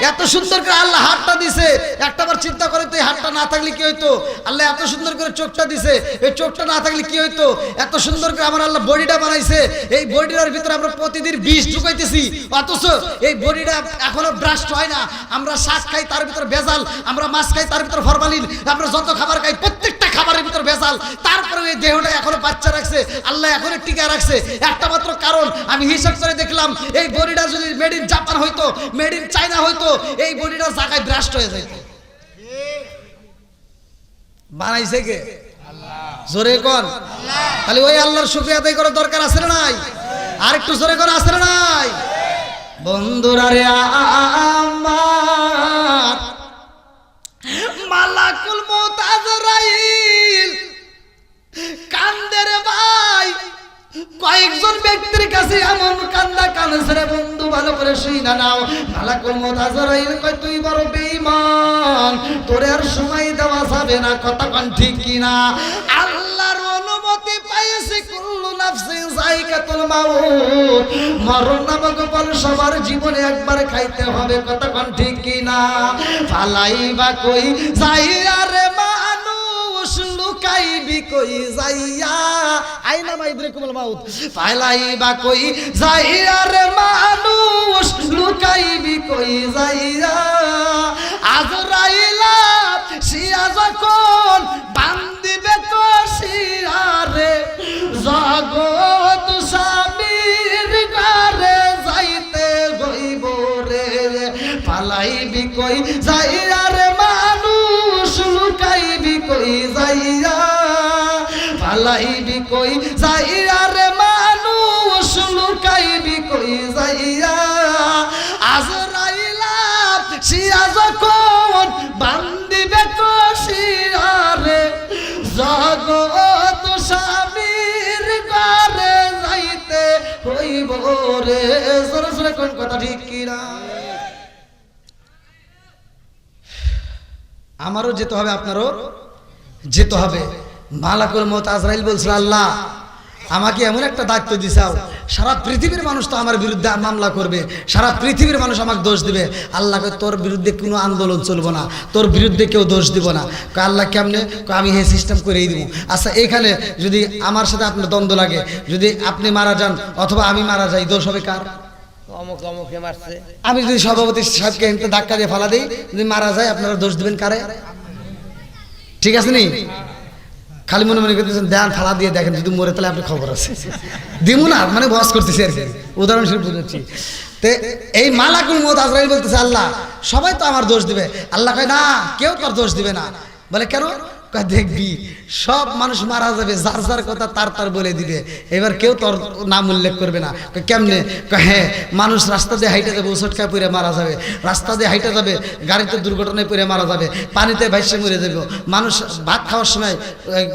এত সুন্দর করে আল্লাহ হাতটা দিছে, একটাবার চিন্তা করে তো এই হাতটা না থাকলে কি হইতো? আল্লাহ এত সুন্দর করে চোখটা দিছে, এই চোখটা না থাকলে কি হইতো? এত সুন্দর করে আমার আল্লাহ বডিটা বানাইছে, এই বডিটার ভিতরে আমরা প্রতিদিন বিষ ঢুকাইতেছি, অথচ এই বডিটা এখনো ব্রাস্ট হয় না। আমরা শাক খাই তার ভিতরে ভেজাল, আমরা মাছ খাই তার ভিতরে ফরমালিন, আমরা যত খাবার খাই প্রত্যেকটা খাবারের ভিতরে ভেজাল, তারপরে এই দেহটা এখনো বাচ্চা রাখছে, আল্লাহ এখনো টিকা রাখছে। একটা মাত্র কারণ আমি হিসাব করে দেখলাম, এই বডিটা যদি মেড ইন জাপান হইতো, মেড ইন চায়না হইতো, এই বডিটা জায়গায় ব্রাস্ট হয়ে যাইত। বানাইছে কে? আল্লাহ। জোরে কোন আল্লাহ। তাহলে ওই আল্লাহর শুকরিয়া আদায় করার দরকার আছে না নাই? আর একটু জোরে কোন আছে না নাই? বন্ধুরা রে আমার মালাকুল মউত আজরাইল কান্দে রে ভাই। কয়েকজন ব্যক্তির কাছে এমন কান্না কানছে রে বন্ধু, ভালো করে শুইনা নাও। মালাকুল মউত আজরাইল কয় তুই বড় বেঈমান, তোরে আর সময় দেওয়া যাবে না। কথা কোন ঠিক কিনা? আল্লাহর অনুমতি পাইছে কুল্লু নাফসিন যায়কাতুল মাউত, মরণ নামক ফল সবার জীবনে একবার খাইতে হবে। কথা কোন ঠিক কিনা? ফালাইবা কই যাইয়া রে মানুষ, লুকাইবি কই যাইয়া, আইনা মাইদরিকুমুল মাউত। ফালাইবা কই যাইয়া রে মানুষ, লুকাইবি কই যাইয়া। আজরাইলা সিয়া যখন বান্দিবে কশিয়া রে, জগৎ স্বামীর ঘরে যাইতে হইব রে। পালাইবি কই যাইয়া রে মানুষ, লুকাইবি কই যাইয়া। পালাইবি কই যাইয়া রে মানুষ, লুকাইবি কই যাইয়া। আজরাইলা সিয়া যখন বান্দিবে কশিয়া রে, জগৎ স্বামীর ঘরে যাইতে হইব রে। জোরে জোরে কোন কথা ঠিক কিনা? আমারও যেতে হবে, আপনারও যেতে হবে। মালাকুল মউত আজরাইল বলছিল আল্লাহ আমাকে এমন একটা দায়িত্ব দিছাও, সারা পৃথিবীর মানুষ তো আমার বিরুদ্ধে মামলা করবে, সারা পৃথিবীর মানুষ আমাকে দোষ দিবে। আল্লাহকে তোর বিরুদ্ধে কোনো আন্দোলন চলবো না, তোর বিরুদ্ধে কেউ দোষ দিব না। আল্লাহ কেমনে? আমি এই সিস্টেম করেই দিব। আচ্ছা এইখানে যদি আমার সাথে আপনার দ্বন্দ্ব লাগে, যদি আপনি মারা যান অথবা আমি মারা যাই, দোষ হবে কার? আমি যদি সভাপতি সাহেবকে ধাক্কা দিয়ে ফালা দিই, যদি মারা যায় আপনারা দোষ দিবেন কারে? ঠিক আছে নি? খালি মনে মনে করতেছেন দেন ফালা দিয়ে দেখেন, যদি মরে তাহলে আপনার খবর আছে। দিব না মানে বস করতেছি আর কি, উদাহরণস্বরূপ বুঝাচ্ছি। তো এই মালাকুল মউত আজরাইল বলতেছে আল্লাহ সবাই তো আমার দোষ দিবে। আল্লাহ কয় না, কেউ তোর দোষ দিবে না। বলে কেন? দেখবি সব মানুষ মারা যাবে, যার যার কথা তার তার বলে দিবে, এবার কেউ তোর নাম উল্লেখ করবে না। কেমনে? হ্যাঁ, মানুষ রাস্তা দিয়ে হাইটে যাবে, ওষুধ খায় পড়ে মারা যাবে, রাস্তা দিয়ে হাইটে যাবে, গাড়িতে দুর্ঘটনায় পড়ে মারা যাবে, পানিতে ভাইসে মরে যাবে, মানুষ ভাত খাওয়ার সময়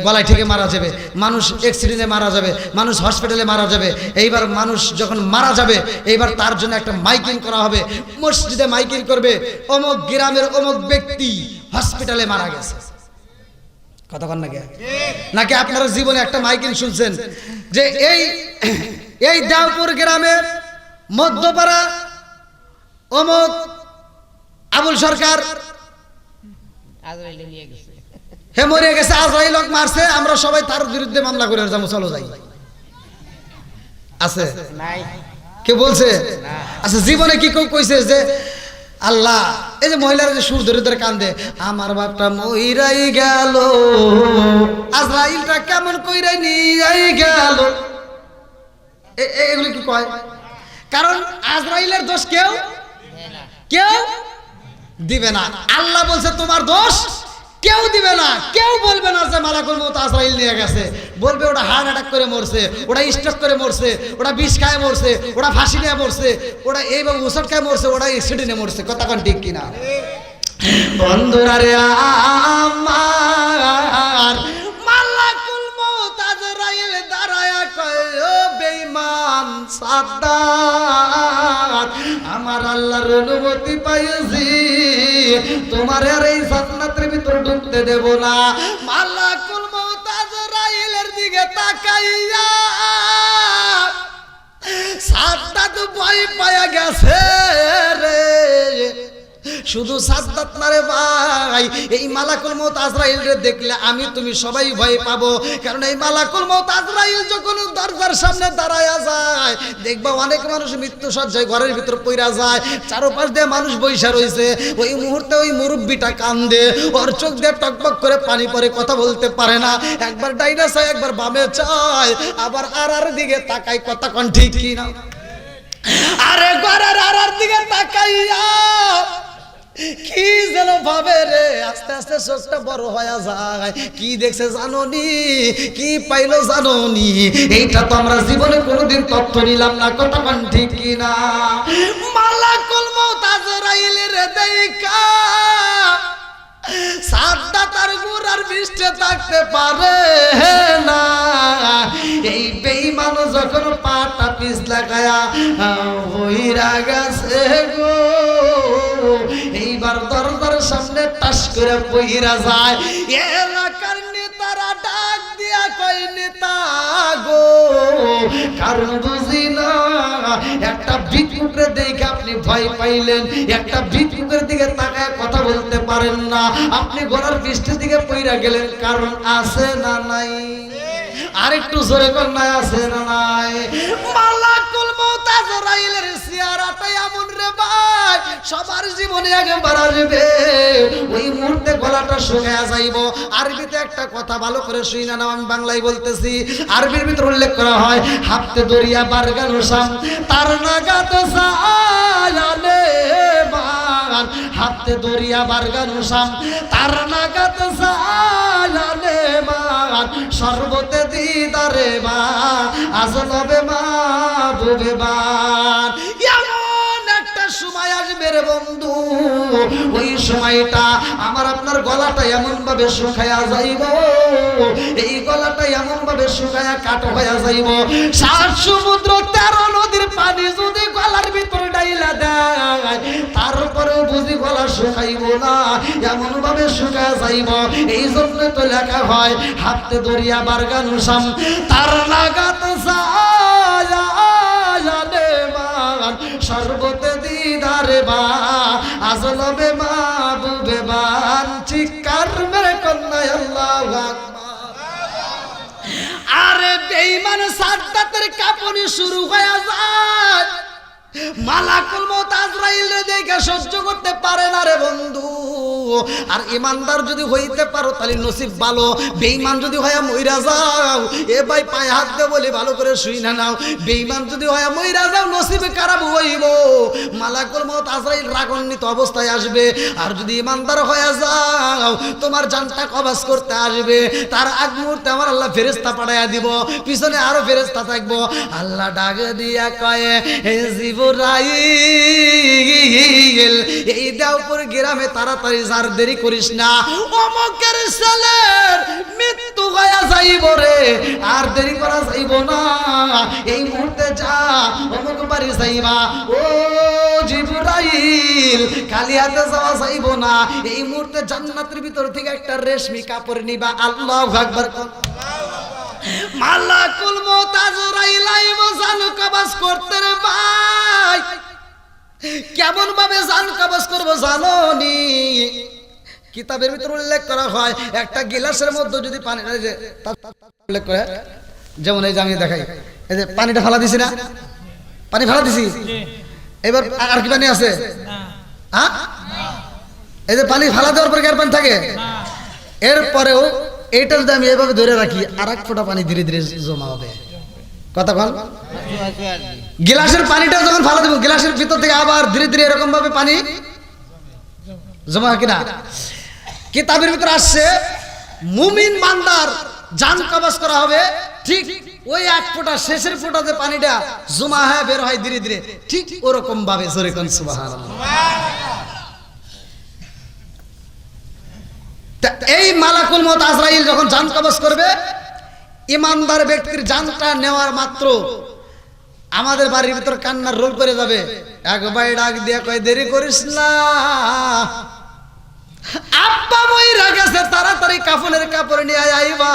গলায় থেকে মারা যাবে, মানুষ অ্যাক্সিডেন্টে মারা যাবে, মানুষ হসপিটালে মারা যাবে। এইবার মানুষ যখন মারা যাবে, এইবার তার জন্য একটা মাইকিং করা হবে, মসজিদে মাইকিং করবে, অমুক গ্রামের অমুক ব্যক্তি হসপিটালে মারা গেছে। কতক্ষণ নাকি নাকি আপনারা জীবনে একটা মাইকিং শুনছেন যে এই দেওপুর গ্রামে মধ্যপাড়া অমুক আবুল সরকার আজরাইলে নিয়ে গেছে, হে মরে গেছে, আজরাইল মারছে, আমরা সবাই তার বিরুদ্ধে মামলা করে যাবো, চলো যাই। আছে নাই কে বলছে? না। আচ্ছা, জীবনে কি কেউ কইছে যে আল্লাহ, এই যে মহিলারা যে সুর ধরে ধরে কান্দে, আমার বাপটা মইরাই গেল, আজরাইলটা কেমন কইরাই নিয়ে গেল, এগুলো কি কয়? কারণ আজরাইলের দোষ কেউ দিবে না। আল্লাহ বলছে তোমার দোষ কেউ দিবে না, কেউ বলবে না যে মালাকুল মউত আজরাইল নিয়ে গেছে, বলবে ওটা হার্ট অ্যাটাক করে মরছে, ওটা স্ট্রোক করে মরছে, ওটা বিষ খায় মরছে, ওটা ফাঁসি নিয়ে মরছে, ওটা এইভাবে ওষুধ খায় মরছে, ওটা অ্যাক্সিডেন্টে মরছে। কথা কোন ঠিক কিনা? বন্ধুরা রে আমার, মালাকুল মউত আজরাইল দাঁড়ায়া কয়, ও বেঈমান সাদ্দাত, আমার আল্লাহর অনুমতি পাইছি, তোমার আর এই জান্নাতের ভিতর ঢুকতে দেব না। মালাকুল মউত আজরাইলের দিকে তাকাইয়া সাদ্দাত ভয় পায়া গেছে রে। শুধু সাদ্দাত না রে ভাই, এই মালাকুল মউত আজরাইল রে দেখলে আমি তুমি সবাই ভয় পাবো। কারণ এই মালাকুল মউত আজরাইল যখন দরজার সামনে দাঁড়ায়া যায়, দেখবা অনেক মানুষ মৃত্যু সজ্জায় ঘরের ভিতর পইরা যায়, চারপাশ দিয়ে মানুষ বইসা রইছে, ওই মুহূর্তে ওই মুরব্বিটা কান্দে, ওর চোখ দিয়ে টকবক করে পানি পড়ে, কথা বলতে পারে না, একবার ডাইনা চায়, একবার বামে চায়, আবার আর দিকে তাকায়। কথা কোন ঠিক কি না? আরে ঘরের আর দিকে তাকাইয়া কি যেন ভাবে রে, আস্তে আস্তে চোখটা বড় হয়ে যায়। কি দেখছে জানোনি? কি পাইলো জানোনি? এইটা তো আমরা জীবনে কোনোদিন তথ্য নিলাম না। কথা কোন ঠিক কি না? মালাকুল মউত আজরাইল রে দেখা সাদ্দাত আর গুরার বৃষ্টি থাকতে পারে না। এই বেঈমান যখন পাটা পিছ লাগায়া হইরা গেছে গো, এইবার দরজার সামনে টাস করে বইরা যায়। এলাকার নেতারা ডাক দিয়া কই, নেতা গো, কারণ বুঝি না, একটা ভিক্ষুকের দিকে আপনি ভয় পাইলেন, একটা ভিক্ষুকের দিকে তাকায় কথা বলতে পারেন না, আপনি ঘোড়ার বৃষ্টির দিকে পইরা গেলেন, কারণ আছে না নাই? আরেকটু জোরে কোন নাই, আছে না নাই? মালাকুল মউত আজরাইলের চেহারাটা এমন রে ভাই, সবার জীবনে একবার আসবে, ওই মুহূর্তে গলাটা শুকায়া যাইব। আরবিতে একটা কথা ভালো করে শুইনা নাও, আমি বাংলায় বলতেছি। আরবির ভিতর উল্লেখ করা হয়, হাফতে দরিয়া বারগানুসাম তার নাগাত সায়ালে মান, হাফতে দরিয়া বারগানুসাম তার নাগাত সায়ালে মান, সর্বতে দিদারে মা আজলবে মা বুবে বান। এমন একটা সময় আসবে রে বন্ধু, ওই সময়টা আমার আপনার গলাটা এমন ভাবে শুকায়া যাইব, এই গলাটা এমন ভাবে শুকায়া কাট হয়ে যাইব, 7 সমুদ্র 13 নদীর পানি যদি গলার ভিতরে ডাইলা দেয়, তারপরেও বুঝি গলা শুকাইব না, এমন ভাবে শুকায়া যাইব। এই জন্য তো লেখা হয়, হাতে দরিয়া বারগানুসাম তার লাগাত সায়ালে মান, সর্বতে দিদারে বা আজলবে মা বুবে বান। চিৎকার মেরে কন্যা আল্লাহু আকবার। আরে বেঈমান সাদ্দাতের কাঁপুনি শুরু হয়ে যায়, মালাকুল মউত আজরাইল দেখে সহ্য করতে পারে না রে বন্ধু। আর ইমানদার যদি হইতে পারো তাহলে নসিব ভালো, বেঈমান যদি হয় মইরা যাও, এ ভাই পায়ে হাত দিয়ে বলি ভালো করে শুই না নাও, বেঈমান যদি হয় মইরা যাও নসিবে খারাপ হইব, মালাকুল মউত আজরাইল রাগান্বিত অবস্থায় আসবে। আর যদি ইমানদার হয়ে যাও তোমার জানটা কবজ করতে আসবে, তার আগ মুহূর্তে আমার আল্লাহ ফেরেশতা পাঠাইয়া দিব, পিছনে আরো ফেরেশতা থাকবো। আল্লাহ ডাক দিয়া কয়ে হে জিবরাইল এই দেওপুর গ্রামে তাড়াতাড়ি যার দেরি করিস না, অমুকের ছেলের মৃত্যু হয়ে যাইব রে, আর দেরি করা যাইব না, এই মুহূর্তে যা অমুক বাড়ি যাইবা। ও জিবরাইল খালি হাতে যাওয়া যাইব না, এই মুহূর্তে জান্নাতের ভিতর থেকে একটা রেশমি কাপড় নিবা। আল্লাহু আকবার। মালাকুল মউত আজরাইল আইব জানু কবজ করতে রে ভাই। কেমন ভাবে জান কবজ করব জানোনি? কিতাবের ভিতর উল্লেখ করা হয় একটা গিলাসের মধ্যে যদি পানি উল্লেখ করে, যেমন এই যে আমি দেখাই, এই যে পানিটা ফেলা দিছি না, পানি ফেলা দিছি, এবার আর কি পানি আছে? হ্যাঁ, এই যে পানি ফেলা দেওয়ার পর কি আর পানি থাকে? এরপরেও এইটা যদি আমি এভাবে ধরে রাখি আর এক ফোঁটা পানি ধীরে ধীরে জমা হবে। কথা বল, গিলাসের পানিটা যখন ফেলা দেবো গিলাসের ভিতর থেকে আবার ধীরে ধীরে এরকম ভাবে পানি জমা হয় কিনা? কিতাবের ভিতর আসছে মুমিন বান্দার জান কবজ করা হবে, ঠিক ওই এক ফোঁটা শেষের ফোঁটাতে পানিটা জমা হয় বের হয় ধীরে ধীরে, ঠিক ওরকম ভাবে জোরে কোন সুবহানাল্লাহ। এই মালাকুল মউত আজরাইল যখন জান কবজ করবে, ইমানদার ব্যক্তির জানটা নেওয়ার মাত্র আমাদের বাড়ির ভিতর কান্নার রোল করে যাবে। এক ভাই ডাক দিয়া কয় দেরি করিস না, আব্বা মইরা গেছে, তাড়াতাড়ি কাফনের কাপড় নিয়ে আইবা।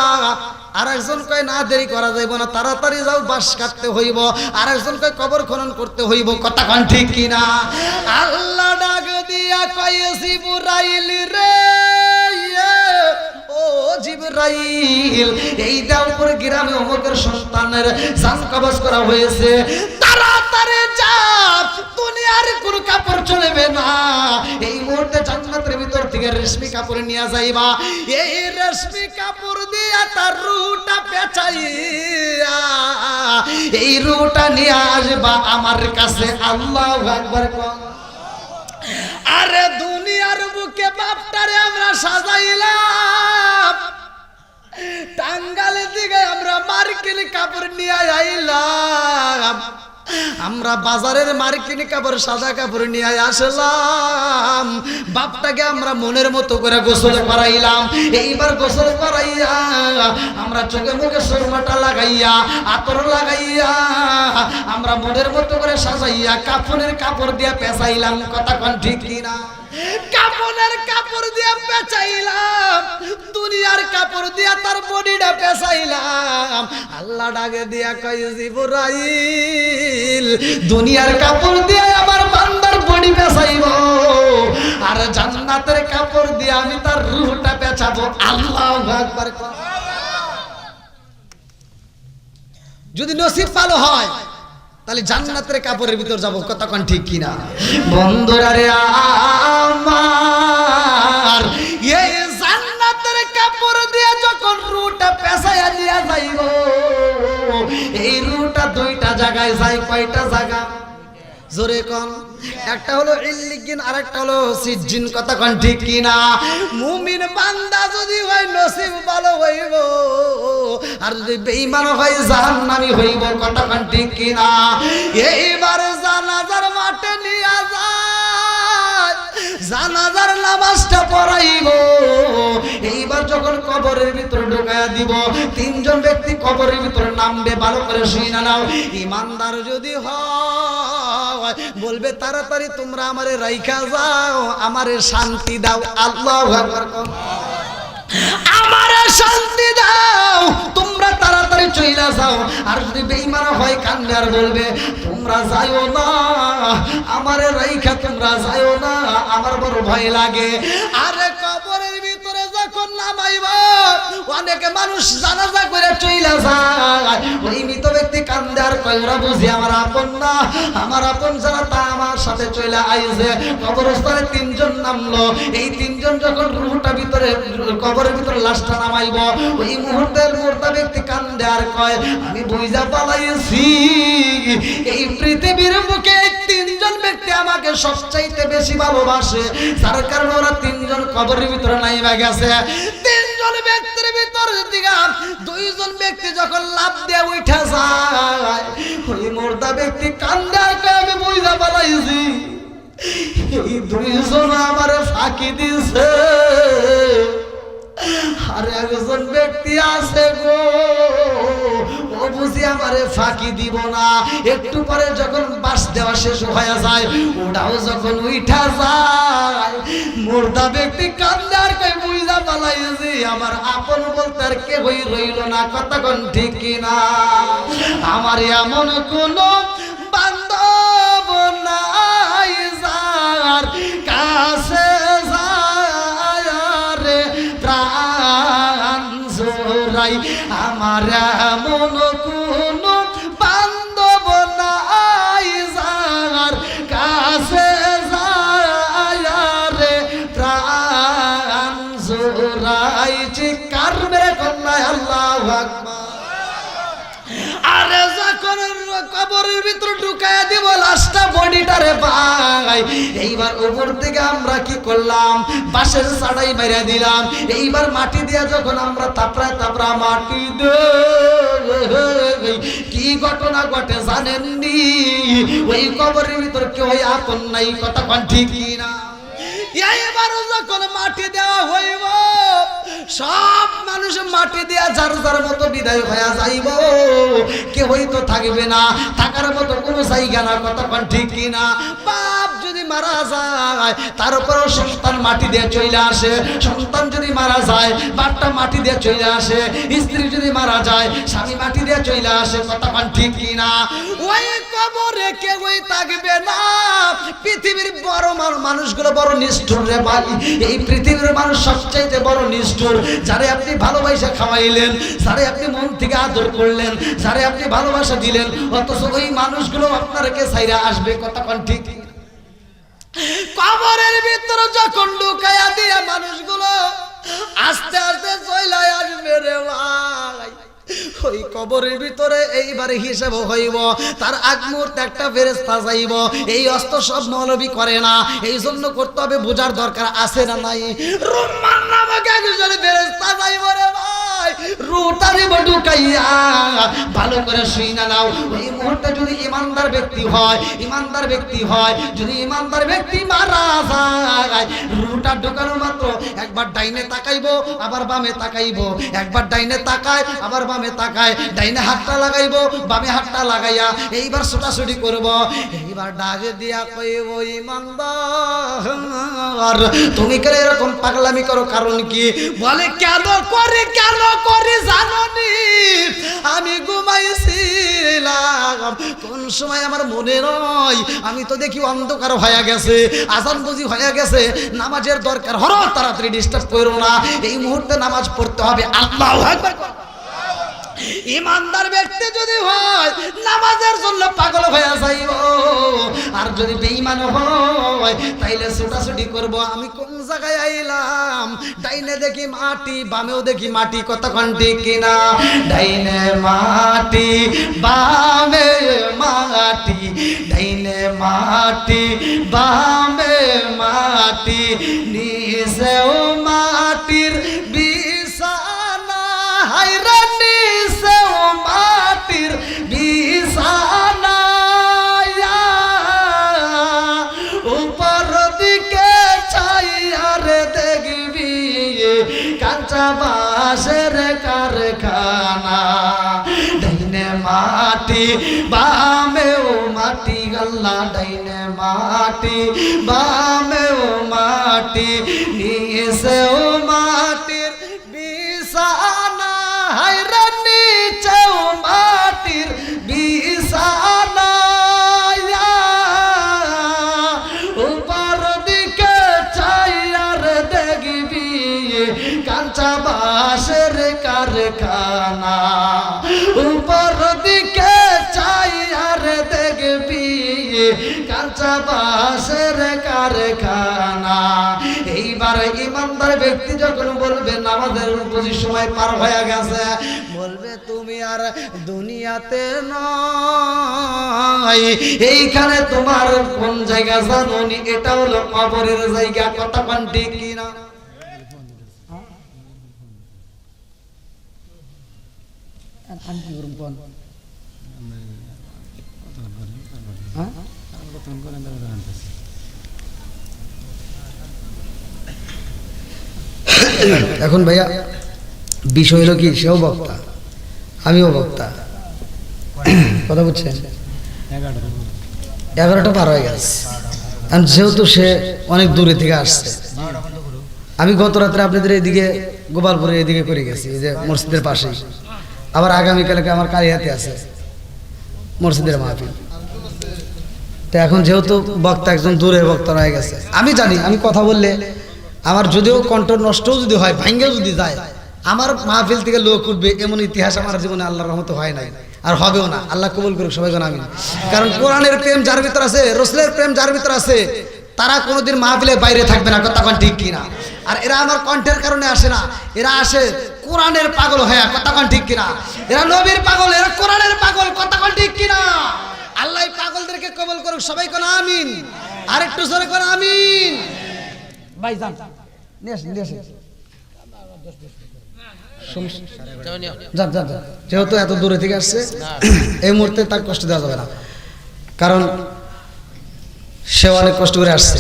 আর একজন কয় না দেরি করা যাইব না, তাড়াতাড়ি যাও, বাঁশ কাটতে হইব। আর একজন কয় কবর খনন করতে হইব। কথা কোন ঠিক কিনা? আল্লাহ ডাক দিয়া কয় জিবরাইল রে, ও জিবরাইল এই দেওপুর গ্রামে অমুকের সন্তানের জান কবজ করা হয়েছে, তাড়াতাড়ি যা, দুনিয়ার কোন কাপড় চলবে না, এই মুহূর্তে জান্নাতের ভিতর থেকে রেশমি কাপড় নিয়ে যাইবা। এই রেশমি কাপড় দিয়া তার রুটা পেঁচাইয়া এই রুটা নিয়ে আসবা আমার কাছে। আল্লাহু আকবার। আরে দুনিয়ার বুকে বাপটারে আমরা সাজাইলাম, টাঙ্গালের দিকে আমরা মার্কিন কাপড় নিয়ে আইলাম, আমরা বাজারের মার্কিন কাপড় সাদা কাপড় নিয়ে আসলাম, বাপটাকে আমরা মনের মতো করে গোসল করাইলাম। এইবার গোসল করাইয়া আমরা চোখে মুখে সুরমাটা লাগাইয়া আতর লাগাইয়া আমরা মনের মতো করে সাজাইয়া কাফনের কাপড় দিয়ে পেঁচাইলাম। কথা কোন ঠিক কিনা? কাফনের কাপড় দিয়ে পেঁচাইলাম, দুনিয়ার কাপড় দিয়া তার বডিটা পেঁচাইলাম। আল্লাহ ডাকে দিয়া কয় জিবরাইল দুনিয়ার কাপড় দিয়ে আমার বান্দার বডি পেঁচাইব, আর জান্নাতের কাপড় দিয়ে আমি তার রূহটা পেঁচাবো। আল্লাহু আকবার। যদি নসিব ভালো হয় তাহলে জান্নাতের কাপড়ের ভিতর যাব। কতক্ষণ ঠিক কিনা? বন্ধুরা রে আমার, এই জান্নাতের কাপড় দিয়ে যখন রুটা পেঁচাইয়া দিয়া যাইব, এই রুটা দুইটা জায়গায় যায়। কয়টা জায়গা? জোরে কোন? একটা হলো ইল্লিগিন, আর একটা হলো সিজ্জিন। কথা কোন ঠিক কিনা? মুমিন বান্দা যদি হয় নসিব ভালো হইব, আর যদি বেঈমান হয় জাহান্নামী হইব। কথা কোন ঠিক কিনা? এইবার জানাজার মাঠে নিয়ে যায়, জানাজার নামাজটা পড়াইব। এইবার যখন কবরের ভিতরে ঢোকায়া দিব, তিনজন ব্যক্তি কবরের ভিতরে নামবে। ভালো করে শুনে নাও, ইমানদার যদি হয় বলবে তাড়াতাড়ি তোমরা আমারে রাইখা যাও, আমারে শান্তি দাও। আল্লাহু আকবার। আমারে শান্তি দাও, তোমরা তাড়াতাড়ি চইলা যাও। আর যদি বেঈমান হয় কান্দে আর বলবে তোমরা যাইও না, আমারে রাইখা তোমরা যাইও না, আমার বড় ভয় লাগে। আরে কবরের ভিতরে যখন নামাইবা অনেক মানুষ জানাজা করে চইলা যায়, ওই মৃত ব্যক্তি কান্দে আর কয় ওরা বুঝি আমার আপন না, আমার আপন যারা তা আমার সাথে চইলা আইছে। কবরস্থানে তিনজন নামলো, এই তিনজন যখন রূহটা ভিতরে কবরের ভিতরে লাশটা নামাইব, ওই মুহূর্তের মুর্দা ব্যক্তি কান্দে আর কয় আমি বুঝা পালাইছি এই পৃথিবীর বুকে এই তিনজন ব্যক্তি আমাকে সবচাইতে বেশি ভালোবাসে, যার কারণে ওরা তিনজন কবরের ভিতরে নাইবা গেছে। তিনজন ব্যক্তির ভিতরে দিকে দুইজন ব্যক্তি যখন লাফ দিয়ে উঠে যায়, ওই মুর্দা ব্যক্তি কান্দে আর কয় আমি বুঝা পালাইছি এই দুইজন আমার ফাঁকি দিছে, আর একজন ব্যক্তি আছে গো ও বুঝি আমারে ফাঁকি দিব না। একটু পরে যখন বাস দেওয়া শেষ হয়ে যায়, ওটাও যখন উঠা যায়, মুর্দা ব্যক্তি কান্দে আর কই বুঝা পালাইছি আমার আপন বলতে আর কেউই রইল না। কতক্ষণ ঠিক কিনা? আমার এমন কোন বান্ধব নাই যার কাছে আমার এমন কোন বান্ধব নাই যার কাছে যায় রে প্রাণ জোড়াই। চিৎকার মেরে কন্যায় আল্লাহু আকবার। আরে যখন কবরের ভিতর ঢুকায় দিব লাশটা বডিটারে পাই, এইবার উপর থেকে আমরা কি করলাম, বাঁশের ছাড়াই মেরে দিলাম। এইবার মাটি দিয়া যখন আমরা তাপড়া মাটি দে, কি ঘটনা ঘটে জানেননি? ওই কবরের ভিতর কেউ আপন নাই। কথা কোন ঠিক কিনা? এইবার যখন মাটি দেওয়া হইব, সব মানুষ মাটি দিয়া যার যার মতো বিদায় হয়ে যাইব, কেউই তো থাকবে না, থাকার মতো কোনো জায়গা না। কতক্ষণ ঠিক কিনা? বাপ যদি মারা যায় তারপরেও সন্তান মাটি দিয়ে চলে আসে, সন্তান যদি মারা যায় বাপটা মাটি দিয়ে চলে আসে, স্ত্রী যদি মারা যায় স্বামী মাটি দিয়ে চলে আসে। কতক্ষণ ঠিক কিনা? ওই কবরে কেউই থাকবে না। পৃথিবীর বড় মানুষগুলো বড় নিষ্ঠুর রে ভাই, এই পৃথিবীর মানুষ সবচাইতে বড় নিষ্ঠুর। যারে আপনি ভালোবাসা খাওয়াইলেন, যারে আপনি মন থেকে আদর করলেন, যারে আপনি ভালোবাসা দিলেন, অথচ ওই মানুষগুলো আপনারকে ছাইরা আসবে। কতক্ষণ ঠিক? কবরের ভিতরে যখন ঢুকাইয়া দিয়া মানুষগুলো আস্তে আস্তে চলে আসবে রে ভাই, ওই কবরের ভিতরে এইবারে হিসাব হইব। তার আগ মুহূর্তে একটা ফেরেশতা যাইব। এই অস্ত সব মৌলবি করে না, এই জন্য করতে হবে, বোঝার দরকার আছে না নাই? রুম্মান নামক একজন ফেরেশতা যাইব রে ভাই, রুটারি ঢুকাইয়া ভালো করে শুইনা নাও। ওই মুহূর্তে যদি ইমানদার ব্যক্তি হয়, ইমানদার ব্যক্তি হয়, যদি ইমানদার ব্যক্তি মারা যায়, রুটা ঢুকানো মাত্র একবার ডাইনে তাকাইবো আবার বামে তাকাইবো, একবার ডাইনে তাকায় আবার বামে তাকায়, ডাইনে হাতটা লাগাইবো বামে হাতটা লাগাইয়া এইবার ছোটাছুটি করব। এইবার ডাকে দিয়া কইব ইমানদার তুমি কেন এরকম পাগলামি করো? কারণ কি? বলে কেন করি জাননি? আমি ঘুমাইছিলাম, কোন সময় আমার মনে নয়, আমি তো দেখি অন্ধকার হয়ে গেছে, আজান বুঝি হয়ে গেছে, নামাজের দরকার, হরো তাড়াতাড়ি ডিস্টার্ব করো না, এই মুহূর্তে নামাজ পড়তে হবে। আল্লাহু আকবার। ইমানদার ব্যক্তি যদি হয় নামাজের জন্য পাগল হয়ে যাইব, আর যদি বেঈমান হয় তাইলে ছোটাছুটি করব। আমি কোন জায়গায় আইলাম, ডাইনে দেখি মাটি বামেও দেখি মাটি। কতক্ষণ ঠিক কিনা? ডাইনে মাটি বামে মাটি, ডাইনে মাটি বামে মাটি, নিচেও মাটির বিছানা, হায়রে নিচেও মাটির বিছানা, উপর দিকে চাইয়ারে দেখবি কাঁচা বাঁশের কারখানা। ডাইনে মাটি বামেও মাটি, আল্লাহ ডাইনে মাটি বামেও মাটি, নিচেও মাটির বিছানা, হায়রে নিচেও মাটির বিছানা, উপর দিকে চাইয়ার দেখবি কাঁচা বাঁশের কারখানা, উপর দিকে চাই আর দেখবি কাঁচা বাঁশের কারখানা। এইবার ইমানদার ব্যক্তি যখন বলবে নামাজের উপযোগী সময় পার হয়ে গেছে, বলবে তুমি আর দুনিয়াতে নয়, এইখানে তোমার কোন জায়গা জানোনি? এটা হলো কবরের জায়গা। কথা কোন ঠিক কিনা? এখন ভাইয়া বিষয় হলো কি, সেও বক্তা আমিও বক্তা, কথা বুঝছেন? 11টা পার হয়ে গেছে। আর যেহেতু সে অনেক দূরে থেকে আসছে, আমি গত রাত্রে আপনাদের এইদিকে গোপালপুরে এদিকে করে গেছি, এই যে মসজিদের পাশেই। আবার আগামীকালকে আমার কালিহাতে আছে মসজিদের মাহফিল। তো এখন যেহেতু বক্তা একজন দূরের বক্তা হয়ে গেছে, আমি জানি আমি কথা বললে আমার যদিও কণ্ঠ নষ্টও যদি হয়, ভাঙ্গেও যদি যায়, আমার মাহফিল থেকে লোক উঠবে এমন ইতিহাস আমার জীবনে আল্লাহর রহমতে হয় নাই, আর হবেও না। আল্লাহ কবুল করুক সবাই জানা আমিন। কারণ কোরআনের প্রেম যার ভিতর আছে, রাসূলের প্রেম যার ভিতর আছে, তারা কোনোদিন মাহফিলের বাইরে থাকবে না। কথা কোন ঠিক কিনা? আর এরা আমার কণ্ঠের কারণে আসে না, এরা আসে কোরআনের পাগল হয়ে। কথা কোন ঠিক কিনা? এরা নবীর পাগল, এরা কোরআনের পাগল। কথা কোন ঠিক কিনা? আল্লাহ পাগলদেরকে কবুল করুক সবাই কোন আমিন। আর একটু জোরে কোন আমিন। ভাই যান নিয়ে আসেন, নিয়ে আসেন। যান যান যান, যেহেতু এত দূরে থেকে আসছে এই মুহূর্তে তার কষ্ট দেওয়া যাবে না, কারণ সে অনেক কষ্ট করে আসছে।